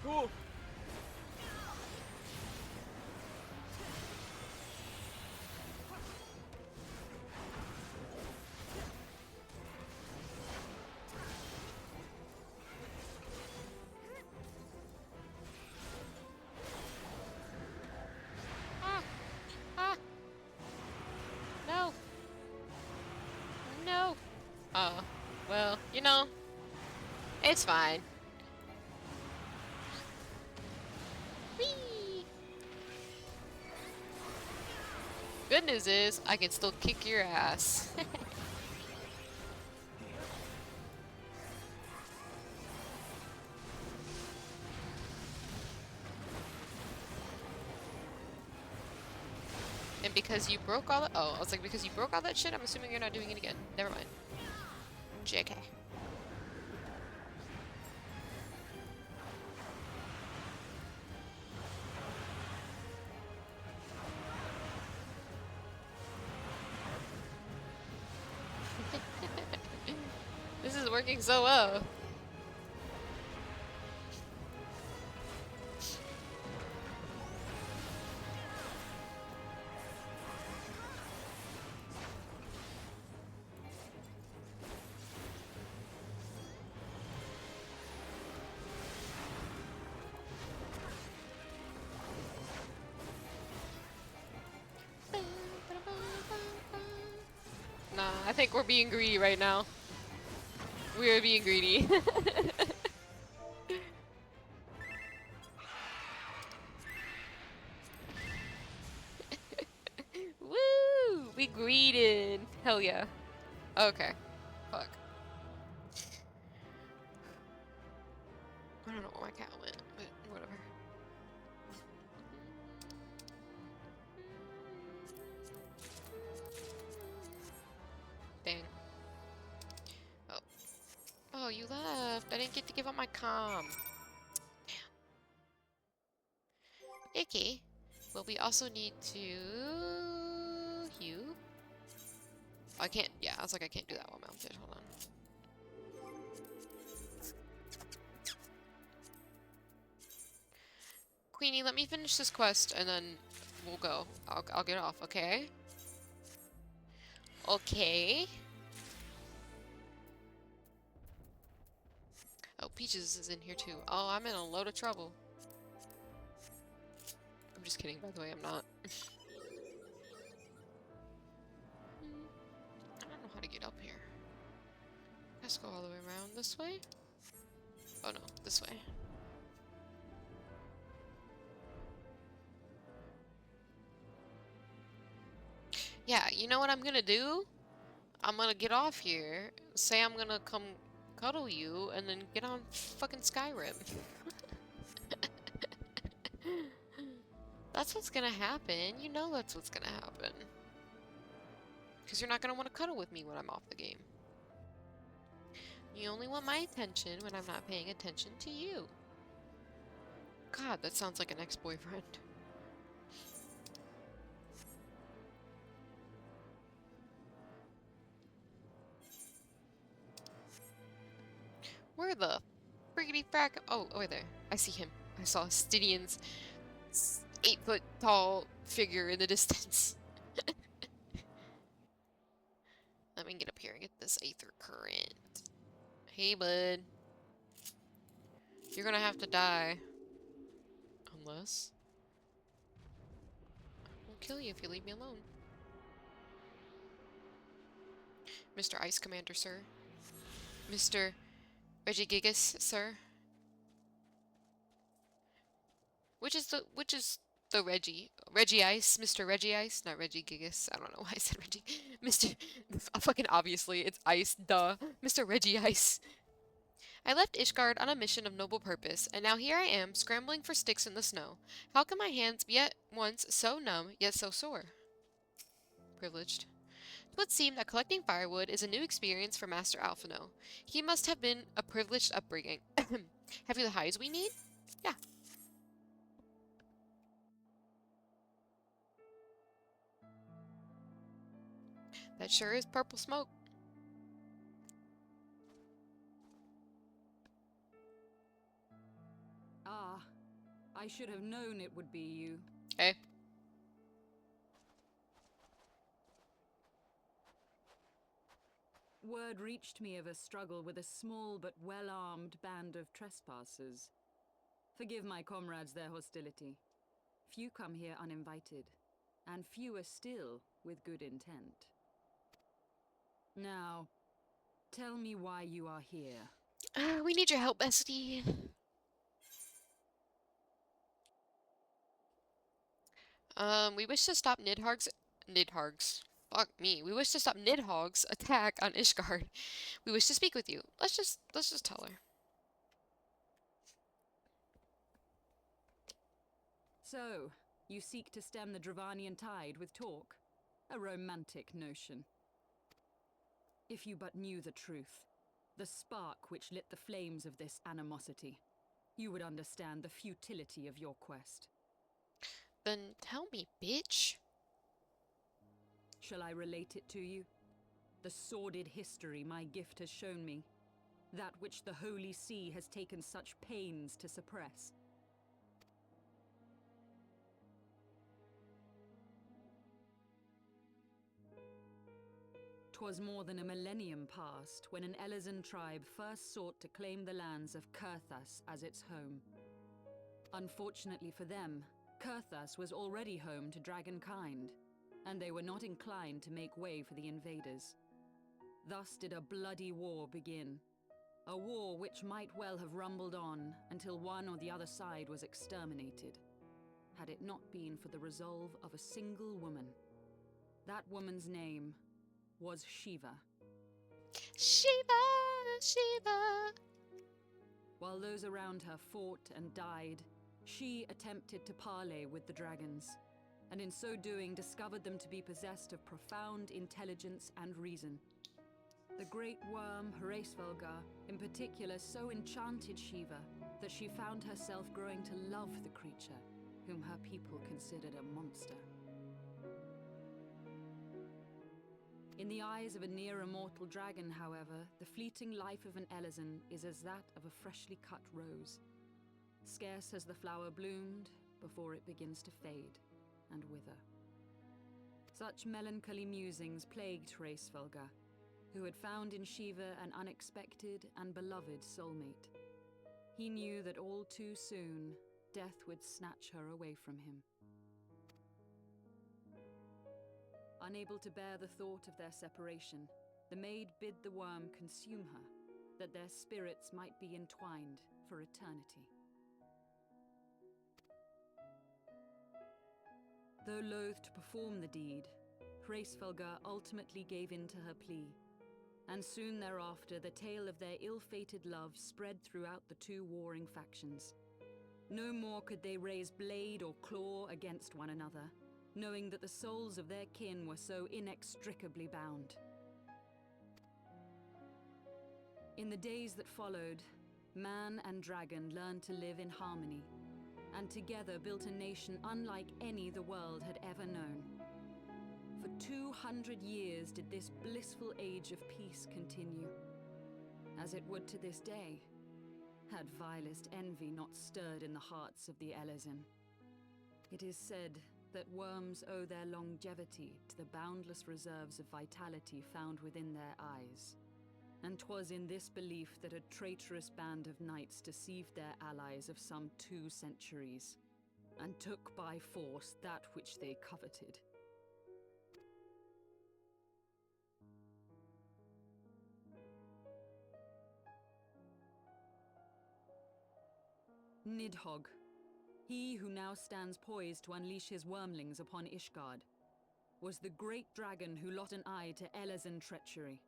Cool. Ah! Ah! No! No! Oh. Well, you know, it's fine. Whee! Good news is, I can still kick your ass. And because you broke all that— oh, I was like, because you broke all that shit, I'm assuming you're not doing it again. Never mind. JK. This is working so well. Nah, I think we're being greedy right now. We are being greedy. Woo! We greeted. Hell yeah. Okay. Fuck. I don't know where my cat went, but whatever. Dang. Oh. Oh, you left. I didn't get to give up my comm. Damn. Okay. Well, we also need to... you? I can't... yeah, I was like, I can't do that while mounted. Hold on. Queenie, let me finish this quest and then we'll go. I'll get off, okay? Okay. Oh, Peaches is in here too. Oh, I'm in a load of trouble. I'm just kidding, by the way, I'm not. I don't know how to get up here. Let's go all the way around this way. Oh no, this way. Yeah, you know what I'm gonna do? I'm gonna get off here, say I'm gonna come cuddle you, and then get on fucking Skyrim. That's what's gonna happen. You know that's what's gonna happen. Because you're not gonna want to cuddle with me when I'm off the game. You only want my attention when I'm not paying attention to you. God, that sounds like an ex-boyfriend. Where the friggity frack? Oh, over there. I see him. I saw Stidion's 8-foot tall figure in the distance. Let me get up here and get this Aether Current. Hey, bud. You're gonna have to die. Unless... I'll kill you if you leave me alone. Mr. Ice Commander, sir. Mr. Regigigas, sir. Which is the Reggie? Reggie Ice? Mr. Reggie Ice? Not Reggie Gigas. I don't know why I said Reggie. Mr. Fucking obviously, it's Ice, duh. Mr. Reggie Ice. I left Ishgard on a mission of noble purpose, and now here I am, scrambling for sticks in the snow. How can my hands be at once so numb, yet so sore? Privileged. would seem that collecting firewood is a new experience for Master Alphino. He must have been a privileged upbringing. Have you the hides we need? Yeah. That sure is purple smoke. Ah, I should have known it would be you. Okay. Word reached me of a struggle with a small but well-armed band of trespassers. Forgive my comrades their hostility. Few come here uninvited, and fewer still with good intent. Now, tell me why you are here. We need your help, bestie. We wish to stop Nidhogg's. Fuck me. We wish to stop Nidhogg's attack on Ishgard. We wish to speak with you. Let's just tell her. So, you seek to stem the Dravanian tide with talk? A romantic notion. If you but knew the truth, the spark which lit the flames of this animosity, you would understand the futility of your quest. Then tell me, bitch. Shall I relate it to you? The sordid history my gift has shown me. That which the Holy See has taken such pains to suppress. 'Twas more than a millennium past when an Elezen tribe first sought to claim the lands of Kurthas as its home. Unfortunately for them, Kurthas was already home to dragonkind, and they were not inclined to make way for the invaders. Thus did a bloody war begin. A war which might well have rumbled on until one or the other side was exterminated, had it not been for the resolve of a single woman. That woman's name was Shiva. Shiva, Shiva. While those around her fought and died, she attempted to parley with the dragons, and in so doing discovered them to be possessed of profound intelligence and reason. The great worm, Hraesvelgar, in particular so enchanted Shiva that she found herself growing to love the creature, whom her people considered a monster. In the eyes of a near-immortal dragon, however, the fleeting life of an Elezen is as that of a freshly cut rose. Scarce has the flower bloomed before it begins to fade and wither. Such melancholy musings plagued Hraesvelgar, who had found in Shiva an unexpected and beloved soulmate. He knew that all too soon, death would snatch her away from him. Unable to bear the thought of their separation, the maid bid the worm consume her, that their spirits might be entwined for eternity. Though loath to perform the deed, Hraesvelgar ultimately gave in to her plea, and soon thereafter the tale of their ill-fated love spread throughout the two warring factions. No more could they raise blade or claw against one another, knowing that the souls of their kin were so inextricably bound. In the days that followed, man and dragon learned to live in harmony, and together built a nation unlike any the world had ever known. For 200 years did this blissful age of peace continue, as it would to this day, had vilest envy not stirred in the hearts of the Elezen. It is said that worms owe their longevity to the boundless reserves of vitality found within their eyes. And 'twas in this belief that a traitorous band of knights deceived their allies of some 2 centuries, and took by force that which they coveted. Nidhogg, he who now stands poised to unleash his wormlings upon Ishgard, was the great dragon who lost an eye to Elezen treachery.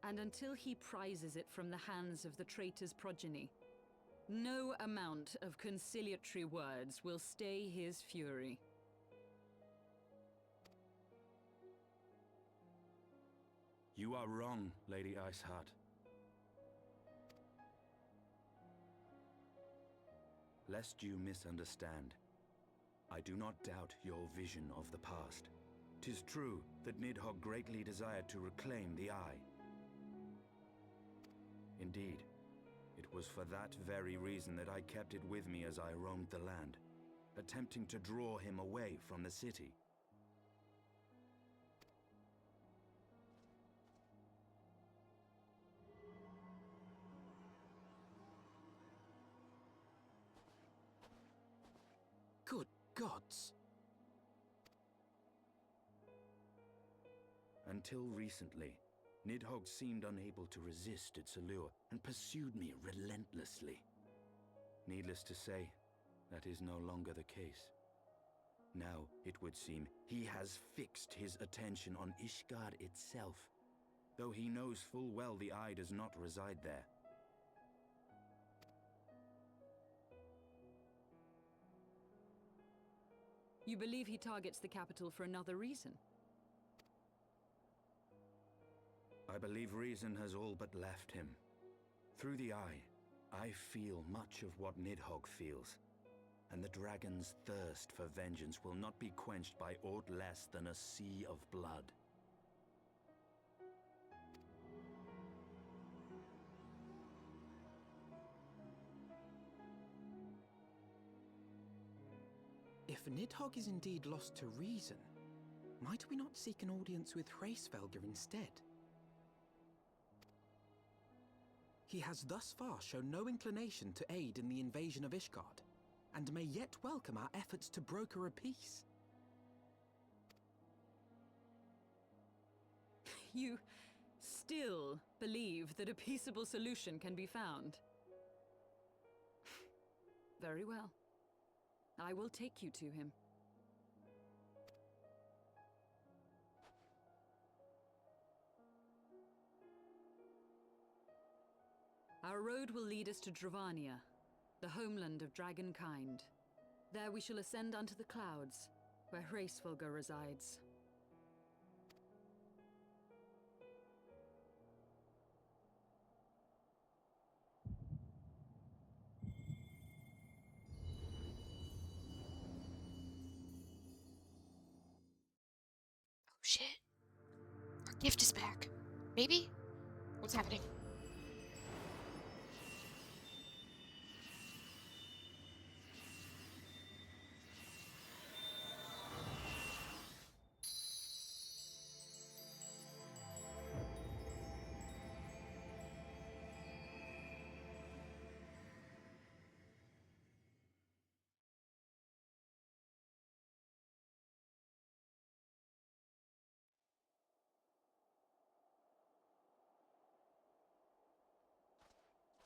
And until he prizes it from the hands of the traitor's progeny, no amount of conciliatory words will stay his fury. You are wrong, Lady Iceheart. Lest you misunderstand, I do not doubt your vision of the past. 'Tis true that Nidhogg greatly desired to reclaim the Eye. Indeed, it was for that very reason that I kept it with me as I roamed the land, attempting to draw him away from the city. Good gods! Until recently, Nidhogg seemed unable to resist its allure and pursued me relentlessly. Needless to say, that is no longer the case. Now, it would seem, he has fixed his attention on Ishgard itself, though he knows full well the Eye does not reside there. You believe he targets the capital for another reason? I believe reason has all but left him. Through the Eye, I feel much of what Nidhogg feels, and the dragon's thirst for vengeance will not be quenched by aught less than a sea of blood. If Nidhogg is indeed lost to reason, might we not seek an audience with Hraesvelgr instead? He has thus far shown no inclination to aid in the invasion of Ishgard, and may yet welcome our efforts to broker a peace. You still believe that a peaceable solution can be found? Very well. I will take you to him. Our road will lead us to Dravania, the homeland of dragonkind. There we shall ascend unto the clouds, where Hraesvelgr resides. Oh shit. Our gift is back. Maybe? What's happening?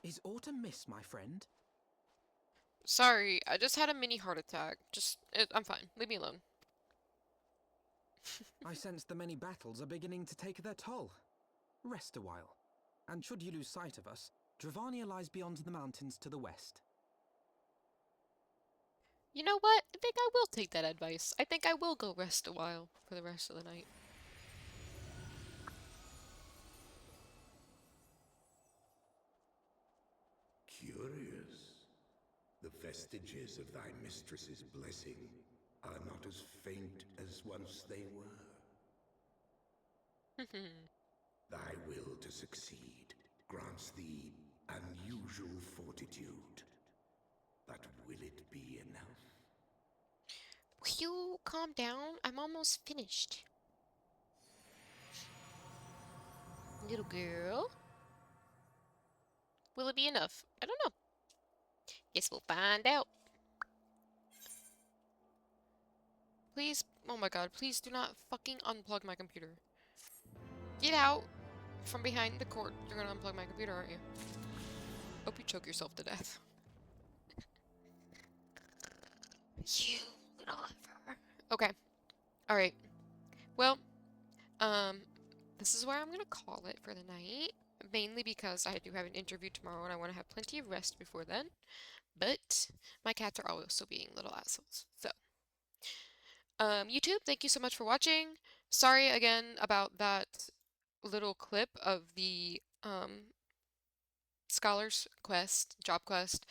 Is aught amiss, my friend? Sorry, I just had a mini heart attack. I'm fine. Leave me alone. I sense the many battles are beginning to take their toll. Rest a while, and should you lose sight of us, Dravania lies beyond the mountains to the west. You know what? I think I will take that advice. I think I will go rest a while for the rest of the night. Curious. The vestiges of thy mistress's blessing are not as faint as once they were. Thy will to succeed grants thee unusual fortitude. But will it be enough? Will you calm down? I'm almost finished. Little girl. Will it be enough? I don't know. Guess we'll find out. Please, oh my god, please do not fucking unplug my computer. Get out from behind the cord. You're gonna unplug my computer, aren't you? Hope you choke yourself to death. You little ever. Okay. Alright. Well, this is where I'm gonna call it for the night. Mainly because I do have an interview tomorrow and I want to have plenty of rest before then. But my cats are also being little assholes. So, YouTube, thank you so much for watching. Sorry again about that little clip of the Scholar's Quest, job quest.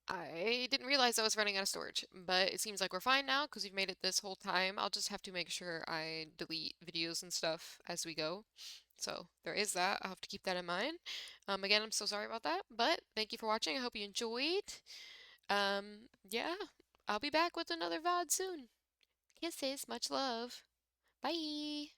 I didn't realize I was running out of storage, but it seems like we're fine now because we've made it this whole time. I'll just have to make sure I delete videos and stuff as we go. So there is that. I'll have to keep that in mind. Again, I'm so sorry about that, but thank you for watching. I hope you enjoyed. Yeah, I'll be back with another VOD soon. Kisses, much love. Bye.